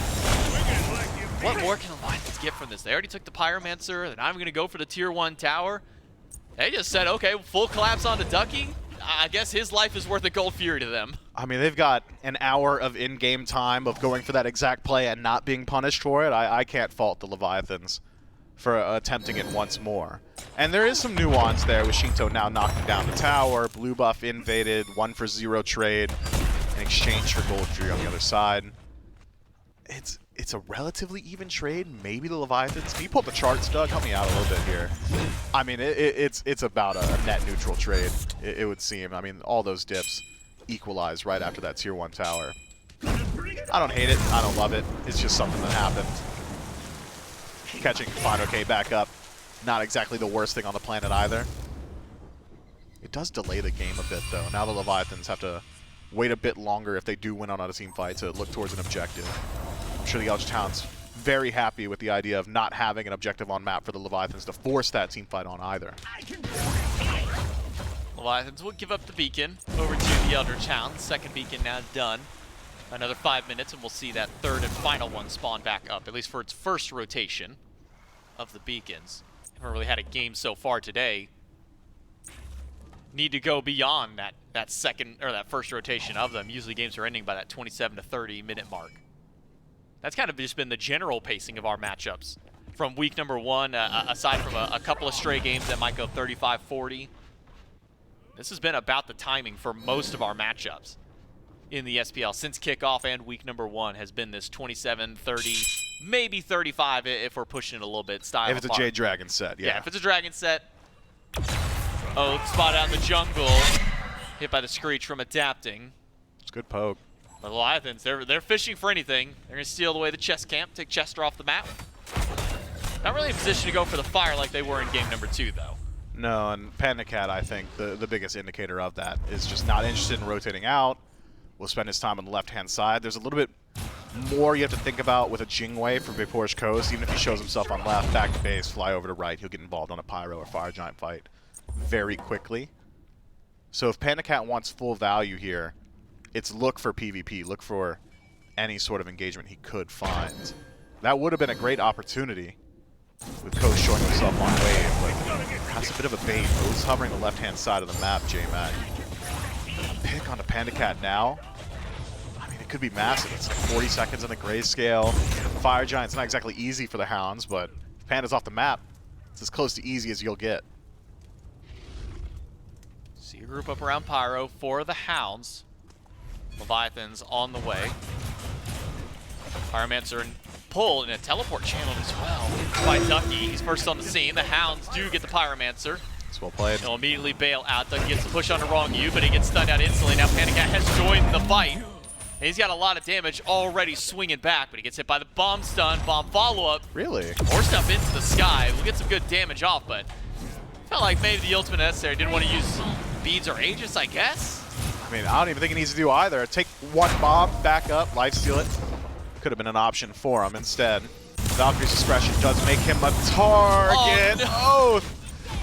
What more can Leviathans get from this? They already took the Pyromancer. They're not even going to go for the Tier 1 tower. They just said, okay, full collapse onto Ducky. I guess his life is worth a Gold Fury to them. I mean, they've got an hour of in-game time of going for that exact play and not being punished for it. I can't fault the Leviathans for attempting it once more. And there is some nuance there with Shinto now knocking down the tower, blue buff invaded, 1-for-0 trade in exchange for Gold Fury on the other side. It's a relatively even trade. Maybe the Leviathans. Can you pull up the charts, Doug? Help me out a little bit here. I mean, it's about a net neutral trade, it would seem. I mean, all those dips equalize right after that Tier 1 tower. I don't hate it. I don't love it. It's just something that happened. Catching Fine OK back up. Not exactly the worst thing on the planet either. It does delay the game a bit, though. Now the Leviathans have to wait a bit longer if they do win on a team fight to look towards an objective. I'm sure the Eldritch Hounds very happy with the idea of not having an objective on map for the Leviathans to force that team fight on either. Leviathans will give up the beacon over to the Eldritch Hounds. Second beacon now done. Another 5 minutes and we'll see that third and final one spawn back up, at least for its first rotation of the beacons. Haven't really had a game so far today. Need to go beyond that second or that first rotation of them. Usually games are ending by that 27 to 30 minute mark. That's kind of just been the general pacing of our matchups from week number 1, aside from a couple of stray games that might go 35-40. This has been about the timing for most of our matchups in the SPL since kickoff, and week number 1 has been this 27, 30, maybe 35 if we're pushing it a little bit style. If it's a Jade Dragon set, yeah. Yeah, if it's a Dragon set. Oh, spot out in the jungle. Hit by the Screech from adapting. It's a good poke. The Leviathans, they're fishing for anything. They're going to steal away the chest camp, take Chester off the map. Not really in position to go for the fire like they were in game number 2, though. No, and Panda Cat, I think, the biggest indicator of that is just not interested in rotating out. Will spend his time on the left-hand side. There's a little bit more you have to think about with a Jingwei from Vapor's Coast. Even if he shows himself on left, back to base, fly over to right, he'll get involved on a Pyro or Fire Giant fight very quickly. So if Panda Cat wants full value here, it's look for PvP, look for any sort of engagement he could find. That would have been a great opportunity with Coach showing himself on wave, but that's a bit of a bait. Oath's hovering the left-hand side of the map, J-Mac. Pick onto Pandacat now. I mean, it could be massive. It's like 40 seconds on the grayscale. Fire Giant's not exactly easy for the Hounds, but if Panda's off the map, it's as close to easy as you'll get. See a group up around Pyro for the Hounds. Leviathans on the way. Pyromancer and pull in a teleport channel as well by Ducky. He's first on the scene. The Hounds do get the Pyromancer. It's well played. He'll immediately bail out. Ducky gets the push on the wrong U, but he gets stunned out instantly. Now Pandacat has joined the fight. And he's got a lot of damage already swinging back, but he gets hit by the bomb stun, bomb follow-up. Really? Or stuff into the sky. We'll get some good damage off, but felt like maybe the ultimate necessary. Didn't want to use beads or Aegis, I guess. I mean, I don't even think he needs to do either. Take one bomb, back up, lifesteal it. Could have been an option for him. Instead, Valkyrie's discretion does make him a target. Oh, no. Oath!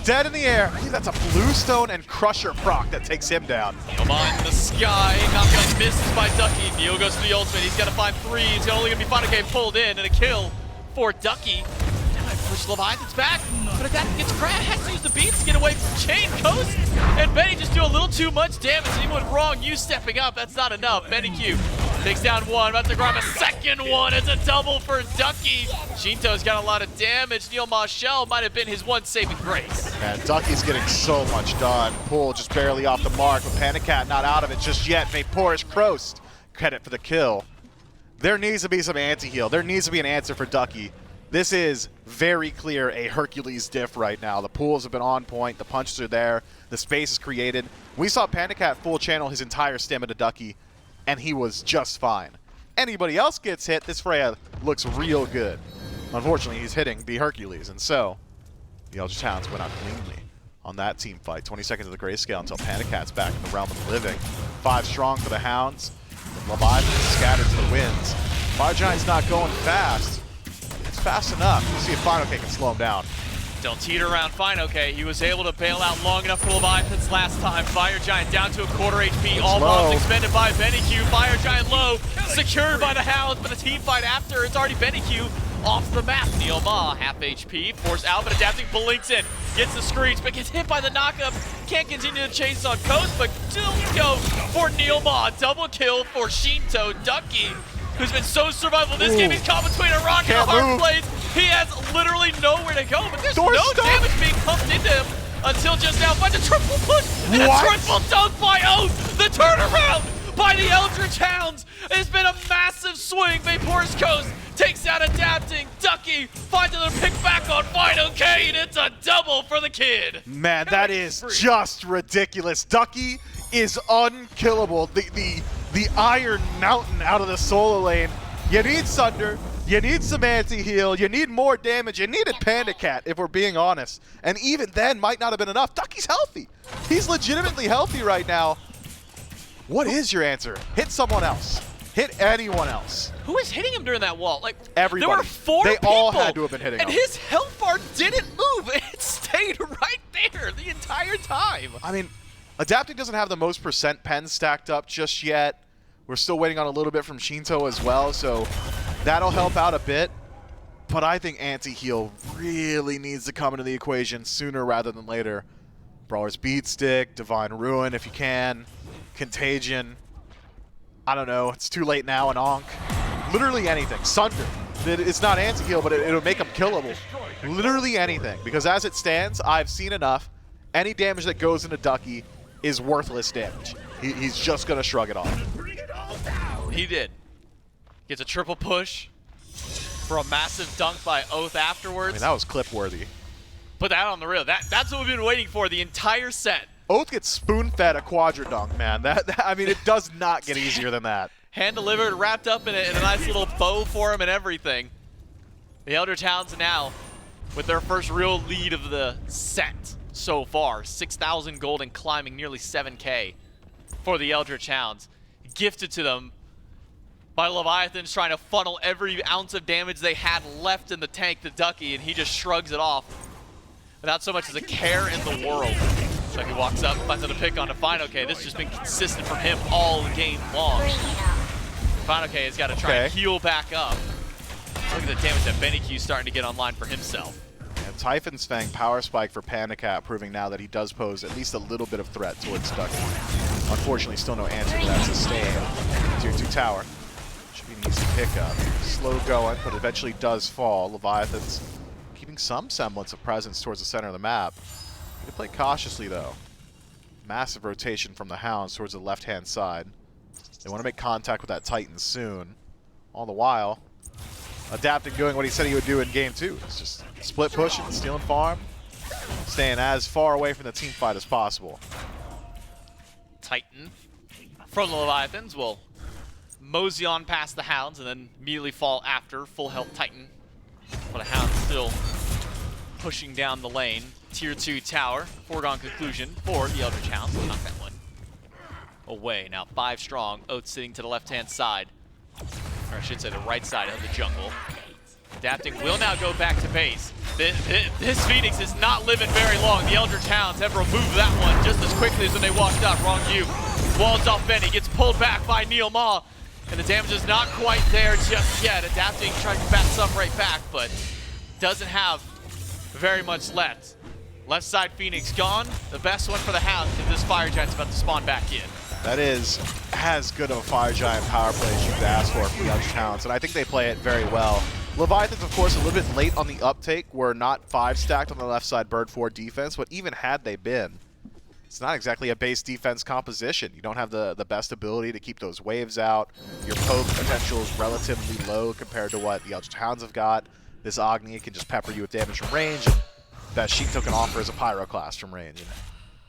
Dead in the air. I think that's a Bluestone and Crusher proc that takes him down. Neoma in the sky. Knockdown misses by Ducky. Neo goes for the ultimate. He's got to find 3. It's only going to be Final Game pulled in and a kill for Ducky. Now I push Leviathan's back, but if that gets crashed, has to use the beats to get away from Chain Coast. And Benny just do a little too much damage. And even with wrong you stepping up, that's not enough. Benny Q takes down 1, about to grab a second one. It's a double for Ducky. Shinto's got a lot of damage. Neil Marshall might have been his one saving grace. And Ducky's getting so much done. Pull just barely off the mark, but Pandacat not out of it just yet. Vaporish Croast credit for the kill. There needs to be some anti-heal. There needs to be an answer for Ducky. This is very clear a Hercules diff right now. The pools have been on point. The punches are there. The space is created. We saw Pandacat full channel his entire stamina to Ducky, and he was just fine. Anybody else gets hit, this Freya looks real good. Unfortunately, he's hitting the Hercules, and so the Eldritch Hounds went out cleanly on that team fight. 20 seconds of the grayscale until Pandacat's back in the realm of the living. 5 strong for the Hounds. Leviathan scattered to the winds. Fire Giant's not going fast. It's fast enough. We'll see if Final K can slow him down. Don't teeter around fine, okay. He was able to bail out long enough for Leviathans last time. Fire Giant down to a quarter HP. All bombs expended by Benny Q. Fire Giant low, secured by the Hounds, but a team fight after. It's already Benny Q off the map. Neil Ma, half HP, forced out, but adapting, blinks in. Gets the screech, but gets hit by the knockup. Can't continue to chase on Coast, but still go for Neil Ma. Double kill for Shinto. Ducky, who's been so survival this game. He's caught between a rock and a hard place. He has literally nowhere to go, but there's no damage being pumped into him until just now. By the triple push and a triple dunk by Oath. The turnaround by the Eldritch Hounds. It's been a massive swing. Vaporous Coast takes out adapting. Ducky finds another pick back on Final K, and it's a double for the kid. Man, that is just ridiculous. Ducky is unkillable. The Iron Mountain out of the solo lane. You need Sunder. You need some anti-heal. You need more damage. You needed Pandacat, if we're being honest. And even then, might not have been enough. Ducky's healthy. He's legitimately healthy right now. What is your answer? Hit someone else. Hit anyone else. Who was hitting him during that wall? Like, everybody. There were 4 they people. all had to have been hitting him. And his health bar didn't move. It stayed right there the entire time. I mean, Adapting doesn't have the most percent pens stacked up just yet. We're still waiting on a little bit from Shinto as well, so that'll help out a bit. But I think anti-heal really needs to come into the equation sooner rather than later. Brawler's Beat Stick, Divine Ruin if you can, Contagion. I don't know, it's too late now, and Ankh. Literally anything. Sunder. It's not anti-heal, but it'll make him killable. Literally anything, because as it stands, I've seen enough. Any damage that goes into Ducky is worthless damage. He's just going to shrug it off. He did. Gets a triple push for a massive dunk by Oath afterwards. I mean, that was clip-worthy. Put that on the reel. That's what we've been waiting for the entire set. Oath gets spoon-fed a quadra dunk, man. I mean, it does not get easier than that. Hand-delivered, wrapped up in a nice little bow for him and everything. The Eldritch Hounds now with their first real lead of the set so far. 6,000 gold and climbing nearly 7K for the Eldritch Hounds. Gifted to them by Leviathans trying to funnel every ounce of damage they had left in the tank to Ducky, and he just shrugs it off without so much as a care in the world. Ducky walks up, finds out a pick on a Final K. This has just been consistent from him all game long. Final K has got to try and heal back up. Look at the damage that Benny Q's starting to get online for himself. And Typhon's Fang Power Spike for Panicat, proving now that he does pose at least a little bit of threat towards Ducky. Unfortunately, still no answer to that sustain. Tier 2 tower. Should be an easy pickup. Slow going, but eventually does fall. Leviathans keeping some semblance of presence towards the center of the map. You can play cautiously, though. Massive rotation from the Hounds towards the left-hand side. They want to make contact with that Titan soon. All the while, adapting, doing what he said he would do in game 2. It's just split pushing, stealing farm, staying as far away from the team fight as possible. Titan from the Leviathans will mosey on past the Hounds and then immediately fall after full health Titan. But the Hounds still pushing down the lane. Tier 2 tower, foregone conclusion for the Eldritch Hounds. Knock that one away. Now 5 strong. Oath sitting to the left-hand side. Or I should say the right side of the jungle. Adapting will now go back to base. This Phoenix is not living very long. The Eldritch Hounds have removed that one just as quickly as when they walked up. Wrong view. Walls off Benny. Gets pulled back by Neil Ma. And the damage is not quite there just yet. Adapting trying to bat some right back, but doesn't have very much left. Left side Phoenix gone. The best one for the Hounds because this Fire Giant's about to spawn back in. That is as good of a Fire Giant power play as you could ask for the Eldritch Hounds, and I think they play it very well. Leviathans, of course, a little bit late on the uptake. Were not 5 stacked on the left side Bird 4 defense, but even had they been, it's not exactly a base defense composition. You don't have the best ability to keep those waves out. Your poke potential is relatively low compared to what the Eldritch Hounds have got. This Agni can just pepper you with damage from range, and that Shinto can offer is a Pyroclast from range. And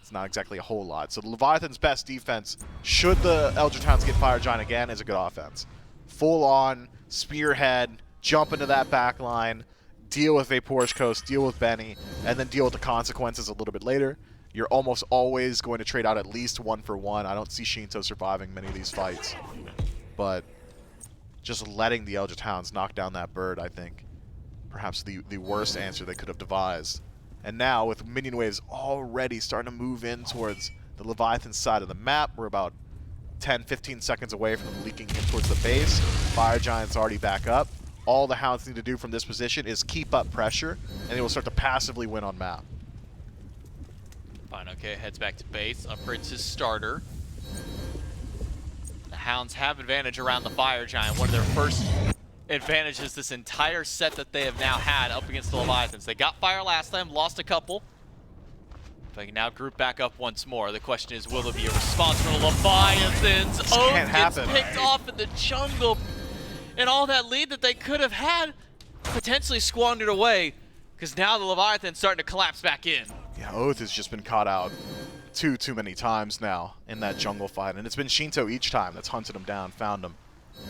it's not exactly a whole lot. So the Leviathan's best defense, should the Eldritch Hounds get Fire Giant again, is a good offense. Full on, spearhead, jump into that back line, deal with Vapor's Coast, deal with Benny, and then deal with the consequences a little bit later. You're almost always going to trade out at least 1 for 1. I don't see Shinto surviving many of these fights. But just letting the Eldritch Hounds knock down that bird, I think, perhaps the worst answer they could have devised. And now, with minion waves already starting to move in towards the Leviathan side of the map, we're about 10-15 seconds away from them leaking in towards the base. Fire Giant's already back up. All the Hounds need to do from this position is keep up pressure, and they will start to passively win on map. Fine, okay, heads back to base, upgrades his starter. The Hounds have advantage around the Fire Giant, one of their first advantages this entire set that they have now had up against the Leviathans. They got fire last time, lost a couple. They can now group back up once more. The question is, will there be a response from the Leviathans? Oh, gets picked off in the jungle. And all that lead that they could have had potentially squandered away, because now the Leviathan's starting to collapse back in. Yeah, Oath has just been caught out too many times now in that jungle fight, and it's been Shinto each time that's hunted him down, found him,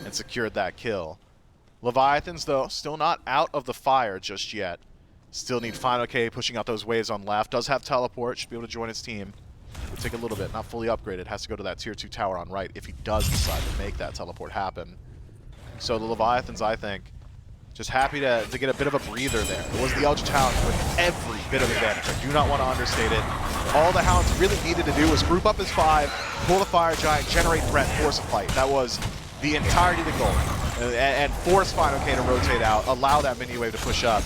and secured that kill. Leviathans, though, still not out of the fire just yet. Still need Final K pushing out those waves on left. Does have teleport, should be able to join his team. It'll take a little bit, not fully upgraded. Has to go to that tier 2 tower on right if he does decide to make that teleport happen. So the Leviathans, I think, just happy to get a bit of a breather there. It was the Eldritch Hounds with every bit of advantage. I do not want to understate it. All the Hounds really needed to do was group up as 5, pull the Fire Giant, generate threat, force a fight. That was the entirety of the goal. And force Final K to rotate out, allow that mini wave to push up.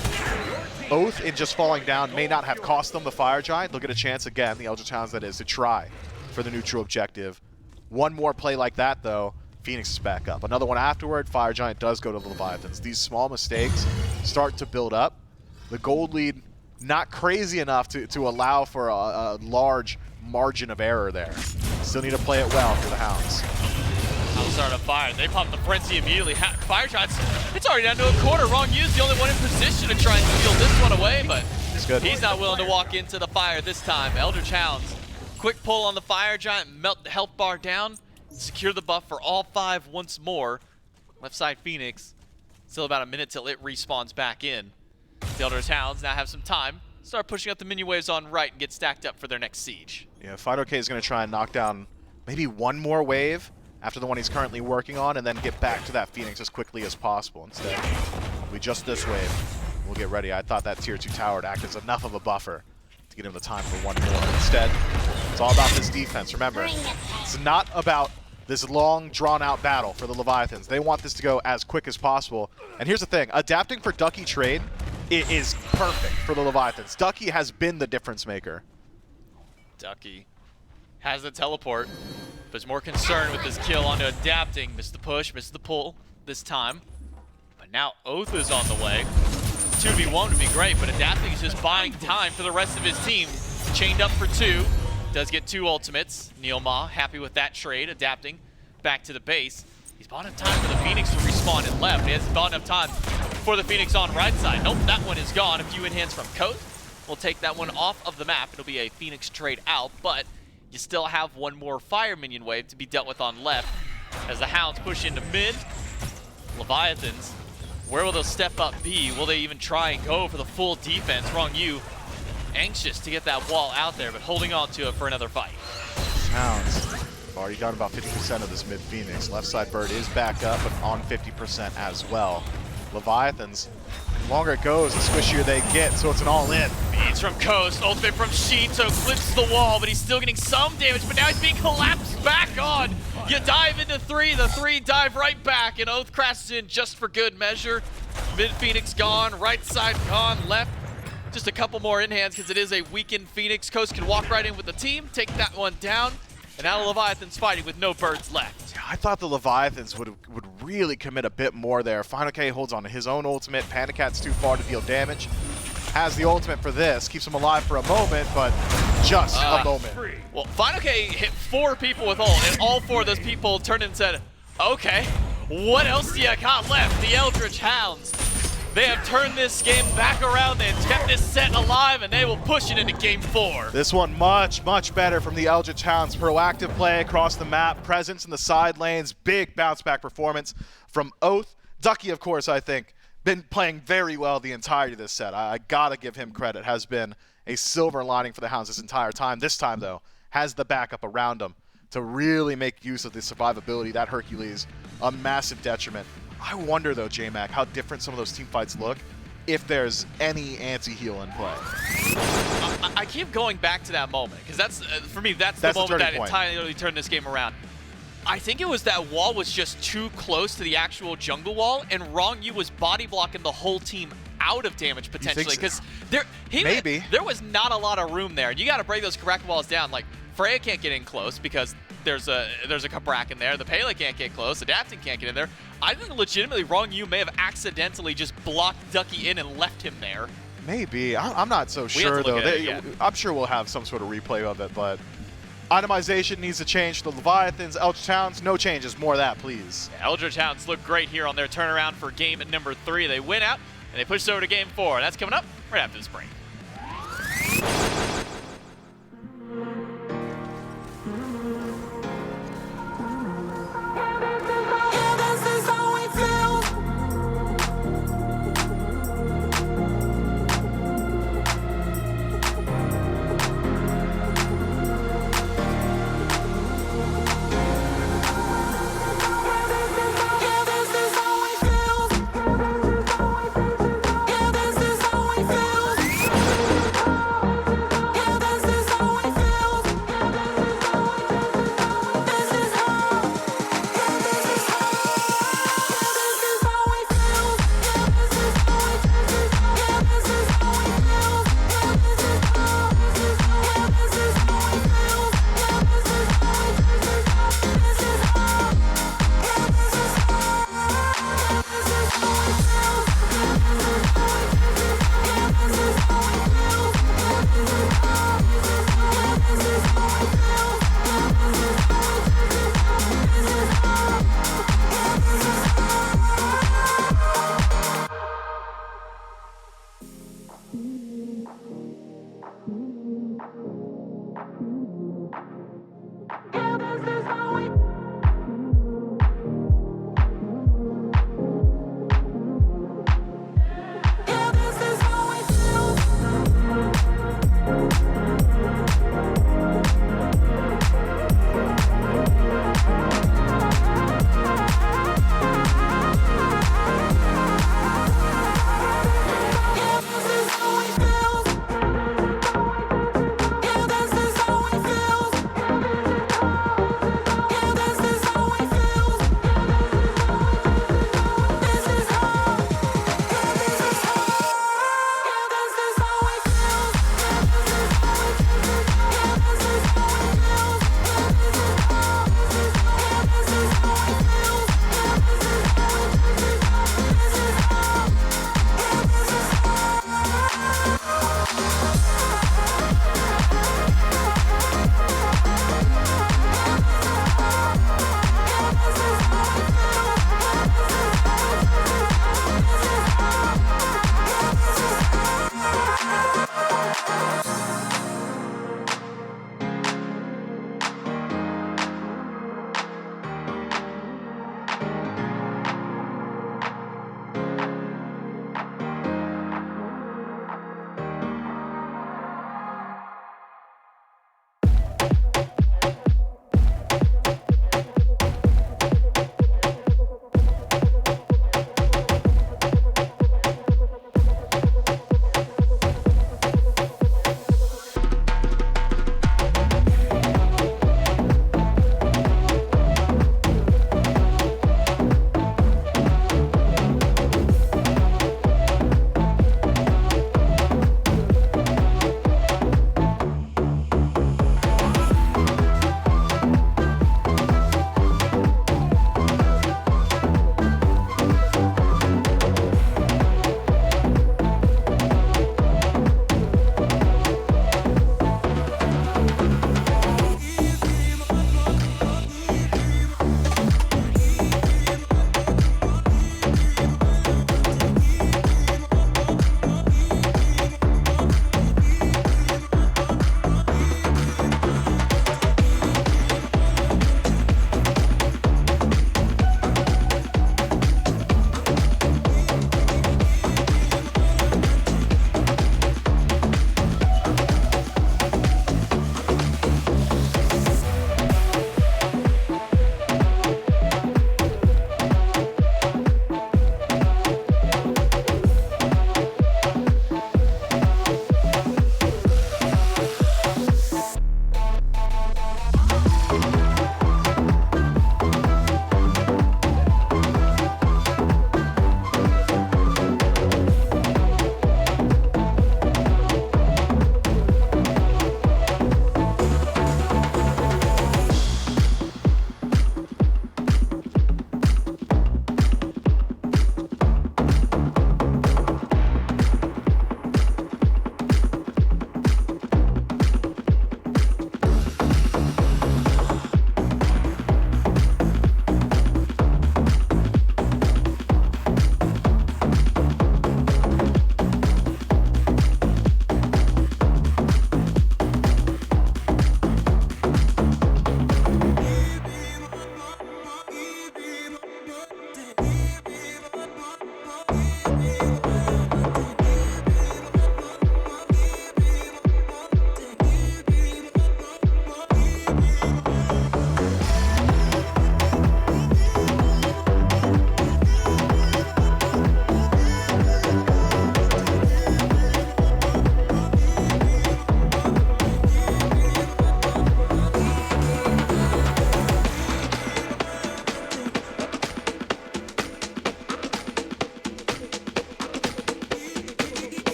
Oath, in just falling down, may not have cost them the Fire Giant. They'll get a chance again, the Eldritch Hounds that is, to try for the neutral objective. One more play like that, though, Phoenix is back up. Another one afterward, Fire Giant does go to the Leviathans. These small mistakes start to build up. The gold lead, not crazy enough to allow for a large margin of error there. Still need to play it well for the Hounds. Hounds start on fire. They pop the frenzy immediately. Fire Giant's, it's already down to a quarter. Wrong use, the only one in position to try and steal this one away, but he's not willing to walk into the fire this time. Eldritch Hounds, quick pull on the Fire Giant, melt the health bar down, secure the buff for all 5 once more. Left side Phoenix, still about a minute till it respawns back in. The Eldritch Hounds now have some time. Start pushing up the minion waves on right and get stacked up for their next siege. Yeah, Fido K is going to try and knock down maybe one more wave after the one he's currently working on, and then get back to that Phoenix as quickly as possible. Instead, it'll be just this wave. We'll get ready. I thought that tier 2 tower would act as enough of a buffer to get him the time for one more. Instead, it's all about this defense. Remember, it's not about this long, drawn-out battle for the Leviathans. They want this to go as quick as possible. And here's the thing. Adapting for Ducky trade is perfect for the Leviathans. Ducky has been the difference maker. Ducky has the teleport, but is more concerned with this kill onto adapting. Missed the push, missed the pull this time. But now Oath is on the way. 2v1 would be great, but adapting is just buying time for the rest of his team. Chained up for 2. Does get 2 ultimates. Neilma happy with that trade, adapting back to the base. He's bought enough time for the Phoenix to respawn in left. He hasn't bought enough time for the Phoenix on right side. Nope, that one is gone. A few in-hands from Coat. We'll take that one off of the map. It'll be a Phoenix trade out, but you still have one more fire minion wave to be dealt with on left. As the Hounds push into mid, Leviathans, where will those step up be? Will they even try and go for the full defense? Wrong you. Anxious to get that wall out there, but holding on to it for another fight. Hounds already got about 50% of this mid Phoenix. Left side bird is back up, but on 50% as well. Leviathans, the longer it goes, the squishier they get, so it's an all-in. Beats from Coast, ultimate from Shinto, clips the wall, but he's still getting some damage, but now he's being collapsed back on. You dive into 3, the 3 dive right back, and Oath crashes in just for good measure. Mid Phoenix gone, right side gone, left. Just a couple more in-hands because it is a weakened Phoenix. Coast can walk right in with the team, take that one down, and now Leviathan's fighting with no birds left. I thought the Leviathans would really commit a bit more there. Final K holds on to his own ultimate. Panda Cat's too far to deal damage. Has the ultimate for this. Keeps him alive for a moment, but just a moment. Well, Final K hit 4 people with ult, and all 4 of those people turned and said, okay, what else do you got left? The Eldritch Hounds. They have turned this game back around. They have kept this set alive, and they will push it into game 4. This one much better from the Eldritch Hounds. Proactive play across the map, presence in the side lanes, big bounce back performance from Oath. Ducky, of course, I think, been playing very well the entirety of this set. I gotta give him credit. Has been a silver lining for the Hounds this entire time. This time, though, has the backup around him to really make use of the survivability. That Hercules, a massive detriment. I wonder, though, J-Mac, how different some of those team fights look if there's any anti-heal in play. I keep going back to that moment, because that's, for me, that's the moment that entirely turned this game around. I think it was that wall was just too close to the actual jungle wall, and Wrong Yu was body blocking the whole team out of damage potentially, because there was not a lot of room there. You got to break those Karak walls down. Like, Freya can't get in close because there's a Kabrak in there. The Pele can't get close. Adapting can't get in there. I think legitimately Wrong Yu may have accidentally just blocked Ducky in and left him there. Maybe. I'm not so sure, though. I'm sure we'll have some sort of replay of it, but itemization needs to change for the Leviathans. Eldritch Hounds, no changes. More of that, please. Yeah, Eldritch Hounds look great here on their turnaround for game at number 3. They win out, and they push over to game 4. That's coming up right after this break.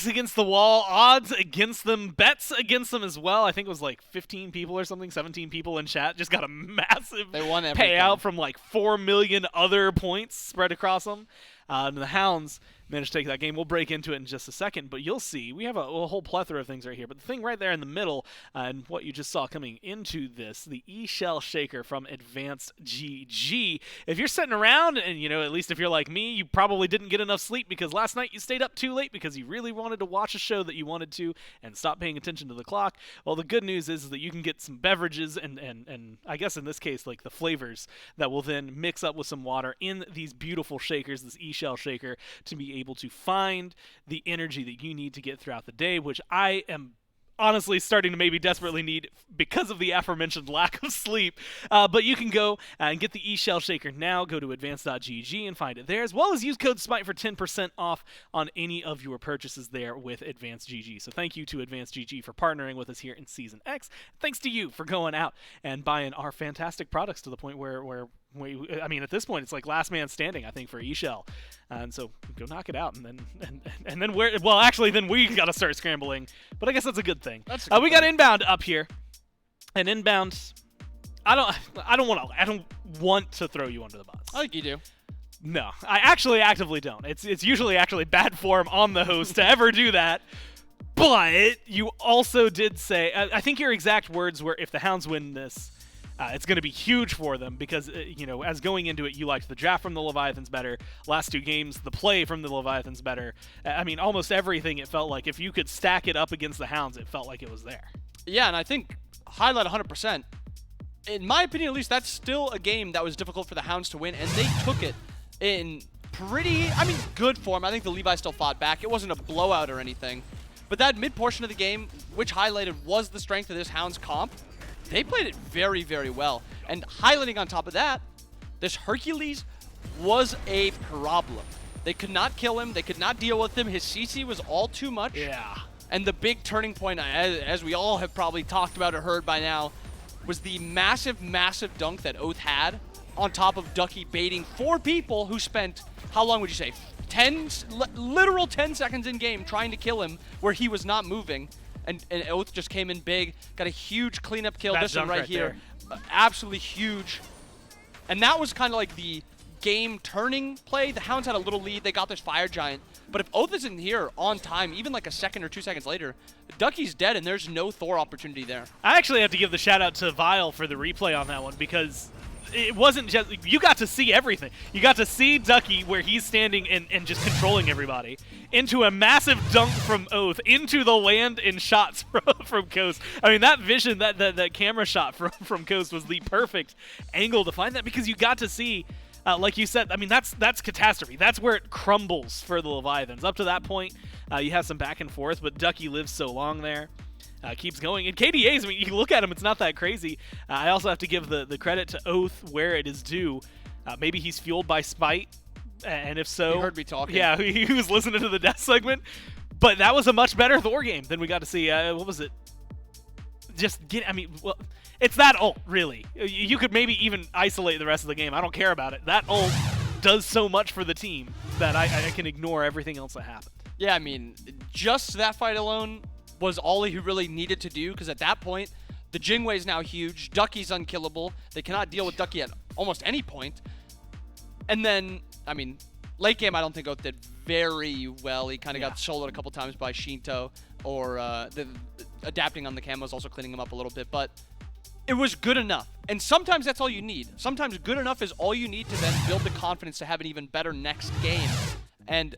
backs against the wall, odds against them, bets against them as well. I think it was like 15 people or something, 17 people in chat just got a massive They won everything. payout from like 4 million other points spread across them. And the Hounds managed to take that game. We'll break into it in just a second, but you'll see. We have a whole plethora of things right here. But the thing right there in the middle, and what you just saw coming into this, the E-Shell Shaker from Advanced GG. If you're sitting around, and at least if you're like me, you probably didn't get enough sleep because last night you stayed up too late because you really wanted to watch a show that you wanted to and stop paying attention to the clock. Well, the good news is that you can get some beverages and I guess in this case, like the flavors that will then mix up with some water in these beautiful shakers, this E-Shell Shaker, to be able to find the energy that you need to get throughout the day, which I am honestly starting to maybe desperately need because of the aforementioned lack of sleep. But you can go and get the E-Shell Shaker now. Go to advanced.gg and find it there, as well as use code SMITE for 10% off on any of your purchases there with Advanced GG. So thank you to Advanced GG for partnering with us here in Season X. Thanks to you for going out and buying our fantastic products to the point where I mean, at this point, it's like last man standing, I think, for E-Shell. And so go knock it out, and then then we got to start scrambling. But I guess that's a good thing. We got inbound up here, and inbound. I don't want to throw you under the bus. I think you do. No, I actually actively don't. It's usually actually bad form on the host to ever do that. But you also did say, I think your exact words were, if the Hounds win this, it's going to be huge for them because, as going into it, you liked the draft from the Leviathans better. Last 2 games, the play from the Leviathans better. I mean, almost everything, it felt like if you could stack it up against the Hounds, it felt like it was there. Yeah, and I think highlight 100%. In my opinion, at least, that's still a game that was difficult for the Hounds to win, and they took it in pretty, good form. I think the Levi still fought back. It wasn't a blowout or anything. But that mid portion of the game, which highlighted was the strength of this Hounds comp, they played it very, very well. And highlighting on top of that, this Hercules was a problem. They could not kill him. They could not deal with him. His CC was all too much. Yeah. And the big turning point, as we all have probably talked about or heard by now, was the massive, massive dunk that Oath had on top of Ducky baiting 4 people who spent, how long would you say, literal 10 seconds in game trying to kill him where he was not moving. And Oath just came in big, got a huge cleanup kill. That this one right here, there. Absolutely huge. And that was kind of like the game turning play. The Hounds had a little lead. They got this Fire Giant. But if Oath isn't here on time, even like a second or 2 seconds later, Ducky's dead and there's no Thor opportunity there. I actually have to give the shout out to Vile for the replay on that one because it wasn't just, you got to see everything. You got to see Ducky where he's standing and just controlling everybody, into a massive dunk from Oath, into the land in shots from Coast. I mean, that vision, that camera shot from Coast was the perfect angle to find that, because you got to see, like you said, I mean, that's catastrophe. That's where it crumbles for the Leviathans. Up to that point, you have some back and forth, but Ducky lives so long there. Keeps going. And KDAs, I mean, you look at him, it's not that crazy. I also have to give the credit to Oath where it is due. Maybe he's fueled by Smite, and if so... He heard me talking. Yeah, he was listening to the death segment. But that was a much better Thor game than we got to see. What was it? It's that ult, really. You could maybe even isolate the rest of the game. I don't care about it. That ult does so much for the team that I can ignore everything else that happened. Yeah, I mean, just that fight alone was all he really needed to do, because at that point, the Jingwei is now huge. Ducky's unkillable. They cannot deal with Ducky at almost any point. And then, I mean, late game, I don't think Oath did very well. He kind of got soloed a couple times by Shinto, or adapting on the camos, also cleaning him up a little bit. But it was good enough. And sometimes that's all you need. Sometimes good enough is all you need to then build the confidence to have an even better next game. And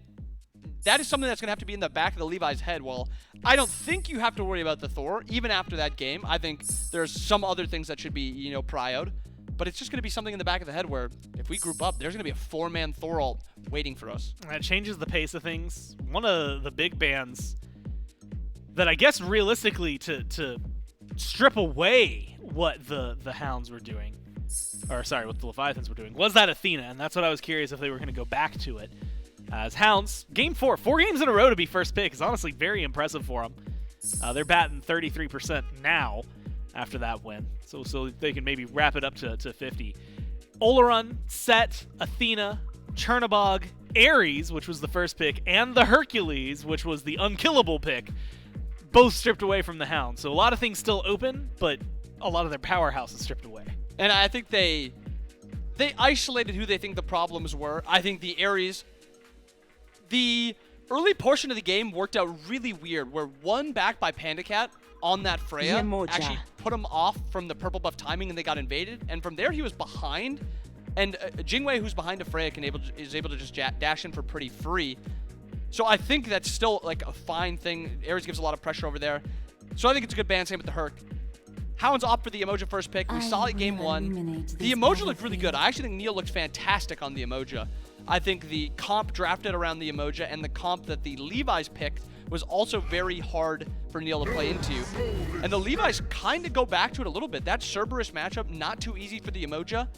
that is something that's going to have to be in the back of the Levi's head. Well, I don't think you have to worry about the Thor, even after that game. I think there's some other things that should be, prioed. But it's just going to be something in the back of the head where if we group up, there's going to be a 4-man Thor ult waiting for us. That changes the pace of things. One of the big bans that I guess realistically to strip away what the Hounds were doing, or sorry, what the Leviathans were doing, was that Athena. And that's what I was curious if they were going to go back to it. As Hounds, game 4 games in a row to be first pick is honestly very impressive for them. They're batting 33% now after that win, so they can maybe wrap it up to 50. Oleron, Set, Athena, Chernabog, Ares, which was the first pick, and the Hercules, which was the unkillable pick, both stripped away from the Hounds. So a lot of things still open, but a lot of their powerhouse is stripped away. And I think they isolated who they think the problems were. I think the Ares, the early portion of the game worked out really weird, where one backed by PandaCat on that Freya actually put him off from the purple buff timing, and they got invaded. And from there, he was behind. And Jingwei, who's behind a Freya, is able to just dash in for pretty free. So I think that's still like a fine thing. Ares gives a lot of pressure over there. So I think it's a good ban. Same with the Herc. Hounds opt for the Emoja first pick. We saw it game 1. The Emoja looked really good. I actually think Neil looked fantastic on the Emoja. I think the comp drafted around the Emoja and the comp that the Levi's picked was also very hard for Neil to play into. And the Levi's kind of go back to it a little bit. That Cerberus matchup, not too easy for the Emoja.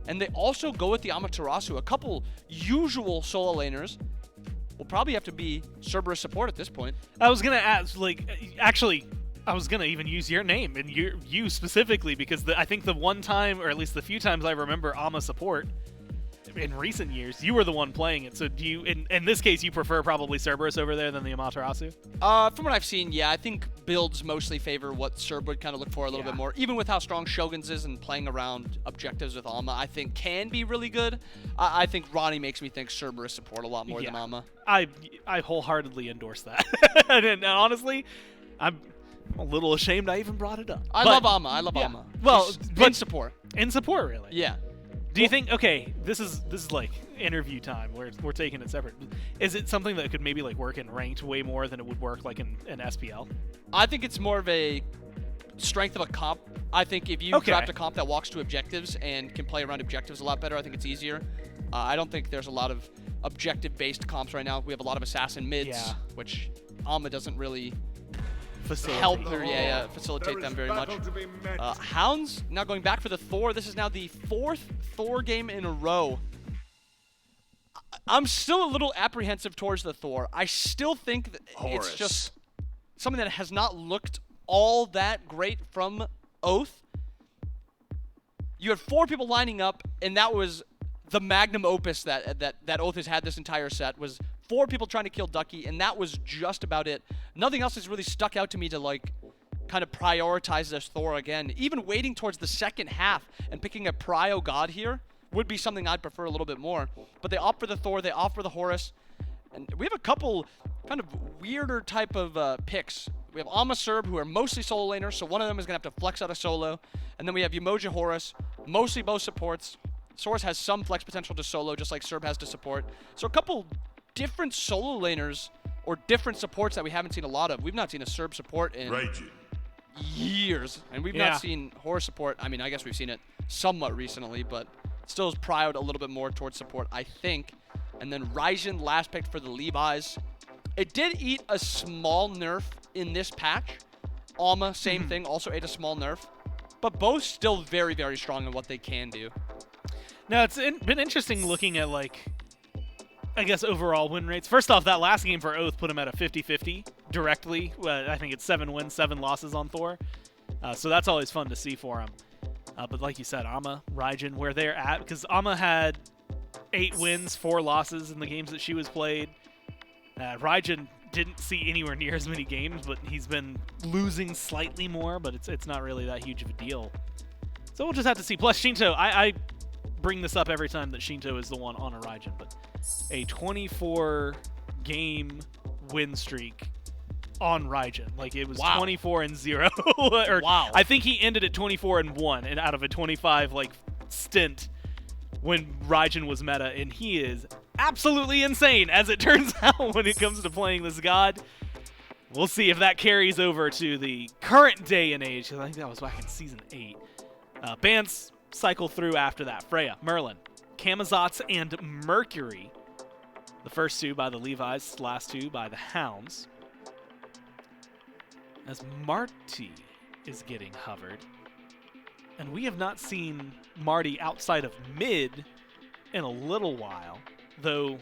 And they also go with the Amaterasu. A couple usual solo laners will probably have to be Cerberus support at this point. I was going to ask, like, actually, I was going to even use your name, and you specifically, because I think the one time, or at least the few times I remember Ama support in recent years, you were the one playing it. So do you, in this case, you prefer probably Cerberus over there than the Amaterasu? From what I've seen, yeah, I think builds mostly favor what Cerb would kind of look for a little bit more. Even with how strong Shogun's is and playing around objectives with Alma, I think can be really good. I think Ronnie makes me think Cerberus support a lot more than Alma. I wholeheartedly endorse that. And honestly, I'm a little ashamed I even brought it up. I love Alma. I love Alma. Well, but in support. In support, really. Yeah. Do you think, okay, this is like interview time where we're taking it separate. Is it something that could maybe like work in ranked way more than it would work like in SPL? I think it's more of a strength of a comp. I think if you draft a comp that walks to objectives and can play around objectives a lot better, I think it's easier. I don't think there's a lot of objective-based comps right now. We have a lot of assassin mids, which Alma doesn't really help or facilitate them very much. Hounds now going back for the Thor. This is now the 4th Thor game in a row. I'm still a little apprehensive towards the Thor. I still think that it's just something that has not looked all that great from Oath. You had 4 people lining up, and that was the magnum opus that Oath has had this entire set, was 4 people trying to kill Ducky, and that was just about it. Nothing else has really stuck out to me to like kind of prioritize this Thor again. Even waiting towards the second half and picking a Prio God here would be something I'd prefer a little bit more. But they opt for the Thor, they opt for the Horus, and we have a couple kind of weirder type of picks. We have Alma Serb, who are mostly solo laners, so one of them is going to have to flex out of solo. And then we have Umoja Horus, mostly both supports. Source has some flex potential to solo, just like Serb has to support. So a couple different solo laners or different supports that we haven't seen a lot of. We've not seen a Serb support in years, and we've not seen Horus support. I mean, I guess we've seen it somewhat recently, but still is prioed a little bit more towards support, I think. And then Ryzen last picked for the Levi's. It did eat a small nerf in this patch. Alma, same thing, also ate a small nerf. But both still very, very strong in what they can do. Now, it's been interesting looking at, like, I guess, overall win rates. First off, that last game for Oath put him at a 50-50 directly. I think it's 7 wins, 7 losses on Thor. So that's always fun to see for him. But like you said, Ama, Raijin, where they're at, because Ama had 8 wins, 4 losses in the games that she was played. Raijin didn't see anywhere near as many games, but he's been losing slightly more, but it's not really that huge of a deal. So we'll just have to see. Plus, Shinto, I bring this up every time that Shinto is the one on a Raijin, but a 24-game win streak on Raijin. Like, it was 24-0. Or I think he ended at 24-1 and out of a 25 like stint when Raijin was meta, and he is absolutely insane, as it turns out, when it comes to playing this god. We'll see if that carries over to the current day and age, because I think that was back in Season 8. Bans cycle through after that. Freya, Merlin, Camazotz, and Mercury. The first 2 by the Levi's, last 2 by the Hounds. As Marty is getting hovered. And we have not seen Marty outside of mid in a little while, though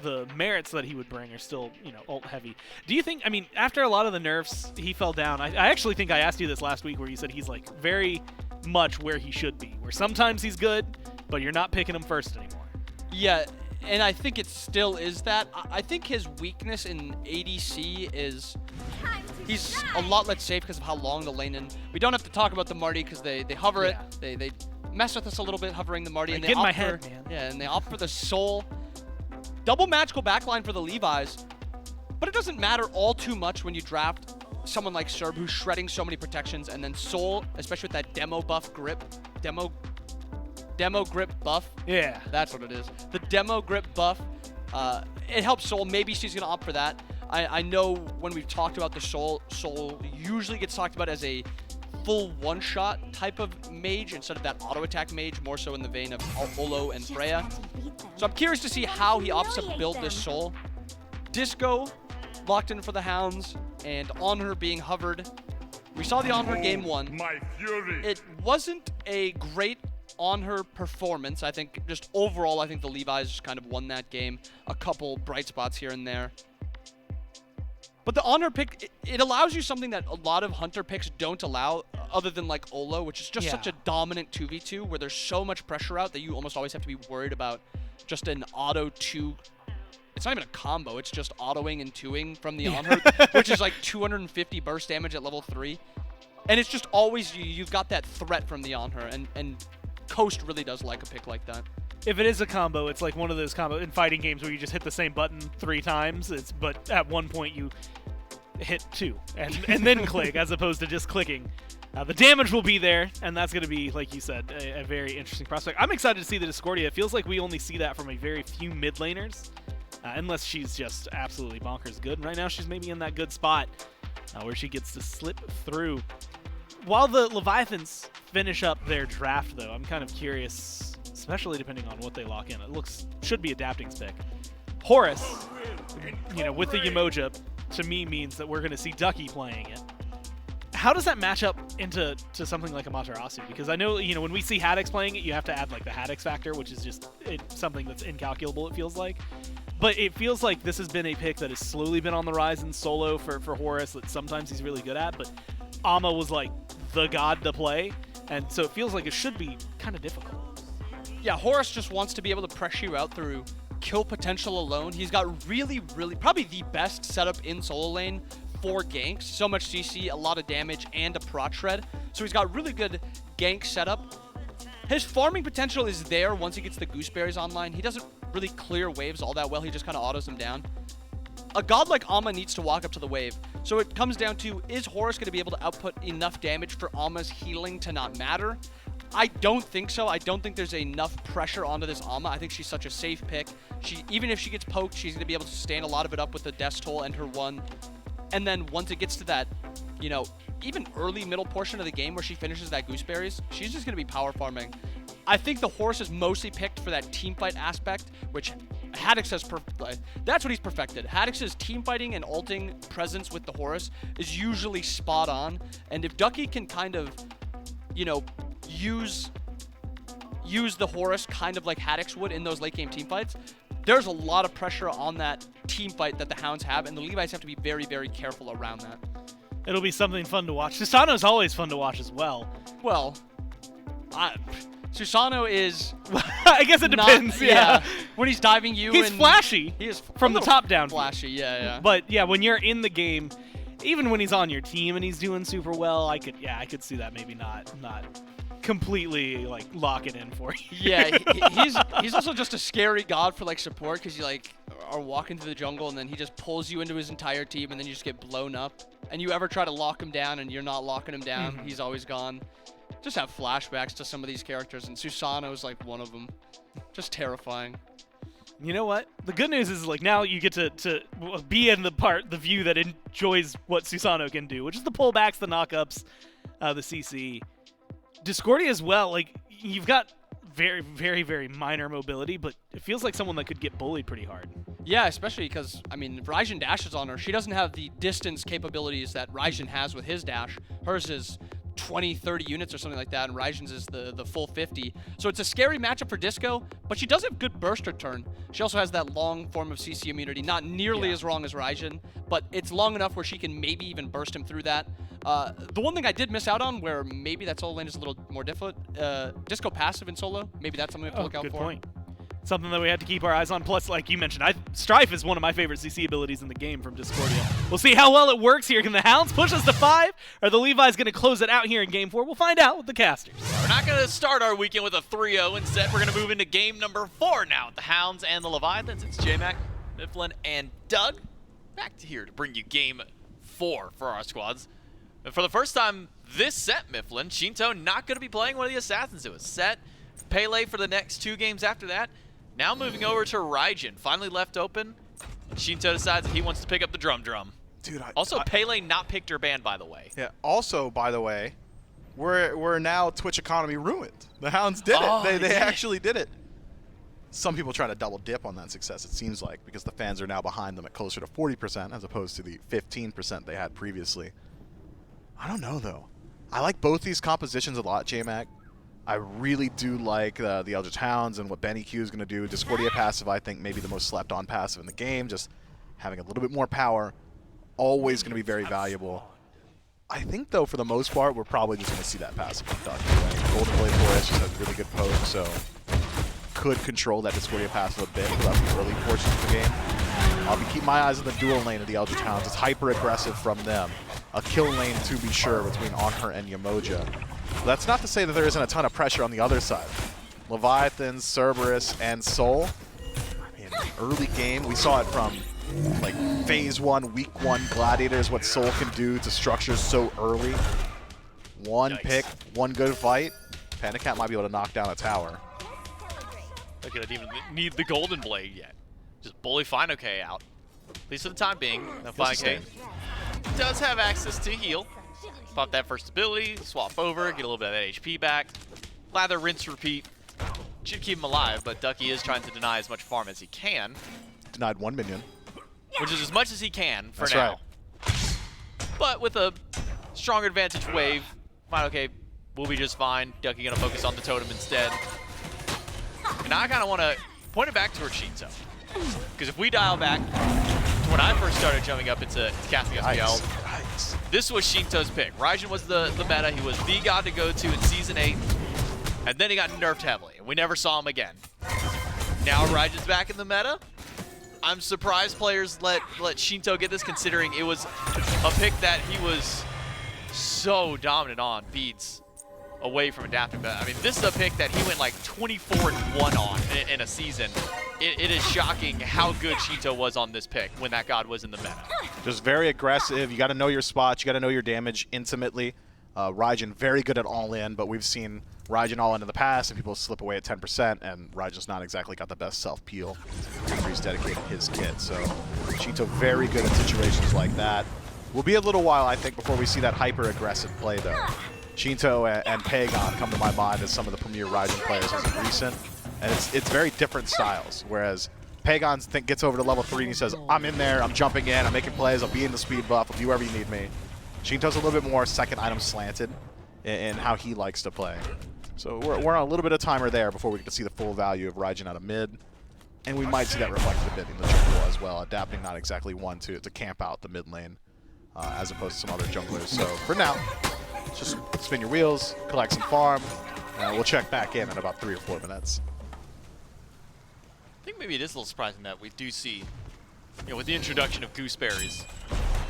the merits that he would bring are still, ult heavy. Do you think, I mean, after a lot of the nerfs, he fell down. I actually think I asked you this last week where you said he's like very much where he should be, where sometimes he's good, but you're not picking him first anymore. Yeah, and I think it still is that. I think his weakness in ADC is he's a lot less safe because of how long the lane in. We don't have to talk about the Marty because they hover it. They mess with us a little bit hovering the Marty. And they get in opt my for, head, man. Yeah, and they opt for the Soul. Double magical backline for the Levi's. But it doesn't matter all too much when you draft someone like Serb who's shredding so many protections, and then Soul, especially with that demo buff grip. Demo grip buff. Yeah. That's what it is. The demo grip buff. It helps Soul. Maybe she's going to opt for that. I know when we've talked about the Soul usually gets talked about as a full one-shot type of mage instead of that auto-attack mage, more so in the vein of Olo and Freya. So I'm curious to see how he opts to build this Soul. Disco locked in for the Hounds, and On Her being hovered. We saw the On Her game 1. My fury. It wasn't a great On Her performance. I think just overall, I think the Levi's just kind of won that game. A couple bright spots here and there. But the On Her pick, it allows you something that a lot of Hunter picks don't allow, other than like Olo, which is just such a dominant 2v2 where there's so much pressure out that you almost always have to be worried about just an auto 2. It's not even a combo, it's just autoing and 2ing from the On Her, which is like 250 burst damage at level 3. And it's just always, you've got that threat from the On Her, and Coast really does like a pick like that. If it is a combo, it's like one of those combo in fighting games where you just hit the same button 3 times. But at one point you hit 2 and then click, as opposed to just clicking. The damage will be there, and that's going to be, like you said, a very interesting prospect. I'm excited to see the Discordia. It feels like we only see that from a very few mid laners, unless she's just absolutely bonkers good. And right now she's maybe in that good spot where she gets to slip through. While the Leviathans finish up their draft, though, I'm kind of curious, especially depending on what they lock in. It should be Adapting's pick. Horus, with the Umoja, to me means that we're going to see Ducky playing it. How does that match up into something like Amaterasu? Because I know, when we see Haddix playing it, you have to add like the Haddix factor, which is just something that's incalculable, it feels like. But it feels like this has been a pick that has slowly been on the rise in solo for Horus that sometimes he's really good at, but Ama was like the god to play, and so it feels like it should be kind of difficult. Yeah, Horus just wants to be able to pressure you out through kill potential alone. He's got really, probably the best setup in solo lane for ganks. So much CC, a lot of damage, and a prot shred. So he's got really good gank setup. His farming potential is there once he gets the gooseberries online. He doesn't really clear waves all that well. He just kind of autos them down. A god like Ama needs to walk up to the wave. So it comes down to, is Horus going to be able to output enough damage for Ama's healing to not matter? I don't think so. I don't think there's enough pressure onto this Ama. I think she's such a safe pick. Even if she gets poked, she's going to be able to sustain a lot of it up with the Death Toll and her 1. And then once it gets to that, even early middle portion of the game where she finishes that gooseberries, she's just going to be power farming. I think the Horus is mostly picked for that team fight aspect, which Haddix has that's what he's perfected. Haddix's team fighting and ulting presence with the Horus is usually spot on. And if Ducky can kind of, use the Horus kind of like Haddix would in those late game team fights, there's a lot of pressure on that team fight that the Hounds have, and the Levi's have to be very, very careful around that. It'll be something fun to watch. Susano's always fun to watch as well. Well, Susano is... I guess it depends, yeah. When he's diving you, he's flashy. He is from the top down. Flashy, yeah. But yeah, when you're in the game, even when he's on your team and he's doing super well, I could see that maybe not completely like lock it in for you. Yeah, he's also just a scary god for like support, because you like are walking through the jungle and then he just pulls you into his entire team and then you just get blown up. And you ever try to lock him down and you're not locking him down, he's always gone. Just have flashbacks to some of these characters, and Susano is like one of them. Just terrifying. You know what? The good news is like now you get to be in the view that enjoys what Susano can do, which is the pullbacks, the knockups, the CC. Discordia as well, like you've got very, very, very minor mobility, but it feels like someone that could get bullied pretty hard. Yeah, especially because, Raijin dashes on her. She doesn't have the distance capabilities that Raijin has with his dash. Hers is 20, 30 units or something like that, and Raijin's is the full 50. So it's a scary matchup for Disco, but she does have good burst return. She also has that long form of CC immunity, not nearly as long as Raijin, but it's long enough where she can maybe even burst him through that. The one thing I did miss out on, where maybe that solo lane is a little more difficult, Disco passive in solo, maybe that's something we have to look out good for. Point. something that we had to keep our eyes on. Plus, like you mentioned, Strife is one of my favorite CC abilities in the game from Discordia. We'll see how well it works here. Can the Hounds push us to 5? Or the Levi's going to close it out here in Game 4? We'll find out with the casters. We're not going to start our weekend with a 3-0. Instead, we're going to move into game number 4 now with the Hounds and the Leviathans. It's J-Mac, Mifflin, and Doug back to here to bring you game 4 for our squads. And for the first time this set, Mifflin, Shinto not going to be playing one of the Assassins. It was Set, Pele for the next 2 games after that. Now moving over to Raijin, finally left open. Shinto decides that he wants to pick up the drum. Dude, Pele not picked or banned, by the way. Yeah. Also, by the way, we're now Twitch economy ruined. The Hounds did it. They actually did it. Some people trying to double dip on that success, it seems like, because the fans are now behind them at closer to 40% as opposed to the 15% they had previously. I don't know, though. I like both these compositions a lot, J-Mac. I really do like the Eldritch Hounds and what Benny Q is going to do. Discordia passive, I think, maybe the most slept-on passive in the game. Just having a little bit more power, always going to be very valuable. I think, though, for the most part, we're probably just going to see that passive from Ducky. Right? Golden Blade Forest just has really good poke, so could control that Discordia passive a bit throughout the early portions of the game. I'll be keeping my eyes on the dual lane of the Eldritch Hounds. It's hyper-aggressive from them. A kill lane, to be sure, between Onher and Yamoja. That's not to say that there isn't a ton of pressure on the other side. Leviathans, Cerberus, and Soul. I mean, early game, we saw it from like Phase 1, Week 1 Gladiators, what Soul can do to structures so early. One pick, one good fight. Panda Cat might be able to knock down a tower. They couldn't even need the Golden Blade yet. Just bully FinoK out. At least for the time being. Now FinoK does have access to heal. Pop that first ability, swap over, get a little bit of that HP back. Lather, rinse, repeat. Should keep him alive, but Ducky is trying to deny as much farm as he can. Denied 1 minion. Which is as much as he can for That's now. Right. But with a stronger advantage wave, FinoK will be just fine. Ducky gonna focus on the totem instead. And now I kind of want to point it back towards Shinto. Because if we dial back to when I first started jumping up into casting SPL, this was Shinto's pick. Raijin was the meta. He was the god to go to in Season 8. And then he got nerfed heavily, and we never saw him again. Now Raijin's back in the meta. I'm surprised players let Shinto get this, considering it was a pick that he was so dominant on, beats away from adapting. But I mean, this is a pick that he went like 24-1 on in a season. It is shocking how good Shinto was on this pick when that god was in the meta. Just very aggressive. You got to know your spots. You got to know your damage intimately. Raijin very good at all-in, but we've seen Raijin all-in in the past, and people slip away at 10%, and Raijin's not exactly got the best self-peel after he's dedicated his kit. So Shinto very good at situations like that. Will be a little while, I think, before we see that hyper-aggressive play, though. Shinto and Pagon come to my mind as some of the premier Raijin players as of recent, and it's very different styles, whereas Pagon gets over to level 3 and he says, I'm in there, I'm jumping in, I'm making plays, I'll be in the speed buff, I'll do wherever you need me. Shinto's a little bit more second item slanted in how he likes to play. So we're on a little bit of timer there before we get to see the full value of Raijin out of mid. And we might see that reflected a bit in the jungle as well, adapting not exactly one to camp out the mid lane as opposed to some other junglers. So for now, just spin your wheels, collect some farm, and we'll check back in about 3 or 4 minutes. I think maybe it is a little surprising that we do see, with the introduction of gooseberries,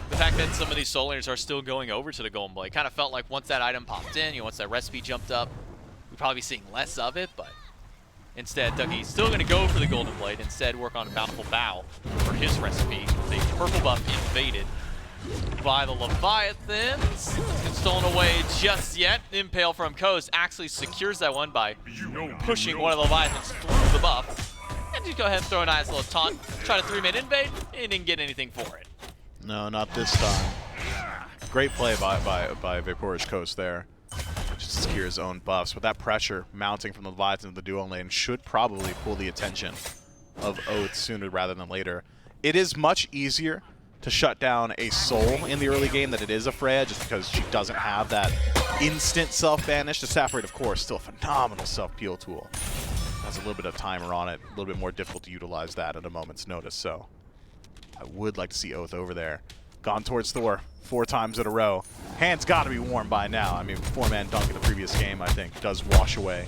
the fact that some of these soul laners are still going over to the Golden Blade. Kind of felt like once that item popped in, once that recipe jumped up, we'd probably be seeing less of it, but instead, Ducky's still going to go for the Golden Blade, instead work on a Bountiful Bow for his recipe. The purple buff invaded by the Leviathans. It's stolen away just yet. Impale from Coast actually secures that one by pushing one of the Leviathans through the buff. And just go ahead and throw a nice little taunt. Try to 3-man invade, and didn't get anything for it. No, not this time. Great play by Vaporish Coast there. Just to secure his own buffs. But that pressure mounting from the Leviathan in the duo lane should probably pull the attention of Oath sooner rather than later. It is much easier to shut down a Soul in the early game than it is a Freya, just because she doesn't have that instant self-banish. The Saffrate, of course, still a phenomenal self-peel tool. Has a little bit of timer on it, a little bit more difficult to utilize that at a moment's notice. So I would like to see Oath over there. Gone towards Thor 4 times in a row. Hand's got to be warm by now. I mean, 4-man dunk in the previous game, I think, does wash away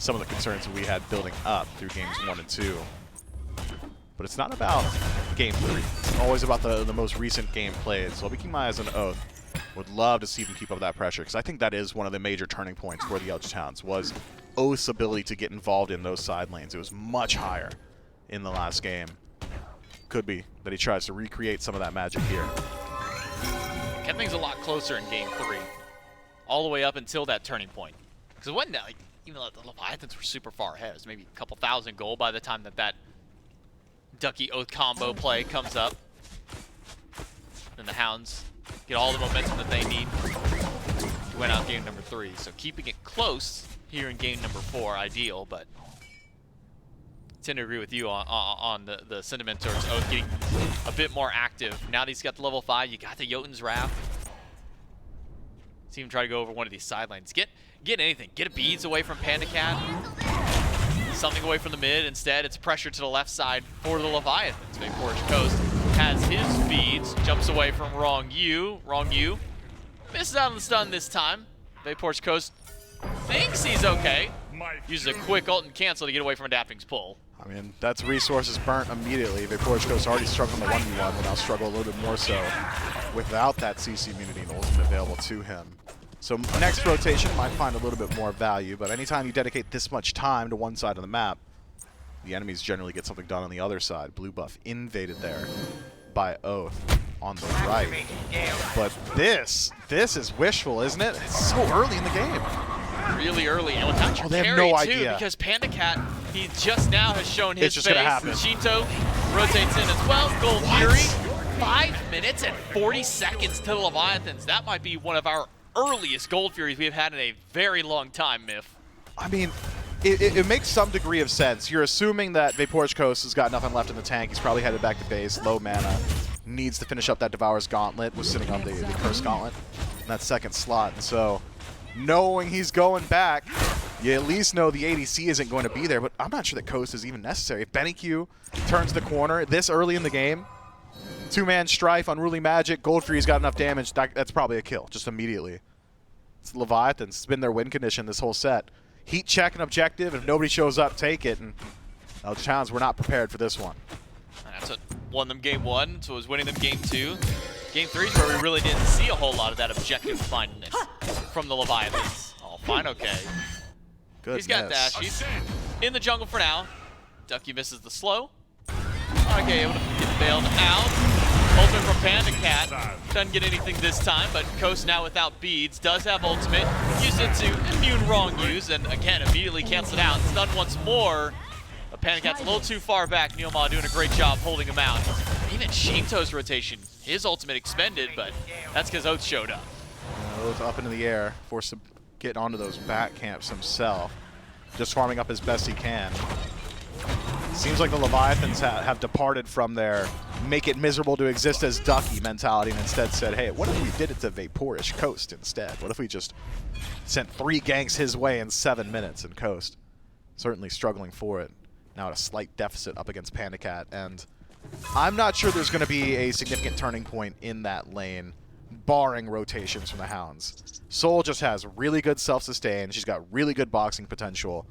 some of the concerns that we had building up through games 1 and 2. But it's not about game 3. It's always about the most recent game played. So I'll be keeping my eyes on Oath. Would love to see him keep up that pressure, because I think that is one of the major turning points for the Eldritch Hounds, was Oath's ability to get involved in those side lanes. It was much higher in the last game. Could be that he tries to recreate some of that magic here. Kept things a lot closer in game 3, all the way up until that turning point. Because it wasn't like, even though the Leviathans were super far ahead, it was maybe a couple thousand gold by the time that Ducky Oath combo play comes up. And the Hounds get all the momentum that they need to win out game number 3. So keeping it close here in game number 4, ideal, but I tend to agree with you on the sentiment towards Oath getting a bit more active. Now that he's got the level 5, you got the Jotun's Wrath. See him try to go over one of these side lanes. Get anything. Get a beads away from Panda Cat. Something away from the mid. Instead, it's pressure to the left side for the Leviathans. Vapor's Coast has his beads. Jumps away from Wrong You. Misses out on the stun this time. Vapor's Coast thinks he's okay. Uses a quick ult and cancel to get away from Adapting's pull. I mean, that's resources burnt immediately. Vapor's Coast already struggled in the 1v1, but now struggle a little bit more so without that CC immunity and ultimate available to him. So next rotation might find a little bit more value, but anytime you dedicate this much time to one side of the map, the enemies generally get something done on the other side. Blue buff invaded there by Oath on the right. But this is wishful, isn't it? It's so early in the game. Really early, and without your they have carry no too, idea. because Panda Cat, he just now has shown his It's just face. gonna happen. Shinto rotates in as well. Gold Fury, 5 minutes and 40 seconds to the Leviathans. That might be one of our earliest Gold Furies we've had in a very long time, Miff. I mean, it makes some degree of sense. You're assuming that Vapor's Coast has got nothing left in the tank. He's probably headed back to base, low mana, needs to finish up that Devourer's Gauntlet, was sitting on the Cursed Gauntlet in that second slot. And so, knowing he's going back, you at least know the ADC isn't going to be there, but I'm not sure that Coast is even necessary. If Benny Q turns the corner this early in the game, two-man strife, Unruly Magic, Gold Fury's got enough damage, that's probably a kill, just immediately. It's Leviathans. It's been their win condition this whole set. Heat check an objective, and if nobody shows up, take it. And Eldritch Hounds were not prepared for this one. And that's what won them game 1, so it was winning them game 2. Game 3 is where we really didn't see a whole lot of that objective-mindedness from the Leviathans. Oh, fine, okay. Good. He's got dash. He's in the jungle for now. Ducky misses the slow. Okay, able to get bailed out. Ultimate from Panda Cat. Doesn't get anything this time, but Coast now without beads. Does have ultimate. Used it to immune Wrong Use, and again, immediately cancels it out. Stun once more. But Panda Cat's a little too far back. Neoma doing a great job holding him out. Even Shinto's rotation, his ultimate expended, but that's because Oath showed up. Oath up into the air, forced to get onto those back camps himself. Just farming up as best he can. Seems like the Leviathans have departed from their make it miserable to exist as Ducky mentality and instead said, hey, what if we did it to Vaporish Coast instead? What if we just sent 3 ganks his way in 7 minutes? And Coast certainly struggling for it. Now at a slight deficit up against Panda Cat, and I'm not sure there's going to be a significant turning point in that lane, barring rotations from the Hounds. Soul just has really good self-sustain. She's got really good boxing potential.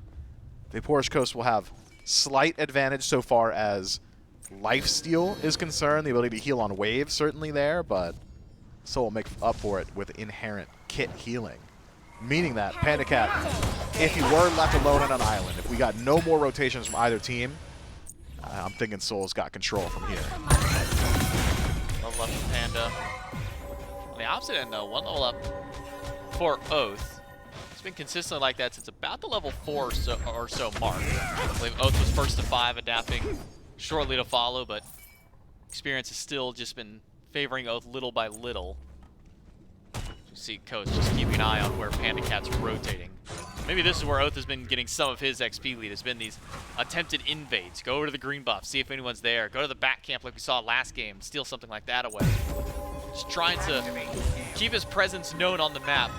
Vaporish Coast will have slight advantage so far as lifesteal is concerned. The ability to heal on waves certainly there, but Soul will make up for it with inherent kit healing. Meaning that Panda Cat, if he were left alone on an island, if we got no more rotations from either team, I'm thinking Soul's got control from here. Level up for Panda. On the opposite end though, 1 level up for Oath. It's been consistently like that since about the level 4 or so mark. I believe Oath was first to 5, adapting shortly to follow, but experience has still just been favoring Oath little by little. You see Coast just keeping an eye on where Panda Cat's rotating. Maybe this is where Oath has been getting some of his XP lead, has been these attempted invades. Go over to the green buff, see if anyone's there. Go to the back camp like we saw last game, steal something like that away. Just trying to keep his presence known on the map,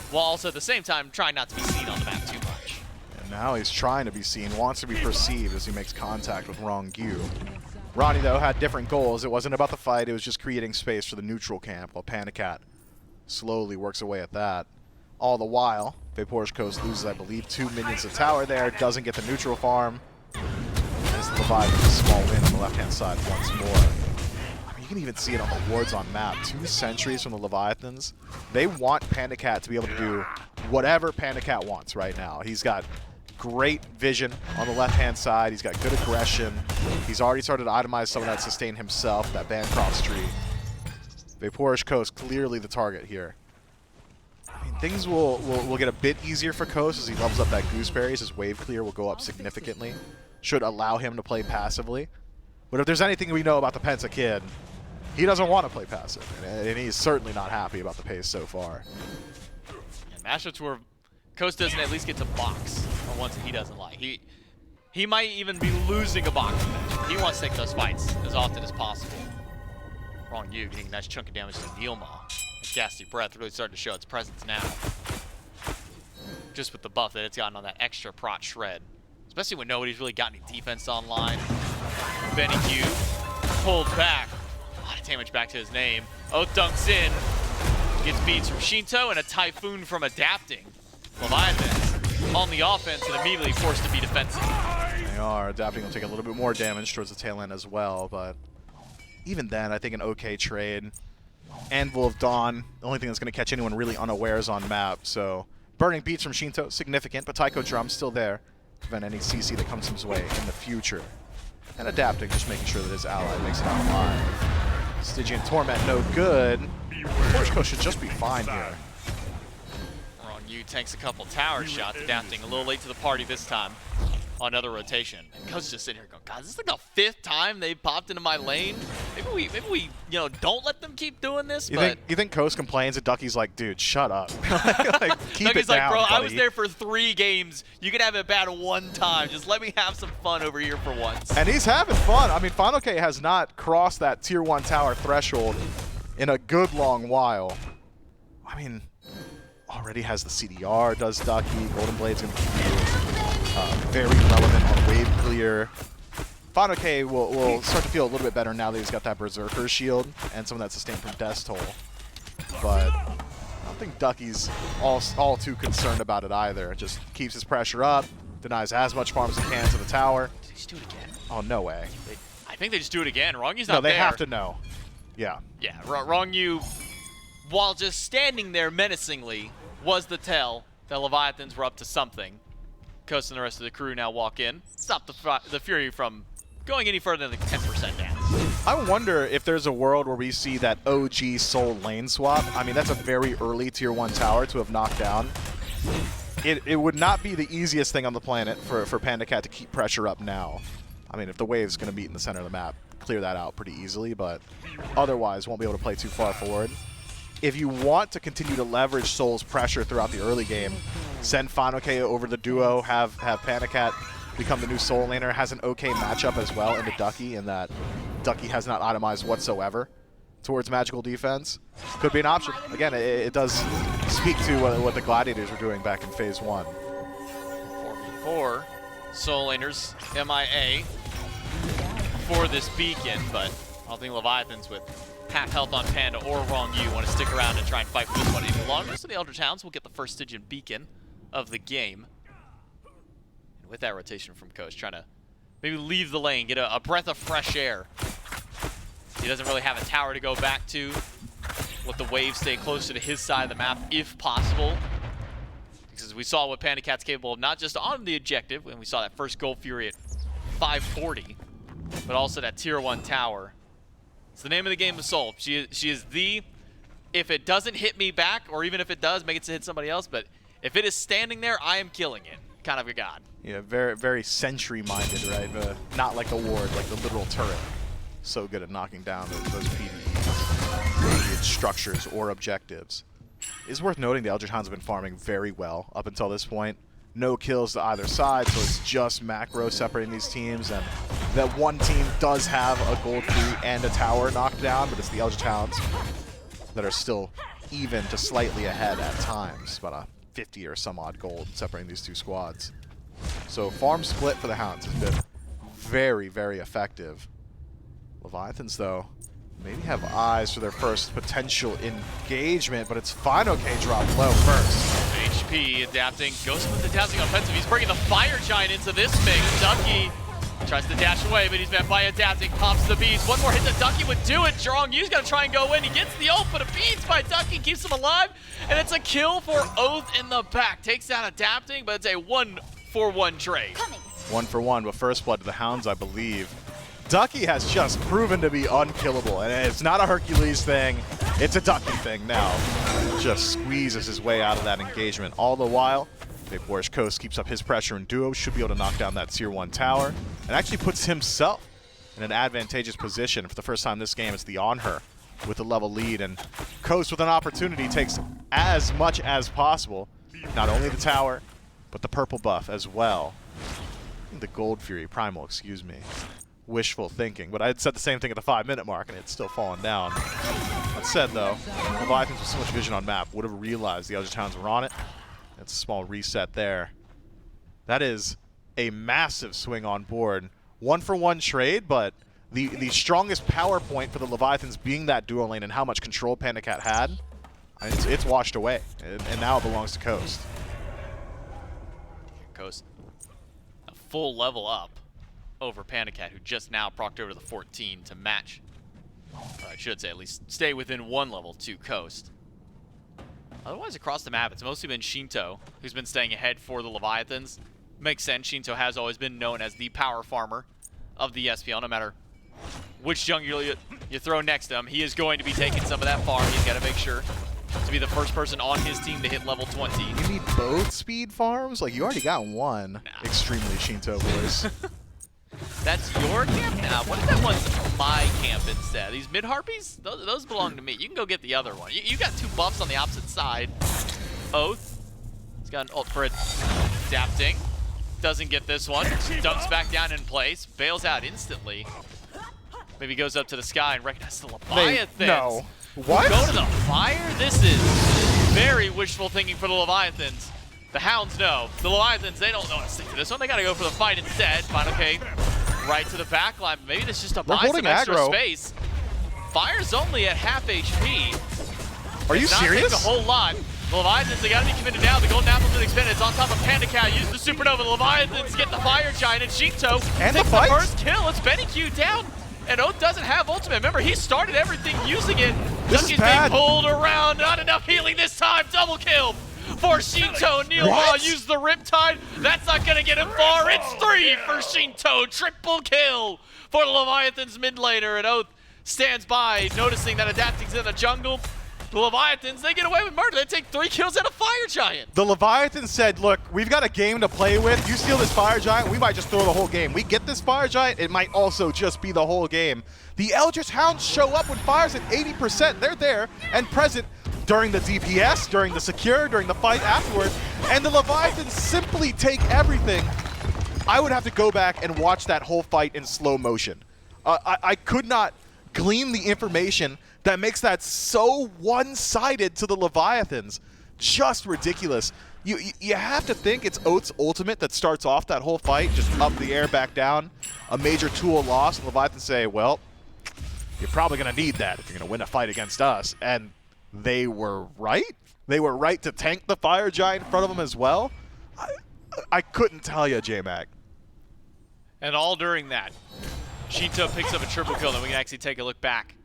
while also at the same time trying not to be seen on the map too much. And now he's trying to be seen, wants to be perceived as he makes contact with Wrong Gu. Ronnie, though, had different goals. It wasn't about the fight, it was just creating space for the neutral camp, while Panda Cat slowly works away at that. All the while, Vapor's Coast loses, I believe, 2 minions to tower there, doesn't get the neutral farm. As the Leviathan a small win on the left-hand side once more. I mean, you can even see it on the wards on map. 2 sentries from the Leviathans. They want Panda Cat to be able to do whatever Panda Cat wants right now. He's got great vision on the left-hand side. He's got good aggression. He's already started to itemize some of that sustain himself, that Bancroft's tree. Vaporish Coast clearly the target here. I mean, things will get a bit easier for Coast as he levels up that Gooseberries. His wave clear will go up significantly. Should allow him to play passively. But if there's anything we know about the Penta Kid, he doesn't want to play passive. And he's certainly not happy about the pace so far. And matchups where Coast doesn't at least get to box on ones that he doesn't like. He might even be losing a box match. He wants to take those fights as often as possible. Wrong you, getting a nice chunk of damage to Neilma. Ghastly Breath really starting to show its presence now. Just with the buff that it's gotten on that extra prot shred. Especially when nobody's really got any defense online. Benny Q pulled back. A lot of damage back to his name. Oath dunks in. Gets beats from Shinto and a Typhoon from Adapting. Leviathans on the offense and immediately forced to be defensive. They are. Adapting will take a little bit more damage towards the tail end as well, but even then, I think an okay trade. Anvil of Dawn, the only thing that's going to catch anyone really unawares on map, so burning beats from Shinto, significant, but Taiko Drum's still there to prevent any CC that comes his way in the future. And Adapting, just making sure that his ally makes it out alive. Stygian Torment, no good. Forge Coast should just be fine here. Wrong you tanks a couple tower shots, Adapting a little late to the party this time on another rotation. And Coast just sitting here going, God, this is like the 5th time they've popped into my lane. Maybe we don't let them keep doing this. You think Coast complains and Ducky's like, dude, shut up. Like, keep Ducky's it like, down, bro, buddy. I was there for 3 games. You can have it bad 1 time. Just let me have some fun over here for once. And he's having fun. I mean, Final K has not crossed that tier 1 tower threshold in a good long while. I mean, already has the CDR, does Ducky. Golden Blade's going to keep you very relevant on wave clear. Final K will start to feel a little bit better now that he's got that Berserker shield and some of that sustain from Death's Toll. But I don't think Ducky's all too concerned about it either. Just keeps his pressure up, denies as much farm as he can to the tower. Did they just do it again? Oh, no way. I think they just do it again. Wrongyu's not No, they there. have to know. Yeah. Yeah, Wrongyu, while just standing there menacingly, was the tell that Leviathans were up to something. Coast and the rest of the crew now walk in. Stop the Fury from going any further than like 10% down. I wonder if there's a world where we see that OG Soul lane swap. I mean, that's a very early tier 1 tower to have knocked down. It would not be the easiest thing on the planet for Panda Cat to keep pressure up now. I mean, if the wave's going to meet in the center of the map, clear that out pretty easily, but otherwise won't be able to play too far forward. If you want to continue to leverage Soul's pressure throughout the early game, send Final K over the duo, have Panda Cat become the new Soul laner, has an okay matchup as well into Ducky, in that Ducky has not itemized whatsoever towards magical defense. Could be an option. Again, it does speak to what the Gladiators were doing back in Phase 1. 4v4. Soul laners MIA for this beacon, but I don't think Leviathans with half health on Panda or Wrongyu want to stick around and try and fight for this one any longer. So the Eldritch Hounds will get the first Stygian beacon of the game. And with that rotation from Coast, trying to maybe leave the lane, get a breath of fresh air. He doesn't really have a tower to go back to. Let the wave stay closer to his side of the map if possible. Because we saw what Panda Cat's capable of, not just on the objective, when we saw that first Gold Fury at 540, but also that tier 1 tower. It's the name of the game of Soul. She is the, if it doesn't hit me back, or even if it does, make it to hit somebody else, but if it is standing there, I am killing it. Kind of a god. Yeah, very, very sentry-minded, right? Not like a ward, like the literal turret. So good at knocking down those PvE structures or objectives. It's worth noting the Eldritch Hounds have been farming very well up until this point. No kills to either side, so it's just macro separating these teams, and that one team does have a gold tree and a tower knocked down, but it's the Eldritch Hounds that are still even to slightly ahead at times, about a 50 or some odd gold separating these two squads. So farm split for the Hounds has been very, very effective. Leviathans, though, maybe have eyes for their first potential engagement, but it's Final K drop low first. HP. Adapting, goes with the dazzling offensive. He's bringing the Fire Giant into this mix. Ducky tries to dash away, but he's met by Adapting. Pops the beast. One more hit that Ducky would do it. Jurong Yu's got to try and go in. He gets the ult, but a beats by Ducky keeps him alive. And it's a kill for Oath in the back. Takes down Adapting, but it's a 1-for-1 trade. 1-for-1 with first blood to the Hounds, I believe. Ducky has just proven to be unkillable, and it's not a Hercules thing, it's a Ducky thing now. Just squeezes his way out of that engagement. All the while, Big Boris Coast keeps up his pressure in duo, should be able to knock down that tier 1 tower, and actually puts himself in an advantageous position. For the first time this game, it's the On Her with the level lead, and Coast with an opportunity takes as much as possible. Not only the tower, but the purple buff as well. The Gold Fury, Primal, excuse me. Wishful thinking, but I had said the same thing at the 5-minute mark and it's still fallen down. That said though, Leviathans with so much vision on map would have realized the Eldritch Hounds were on it. It's a small reset there. That is a massive swing on board. 1-for-1 trade, but the strongest power point for the Leviathans being that duo lane and how much control Panda Cat had, it's washed away, and now it belongs to Coast. Coast, a full level up over Panda Cat, who just now procced over the 14 to match, or I should say at least stay within 1 level to Coast. Otherwise across the map, it's mostly been Shinto who's been staying ahead for the Leviathans. Makes sense, Shinto has always been known as the power farmer of the SPL. No matter which jungle you throw next to him, he is going to be taking some of that farm. He's got to make sure to be the first person on his team to hit level 20. You need both speed farms? Like, you already got one. Nah. Extremely Shinto voice. That's your camp now. What if that one's my camp instead? These mid-harpies? Those belong to me. You can go get the other one. You got 2 buffs on the opposite side. Oath. He's got an ult for Adapting. Doesn't get this one. Dunks back down in place. Bails out instantly. Maybe goes up to the sky and recognizes the Leviathans. No. What? Go to the fire? This is very wishful thinking for the Leviathans. The Hounds know. The Leviathans, they don't know how to stick to this one. They got to go for the fight instead. Final K right to the back line. Maybe this is just to buy some extra space. Fire's only at half HP. Are you serious? Not a whole lot. The Leviathans, they got to be committed now. The Golden Apple's been expended. It's on top of Panda Cat. Use the Supernova. The Leviathans get the Fire Giant, and Shinto and takes the first kill. It's Benny Q down. And Oath doesn't have ultimate. Remember, he started everything using it. Ducky's being pulled around. Not enough healing this time. Double kill for Shinto. Neilma used the Riptide. That's not going to get him far. It's 3 for Shinto. Triple kill for the Leviathans mid laner. And Oath stands by, noticing that Adapting's in the jungle. The Leviathans, they get away with murder. They take 3 kills and a Fire Giant. The Leviathans said, look, we've got a game to play with. You steal this Fire Giant, we might just throw the whole game. We get this Fire Giant, it might also just be the whole game. The Eldritch Hounds show up when Fire's at 80%. They're there and present during the DPS, during the secure, during the fight afterwards, and the Leviathans simply take everything. I would have to go back and watch that whole fight in slow motion. I could not glean the information that makes that so one-sided to the Leviathans. Just ridiculous. You have to think it's Oath's ultimate that starts off that whole fight, just up the air, back down. A major tool lost. Leviathans say, well, you're probably going to need that if you're going to win a fight against us. And they were right. They were right to tank the Fire Giant in front of them as well. I couldn't tell you, J-Mac. And all during that, Shinto picks up a triple kill, and we can actually take a look back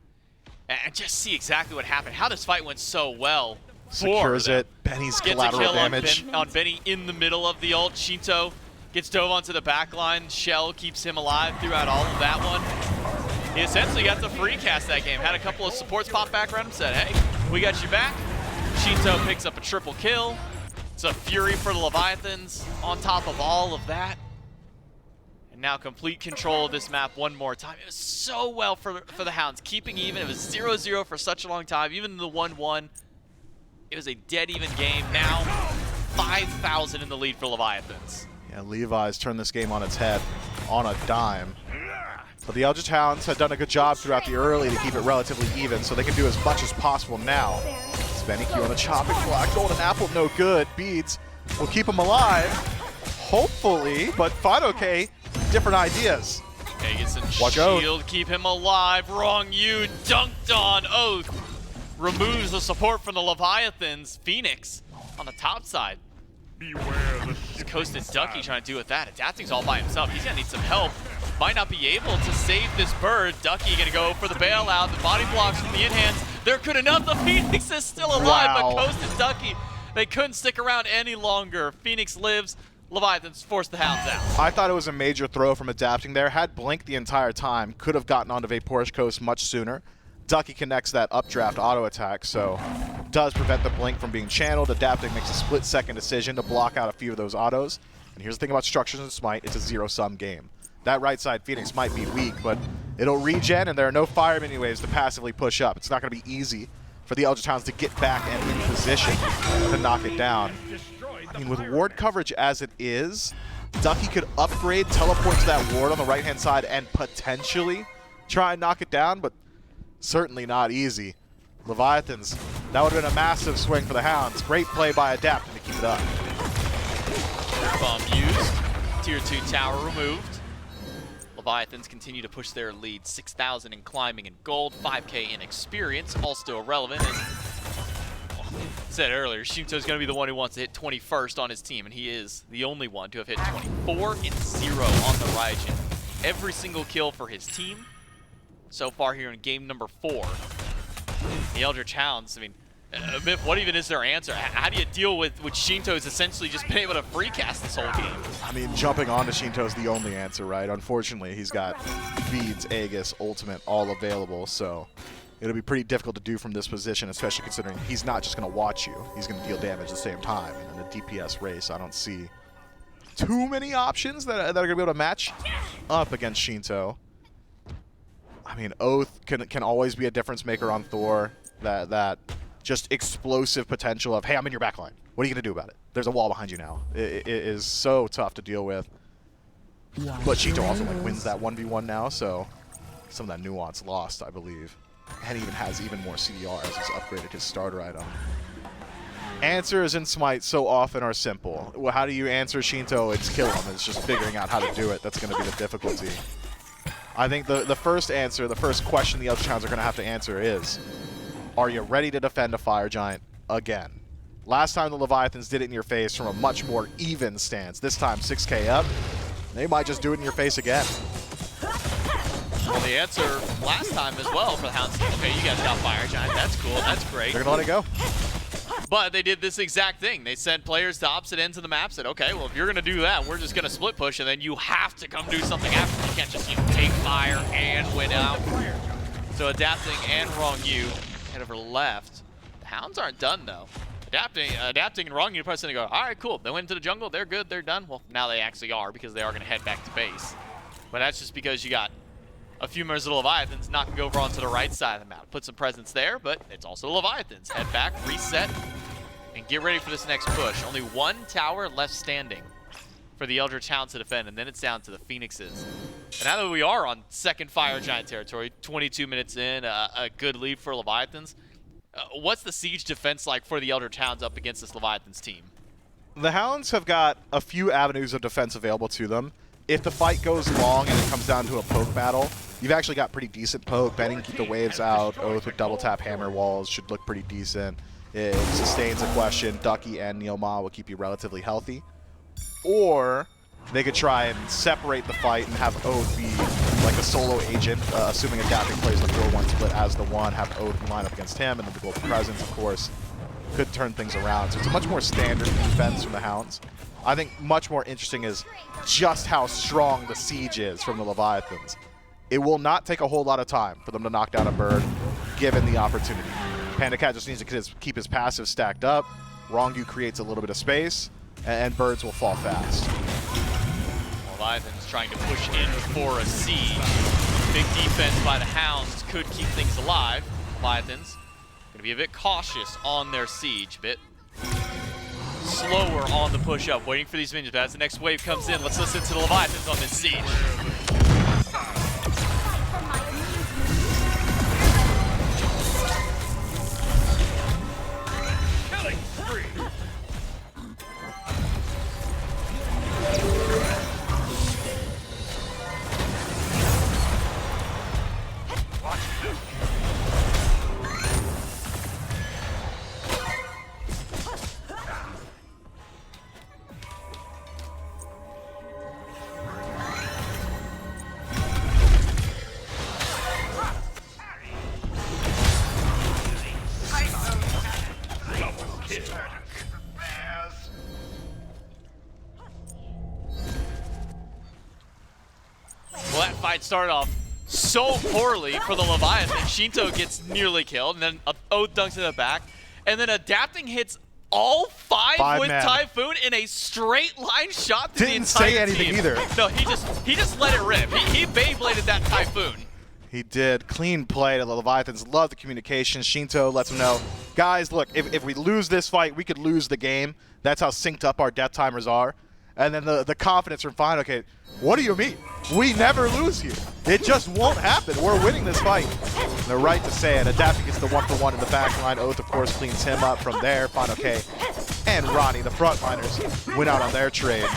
and just see exactly what happened. How this fight went so well. Secures it. Benny's collateral damage. On Benny in the middle of the ult. Shinto gets dove onto the back line. Shell keeps him alive throughout all of that one. He essentially got the free cast that game. Had a couple of supports pop back around him, said, hey, we got you back. Shinto picks up a triple kill. It's a fury for the Leviathans on top of all of that. And now complete control of this map one more time. It was so well for the Hounds, keeping even. It was 0-0 for such a long time. Even the 1-1, it was a dead even game. Now 5,000 in the lead for Leviathans. Yeah, Levi's turned this game on its head on a dime. But the Eldritch Hounds had done a good job throughout the early to keep it relatively even, so they can do as much as possible now. Benny Q on the chopping block. Golden Apple, no good. Beads will keep him alive. Hopefully, but Final K, different ideas. Okay, gets some Watch shield, Oath. keep him alive. Wrong you, dunked on Oath. Removes the support from the Leviathans. Phoenix on the top side. Beware the He's coasted Ducky sand. trying to do with that. Adapting's all by himself. He's gonna need some help. Might not be able to save this bird. Ducky gonna go for the bailout. The body blocks from the in-hands. They're good enough. The Phoenix is still alive, Wow. but coasted Ducky. They couldn't stick around any longer. Phoenix lives. Leviathans force the Hounds out. I thought it was a major throw from Adapting there. Had blinked the entire time. Could have gotten onto Vaporish Coast much sooner. Ducky connects that updraft auto attack, so does prevent the blink from being channeled. Adapting makes a split-second decision to block out a few of those autos. And here's the thing about structures in Smite, it's a zero-sum game. That right side Phoenix might be weak, but it'll regen, and there are no fire mini waves to passively push up. It's not going to be easy for the Eldritch Hounds to get back and in position to knock it down. I mean, with ward coverage as it is, Ducky could upgrade, teleport to that ward on the right-hand side, and potentially try and knock it down, but certainly not easy. Leviathans, that would have been a massive swing for the Hounds. Great play by Adapting to keep it up. Bomb used. Tier 2 tower removed. Leviathans continue to push their lead. 6,000 in climbing and gold, 5K in experience, all still relevant. As said earlier, Shinto's going to be the one who wants to hit 21st on his team, and he is the only one to have hit 24 and 0 on the Raijin. Every single kill for his team so far here in game number 4. The Eldritch Hounds, I mean, Miff, what even is their answer? How do you deal with Shinto's essentially just been able to free cast this whole game? I mean, jumping onto Shinto is the only answer, right? Unfortunately, he's got Beads, Aegis, Ultimate all available, so it'll be pretty difficult to do from this position, especially considering he's not just going to watch you. He's going to deal damage at the same time. And in a DPS race, I don't see too many options that are going to be able to match up against Shinto. I mean, Oath can always be a difference maker on Thor. That just explosive potential of, hey, I'm in your backline. What are you going to do about it? There's a wall behind you now. It is so tough to deal with. But Shinto also wins that 1v1 now, so some of that nuance lost, I believe. And even has even more CDR as he's upgraded his starter item. Answers in Smite so often are simple. Well, how do you answer Shinto? It's kill him. It's just figuring out how to do it. That's going to be the difficulty. I think the first answer, the first question the Eldritch Hounds are going to have to answer is, are you ready to defend a Fire Giant again? Last time the Leviathans did it in your face from a much more even stance. This time 6K up. They might just do it in your face again. Well, the answer last time as well for the Hounds, okay, you guys got Fire Giant. That's cool. That's great. They're going to let it go. But they did this exact thing. They sent players to opposite ends of the map, said, okay, well, if you're going to do that, we're just going to split push, and then you have to come do something after. You can't just take fire and win out. So Adapting and Wrong You head over left. The Hounds aren't done, though. Adapting and Wrong You are probably going to go, all right, cool. They went into the jungle. They're good. They're done. Well, now they actually are because they are going to head back to base. But that's just because you got a few members of the Leviathans knocking over onto the right side of the map. Put some presence there, but it's also the Leviathans. Head back, reset, and get ready for this next push. Only one tower left standing for the Eldritch Hounds to defend, and then it's down to the Phoenixes. And now that we are on second Fire Giant territory, 22 minutes in, a good lead for Leviathans. What's the siege defense like for the Eldritch Hounds up against this Leviathans team? The Hounds have got a few avenues of defense available to them. If the fight goes long and it comes down to a poke battle, you've actually got pretty decent poke. Benning keep the waves out. Oath with double tap hammer walls should look pretty decent. It sustains a question. Ducky and Neilma will keep you relatively healthy. Or they could try and separate the fight and have Oath be like a solo agent, assuming Adapting plays the 4-1 split as the one, have Oath line up against him, and then the Gold Presence, of course, could turn things around. So it's a much more standard defense from the Hounds. I think much more interesting is just how strong the siege is from the Leviathans. It will not take a whole lot of time for them to knock down a bird, given the opportunity. Panda Cat just needs to keep his passive stacked up. Wrongu creates a little bit of space, and birds will fall fast. Leviathans trying to push in for a siege. Big defense by the Hounds could keep things alive. Leviathans going to be a bit cautious on their siege, bit slower on the push-up, waiting for these minions. But as the next wave comes in, let's listen to the Leviathans on this siege. Killing spree. Watch this. fight started off so poorly for the Leviathan. Shinto gets nearly killed, and then Oath dunks in the back, and then Adapting hits all five with men. Typhoon in a straight line shot to Didn't the entire say anything team. either. No, he just let it rip. He Beybladed that Typhoon. He did. Clean play to the Leviathans. Love the communication. Shinto lets them know, guys, look, if we lose this fight, we could lose the game. That's how synced up our death timers are. And then the confidence from Fine, okay, what do you mean? We never lose here. It just won't happen. We're winning this fight. And they're right to say it. Adapting gets the 1-for-1 in the back line. Oath, of course, cleans him up from there. Fine, okay. And Ronnie, the frontliners, went out on their trade.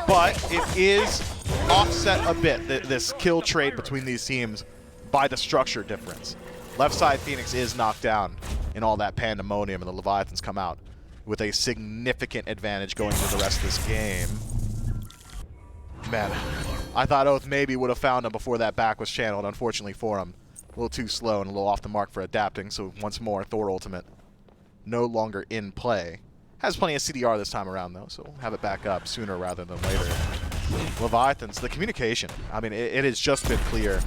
But it is offset a bit, this kill trade between these teams, by the structure difference. Left side Phoenix is knocked down in all that pandemonium, and the Leviathans come out with a significant advantage going into the rest of this game. Man, I thought Oath maybe would have found him before that back was channeled. Unfortunately for him, a little too slow and a little off the mark for Adapting, so once more, Thor Ultimate no longer in play. Has plenty of CDR this time around, though, so we'll have it back up sooner rather than later. Leviathans, the communication, I mean, it has just been clear.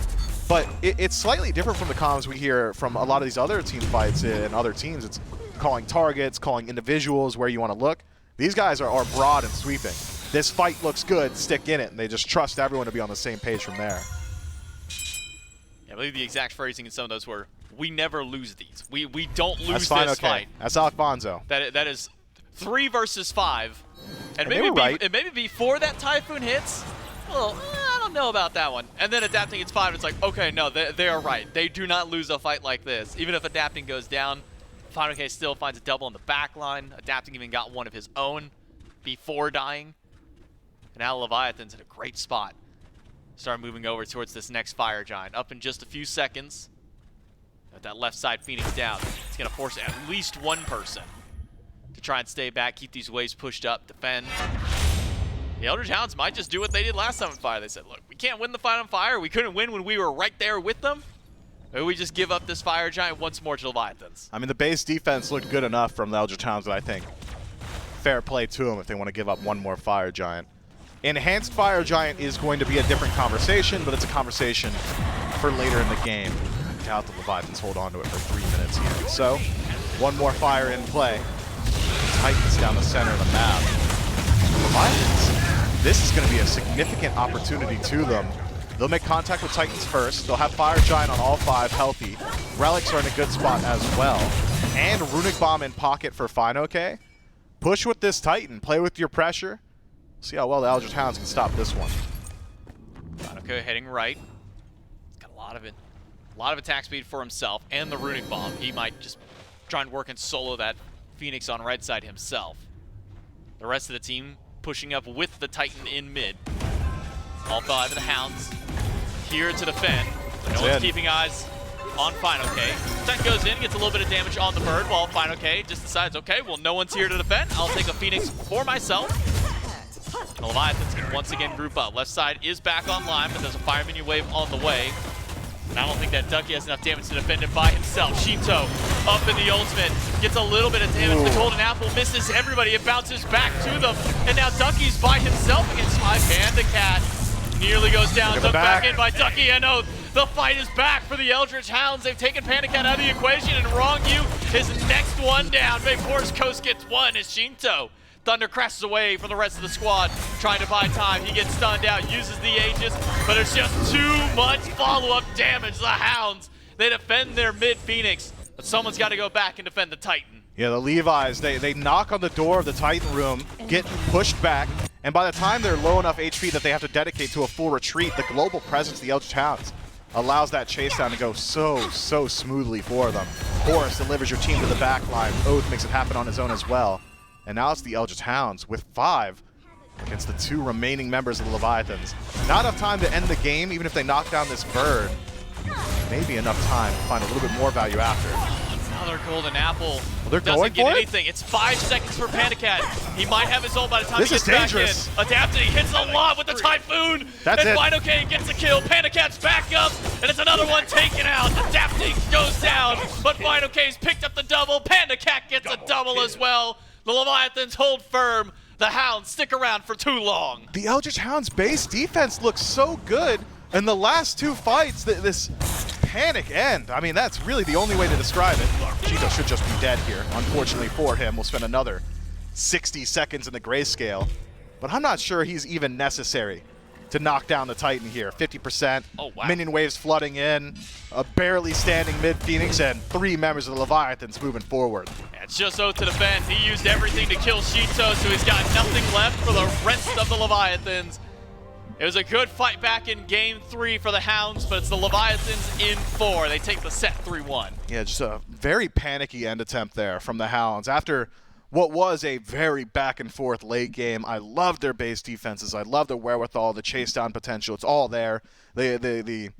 But it's slightly different from the comms we hear from a lot of these other team fights and other teams. It's calling targets, calling individuals where you want to look. These guys are broad and sweeping. This fight looks good, stick in it, and they just trust everyone to be on the same page from there. Yeah, I believe the exact phrasing in some of those were, we never lose these. We don't lose That's fine, this okay. fight. That's Alfonso. That is 3 versus 5. And they were right. maybe before that Typhoon hits, well, I don't know about that one. And then Adapting gets 5, it's like, okay, no, they are right. They do not lose a fight like this. Even if Adapting goes down, Final K still finds a double in the back line. Adapting even got one of his own before dying. And now Leviathan's in a great spot. Start moving over towards this next Fire Giant. Up in just a few seconds. With that left side Phoenix down. It's going to force at least one person to try and stay back, keep these waves pushed up, defend. The Eldritch Hounds might just do what they did last time on Fire. They said, look, we can't win the fight on Fire. We couldn't win when we were right there with them. Maybe we just give up this Fire Giant once more to Leviathans. I mean, the base defense looked good enough from the Eldritch Hounds that I think fair play to them if they want to give up one more Fire Giant. Enhanced Fire Giant is going to be a different conversation, but it's a conversation for later in the game. I doubt the Leviathans hold on to it for 3 minutes here. So, one more Fire in play. Titans down the center of the map. Leviathans, this is going to be a significant opportunity to them. They'll make contact with Titans first. They'll have Fire Giant on all 5 healthy. Relics are in a good spot as well. And Runic Bomb in pocket for Fine OK. Push with this Titan. Play with your pressure. See how well the Eldritch Hounds can stop this one. Okay, heading right. He's got a lot of attack speed for himself and the Runic Bomb. He might just try and work and solo that Phoenix on right side himself. The rest of the team pushing up with the Titan in mid. All 5 of the Hounds here to defend. No one's keeping eyes on Final K. Titan goes in, gets a little bit of damage on the bird, while Final K just decides, okay, well, no one's here to defend. I'll take a Phoenix for myself. The Leviathans can once again group up. Left side is back online, but there's a Fire Minion wave on the way. And I don't think that Ducky has enough damage to defend it by himself. Shinto up in the ultimate, gets a little bit of damage. The Golden Apple misses everybody. It bounces back to them. And now Ducky's by himself against my Panda Cat. Nearly goes down, dunked back in by Ducky, and Oath. The fight is back for the Eldritch Hounds. They've taken Panda Cat out of the equation, and Wrong You is next one down. Big Force Coast gets one as Shinto. Thunder crashes away from the rest of the squad, trying to buy time. He gets stunned out, uses the Aegis, but there's just too much follow-up damage. The Hounds, they defend their mid-Phoenix, but someone's got to go back and defend the Titan. Yeah, the Levi's, they knock on the door of the Titan room, get pushed back, and by the time they're low enough HP that they have to dedicate to a full retreat, the global presence of the Eldritch Hounds allows that chase down to go so smoothly for them. Horus delivers your team to the back line. Oath makes it happen on his own as well. And now it's the Eldritch Hounds with 5 against the 2 remaining members of the Leviathans. Not enough time to end the game, even if they knock down this bird. Maybe enough time to find a little bit more value after. Another Golden Apple. Well, they're doesn't going get for anything. It's 5 seconds for Panda Cat. He might have his ult by the time This he is gets dangerous. back in. Adapting, he hits a lot with the Typhoon. That's and it. Final K gets a kill. Panda Cat's back up, and it's another one taken out. Adapting goes down, but Final K's picked up the double. Panda Cat gets a double as well. The Leviathans hold firm. The Hounds stick around for too long. The Eldritch Hounds base defense looks so good, And the last two fights, this panic end, I mean, that's really the only way to describe it. Cheeto should just be dead here. Unfortunately for him, we'll spend another 60 seconds in the grayscale. But I'm not sure he's even necessary to knock down the Titan here. 50%, Oh, wow. minion waves flooding in, a barely standing mid-Phoenix, and 3 members of the Leviathans moving forward. It's just Oath to defend. He used everything to kill Shito, so he's got nothing left for the rest of the Leviathans. It was a good fight back in Game 3 for the Hounds, but it's the Leviathans in 4. They take the set 3-1. Yeah, just a very panicky end attempt there from the Hounds. After what was a very back and forth late game, I loved their base defenses. I love their wherewithal, the chase down potential. It's all there. The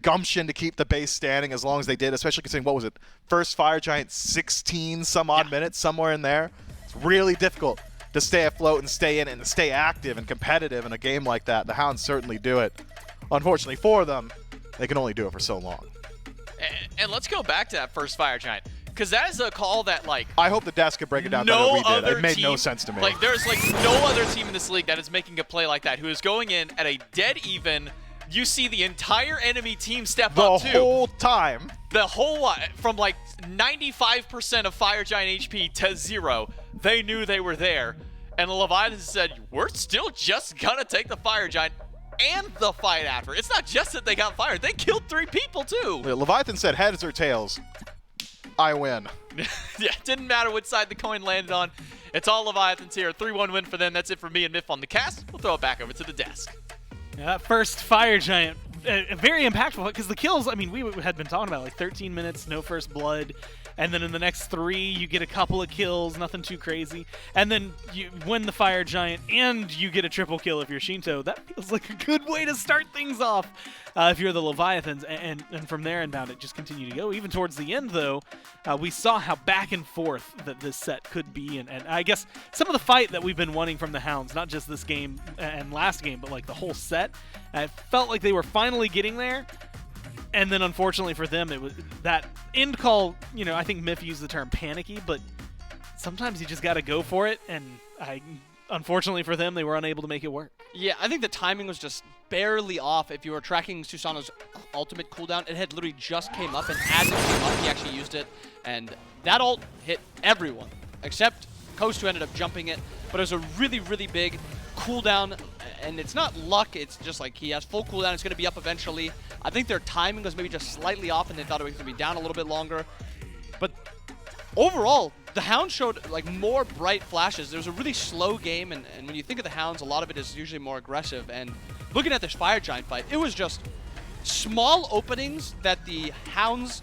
gumption to keep the base standing as long as they did, especially considering, what was it, first Fire Giant 16 some odd minutes, somewhere in there. It's really difficult to stay afloat and stay in it and to stay active and competitive in a game like that. The Hounds certainly do it. Unfortunately for them, they can only do it for so long. And let's go back to that first Fire Giant, because that is a call that, like, I hope the desk could break it down better than we did. It made no sense to me. Like, there's like no other team in this league that is making a play like that, who is going in at a dead even. You see the entire enemy team step up too. The whole time. The whole from like 95% of Fire Giant HP to 0. They knew they were there, and the Leviathans said, "We're still just gonna take the Fire Giant." And the fight after. It's not just that they got fired. They killed 3 people too. Leviathan said heads or tails. I win. Yeah, it didn't matter which side the coin landed on. It's all Leviathans here. 3-1 win for them. That's it for me and Miff on the cast. We'll throw it back over to the desk. Yeah, that first Fire Giant, very impactful, because the kills, I mean, we had been talking about like 13 minutes, no first blood, and then in the next 3, you get a couple of kills, nothing too crazy, and then you win the Fire Giant, and you get a triple kill if you're Shinto. That feels like a good way to start things off if you're the Leviathans, and from there inbound it just continued to go. Even towards the end, though, we saw how back and forth that this set could be, and I guess some of the fight that we've been wanting from the Hounds, not just this game and last game, but like the whole set, it felt like they were finally getting there. And then, unfortunately for them, it was that end call. You know, I think Miff used the term panicky, but sometimes you just got to go for it. And unfortunately for them, they were unable to make it work. Yeah, I think the timing was just barely off. If you were tracking Susanoo's ultimate cooldown, it had literally just came up, and as it came up, he actually used it. And that ult hit everyone, except Coast, who ended up jumping it. But it was a really, really big cooldown, and it's not luck, it's just like he has full cooldown, it's going to be up eventually. I think their timing was maybe just slightly off, and they thought it was going to be down a little bit longer. But overall, the Hounds showed like more bright flashes. There was a really slow game, and when you think of the Hounds, a lot of it is usually more aggressive. And looking at this Fire Giant fight, it was just small openings that the Hounds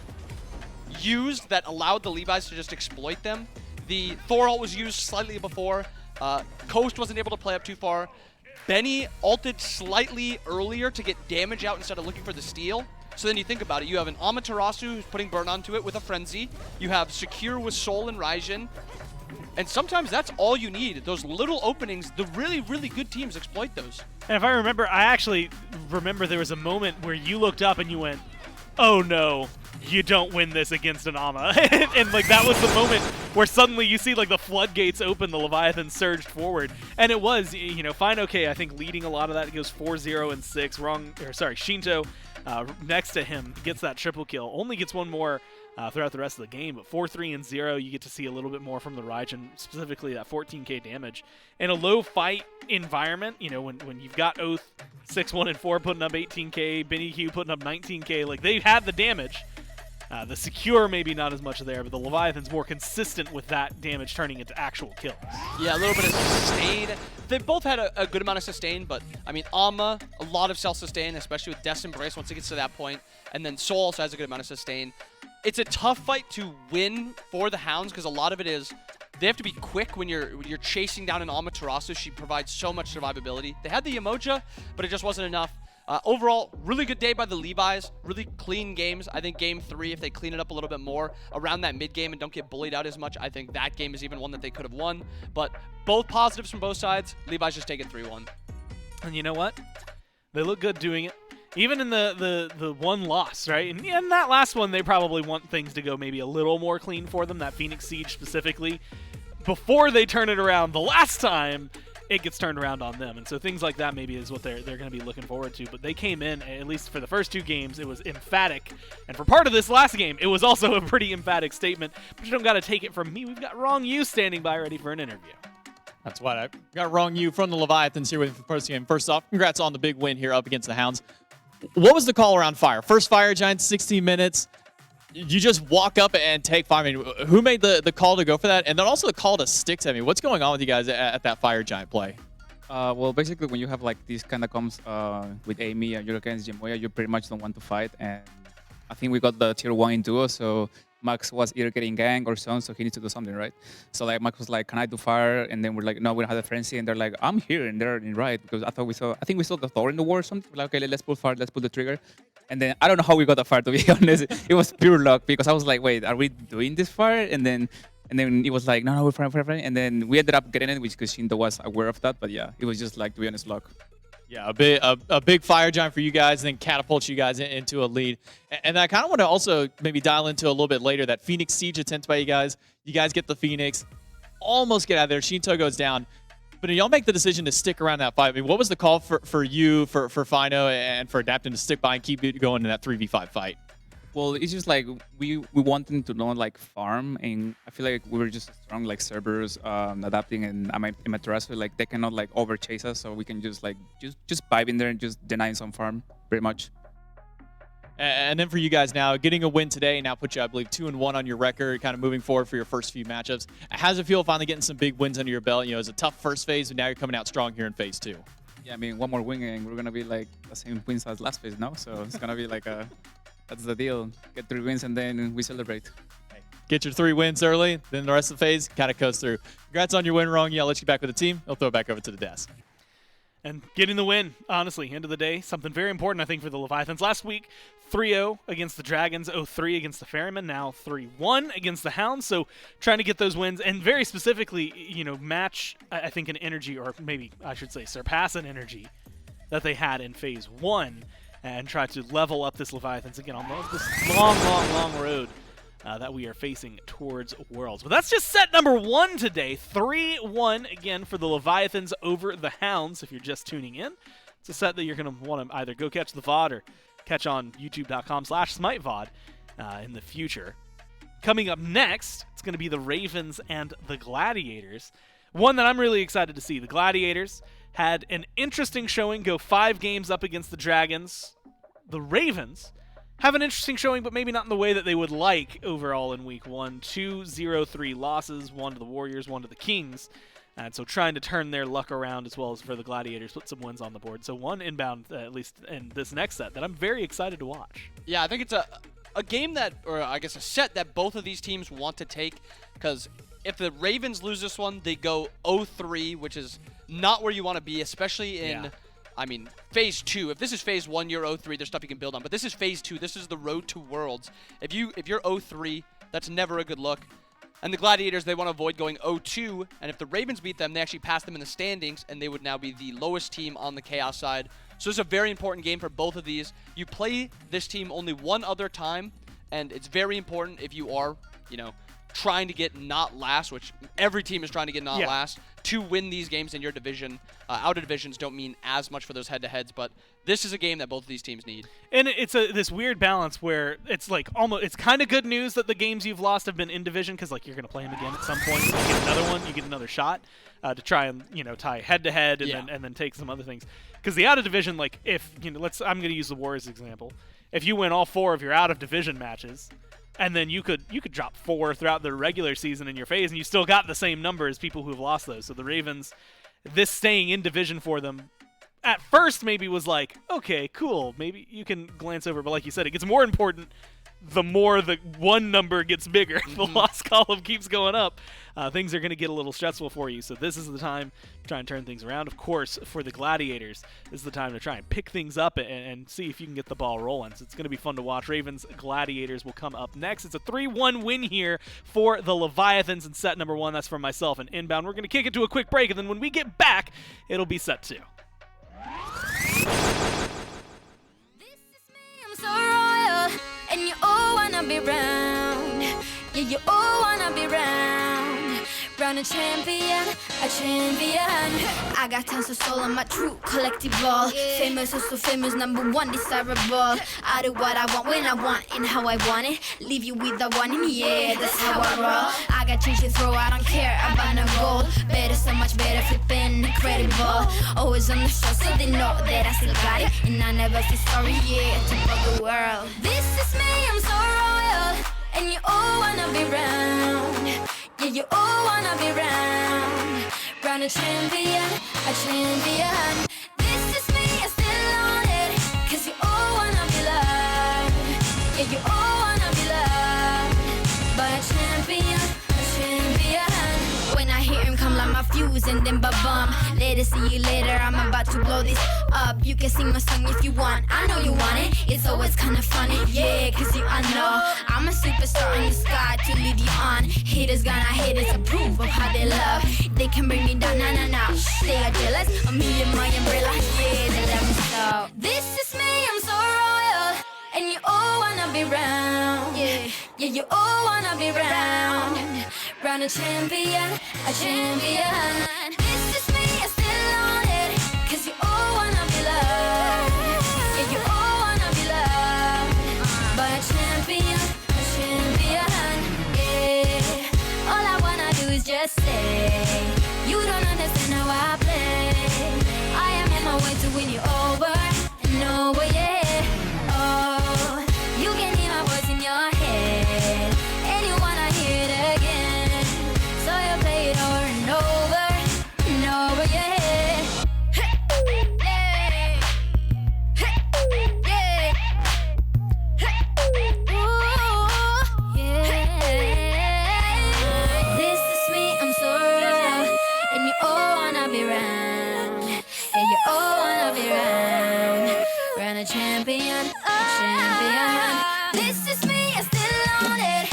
used that allowed the Levi's to just exploit them. The Thor ult was used slightly before. Coast wasn't able to play up too far. Benny ulted slightly earlier to get damage out instead of looking for the steal. So then you think about it, you have an Amaterasu who's putting burn onto it with a Frenzy. You have Secure with Soul and Raijin. And sometimes that's all you need. Those little openings, the really, really good teams exploit those. And if I remember, I actually remember there was a moment where you looked up and you went, "Oh no, you don't win this against an Ama." And like that was the moment where suddenly you see like the floodgates open, the Leviathan surged forward. And it was, you know, Fine OK, I think, leading a lot of that. It goes 4-0 and 6. Shinto next to him gets that triple kill. Only gets one more throughout the rest of the game, but 4-3 and 0, you get to see a little bit more from the Raijin, specifically that 14k damage. In a low fight environment, you know, when you've got Oath 6-1 and 4 putting up 18k, Benny Q putting up 19k, like they had the damage. The Secure maybe not as much there, but the Leviathan's more consistent with that damage turning into actual kills. Yeah, a little bit of sustain. They both had a good amount of sustain, but I mean, Amma, a lot of self-sustain, especially with Death's Embrace once it gets to that point. And then Soul also has a good amount of sustain. It's a tough fight to win for the Hounds because a lot of it is they have to be quick when you're chasing down an Amaterasu. She provides so much survivability. They had the Emoja, but it just wasn't enough. Overall, really good day by the Levi's. Really clean games. I think Game 3, if they clean it up a little bit more around that mid-game and don't get bullied out as much, I think that game is even one that they could have won. But both positives from both sides. Levi's just take it 3-1. And you know what? They look good doing it. Even in the one loss, right? And in that last one, they probably want things to go maybe a little more clean for them, that Phoenix Siege specifically. Before they turn it around the last time, it gets turned around on them. And so things like that maybe is what they're going to be looking forward to. But they came in, at least for the first 2 games, it was emphatic. And for part of this last game, it was also a pretty emphatic statement. But you don't got to take it from me. We've got Wrong You standing by ready for an interview. That's what I got. Wrong You from the Leviathans here with the first game. First off, congrats on the big win here up against the Hounds. What was the call around fire? First fire giant, 16 minutes. You just walk up and take fire. I mean, who made the call to go for that? And then also the call to stick to me. What's going on with you guys at that fire giant play? Well, basically, when you have like these kind of comms with Amy and you're against Jamoya, you pretty much don't want to fight. And I think we got the tier 1 in duo, so Max was either getting gang or zone, so he needs to do something, right? So like Max was like, "Can I do fire?" And then we're like, "No, we don't have the frenzy." And they're like, "I'm here," and they're in right because I think we saw the Thor in the war or something. We're like, "Okay, let's pull fire, let's pull the trigger." And then I don't know how we got the fire, to be honest. It was pure luck because I was like, "Wait, are we doing this fire?" And then it was like, "No, we're fine, we're fine." And then we ended up getting it, which because Shindo was aware of that. But yeah, it was just like, to be honest, luck. Yeah, a big fire giant for you guys, and then catapult you guys into a lead. And I kind of want to also maybe dial into a little bit later that Phoenix Siege attempt by you guys. You guys get the Phoenix, almost get out of there. Shinto goes down. But y'all make the decision to stick around that fight. I mean, what was the call for you, for Fino, and for Adapting to stick by and keep it going in that 3v5 fight? Well, it's just like we want them to know like farm, and I feel like we were just strong like servers, Adapting and Amaterasu, like they cannot like over chase us, so we can just like just vibe in there and just deny some farm pretty much. And then for you guys now, getting a win today now puts you, I believe, 2-1 on your record, kind of moving forward for your first few matchups. How's it feel finally getting some big wins under your belt? You know, it was a tough first phase, but now you're coming out strong here in phase 2. Yeah, I mean, one more win and we're gonna be like the same wins as last phase now, so it's gonna be like a. That's the deal. Get 3 wins and then we celebrate. Get your 3 wins early, then the rest of the phase kind of coast through. Congrats on your win, Wrong. I'll let you back with the team. I'll throw it back over to the desk. And getting the win, honestly, end of the day, something very important, I think, for the Leviathans. Last week, 3-0 against the Dragons, 0-3 against the Ferrymen, now 3-1 against the Hounds. So trying to get those wins, and very specifically, you know, match, I think, an energy, or maybe I should say surpass an energy that they had in Phase 1, and try to level up this Leviathans again on this long road that we are facing towards Worlds. But that's just set number 1 today. 3-1 again for the Leviathans over the Hounds, if you're just tuning in. It's a set that you're going to want to either go catch the VOD or catch on youtube.com/SmiteVOD in the future. Coming up next, it's going to be the Ravens and the Gladiators. One that I'm really excited to see. The Gladiators had an interesting showing, go 5 games up against the Dragons. The Ravens have an interesting showing, but maybe not in the way that they would like overall in Week 1. 2 0-3 losses, 1 to the Warriors, 1 to the Kings. And so trying to turn their luck around as well as for the Gladiators, put some wins on the board. So one inbound, at least in this next set, that I'm very excited to watch. Yeah, I think it's a game that, or I guess a set that both of these teams want to take, because if the Ravens lose this one, they go 0-3, which is not where you want to be, especially in, I mean, Phase 2. If this is Phase 1, you're 0-3, there's stuff you can build on. But this is Phase 2. This is the road to Worlds. If you're 0-3, that's never a good look. And the Gladiators, they want to avoid going 0-2. And if the Ravens beat them, they actually pass them in the standings, and they would now be the lowest team on the Chaos side. So it's a very important game for both of these. You play this team only one other time, and it's very important if you are, you know, trying to get not last, which every team is trying to get not last, to win these games in your division. Outer divisions don't mean as much for those head-to-heads, but this is a game that both of these teams need. And it's this weird balance where it's like almost, it's kind of good news that the games you've lost have been in division, because like you're going to play them again at some point. You get another one, you get another shot to try and, you know, tie head-to-head and then take some other things. Because the out-of-division, like if, you know, I'm going to use the Warriors example. If you win all 4 of your out-of-division matches, and then you could drop 4 throughout the regular season in your phase, and you still got the same number as people who've lost those. So the Ravens, this staying in division for them, at first maybe was like, okay, cool, maybe you can glance over. But like you said, it gets more important the more the one number gets bigger. The loss column keeps going up. Things are going to get a little stressful for you. So this is the time to try and turn things around. Of course, for the Gladiators, this is the time to try and pick things up and see if you can get the ball rolling. So it's going to be fun to watch. Ravens Gladiators will come up next. It's a 3-1 win here for the Leviathans in set number 1. That's from myself and Inbound. We're going to kick it to a quick break, and then when we get back, it'll be set 2. And you all wanna be round. Yeah, you all wanna be round. Round a champion, a champion. I got tons of soul on my true collectible. Famous, so famous, number one, desirable. I do what I want when I want and how I want it. Leave you with the one in the air, that's how I roll. I got change to throw, I don't care about no gold. Better, so much better, flipping incredible. Always on the show, so they know that I still got it. And I never feel sorry, yeah, top of the world. This is me, I'm so royal. And you all wanna be round. Yeah, you all wanna be round. Round a champion, a champion. This is me, I still on it. Cause you all wanna be loved. Yeah, you all wanna be loved. By a champion, a champion. When I hear him come like my fuse and then ba-bum. Later, see you later, I'm about to blow this up. You can sing my song if you want, I know you want it. It's always kinda funny, yeah, cause I know I'm a superstar in the sky to lead you on. Haters gonna hate us, approve of how they love. They can bring me down, nah. They are jealous of me and my umbrella, yeah, they love me so. This is me, I'm so royal. And you all wanna be round. Yeah, you all wanna be round. Round a champion, a champion. This is me, I still on it. Cause you all wanna be loved. Yeah, you all wanna be loved. By a champion, a champion. Yeah, all I wanna do is just say, you don't understand how I play. I am on my way to win you over and over, yeah. Oh, you can hear my voice in your head, and you wanna hear it again. So you play it over and over and over, yeah. Hey, yeah. Ooh, yeah. This is me, I'm so royal, and you all wanna be round. Yeah, you all wanna be round. Round a champion, a champion. This is me, I still on it.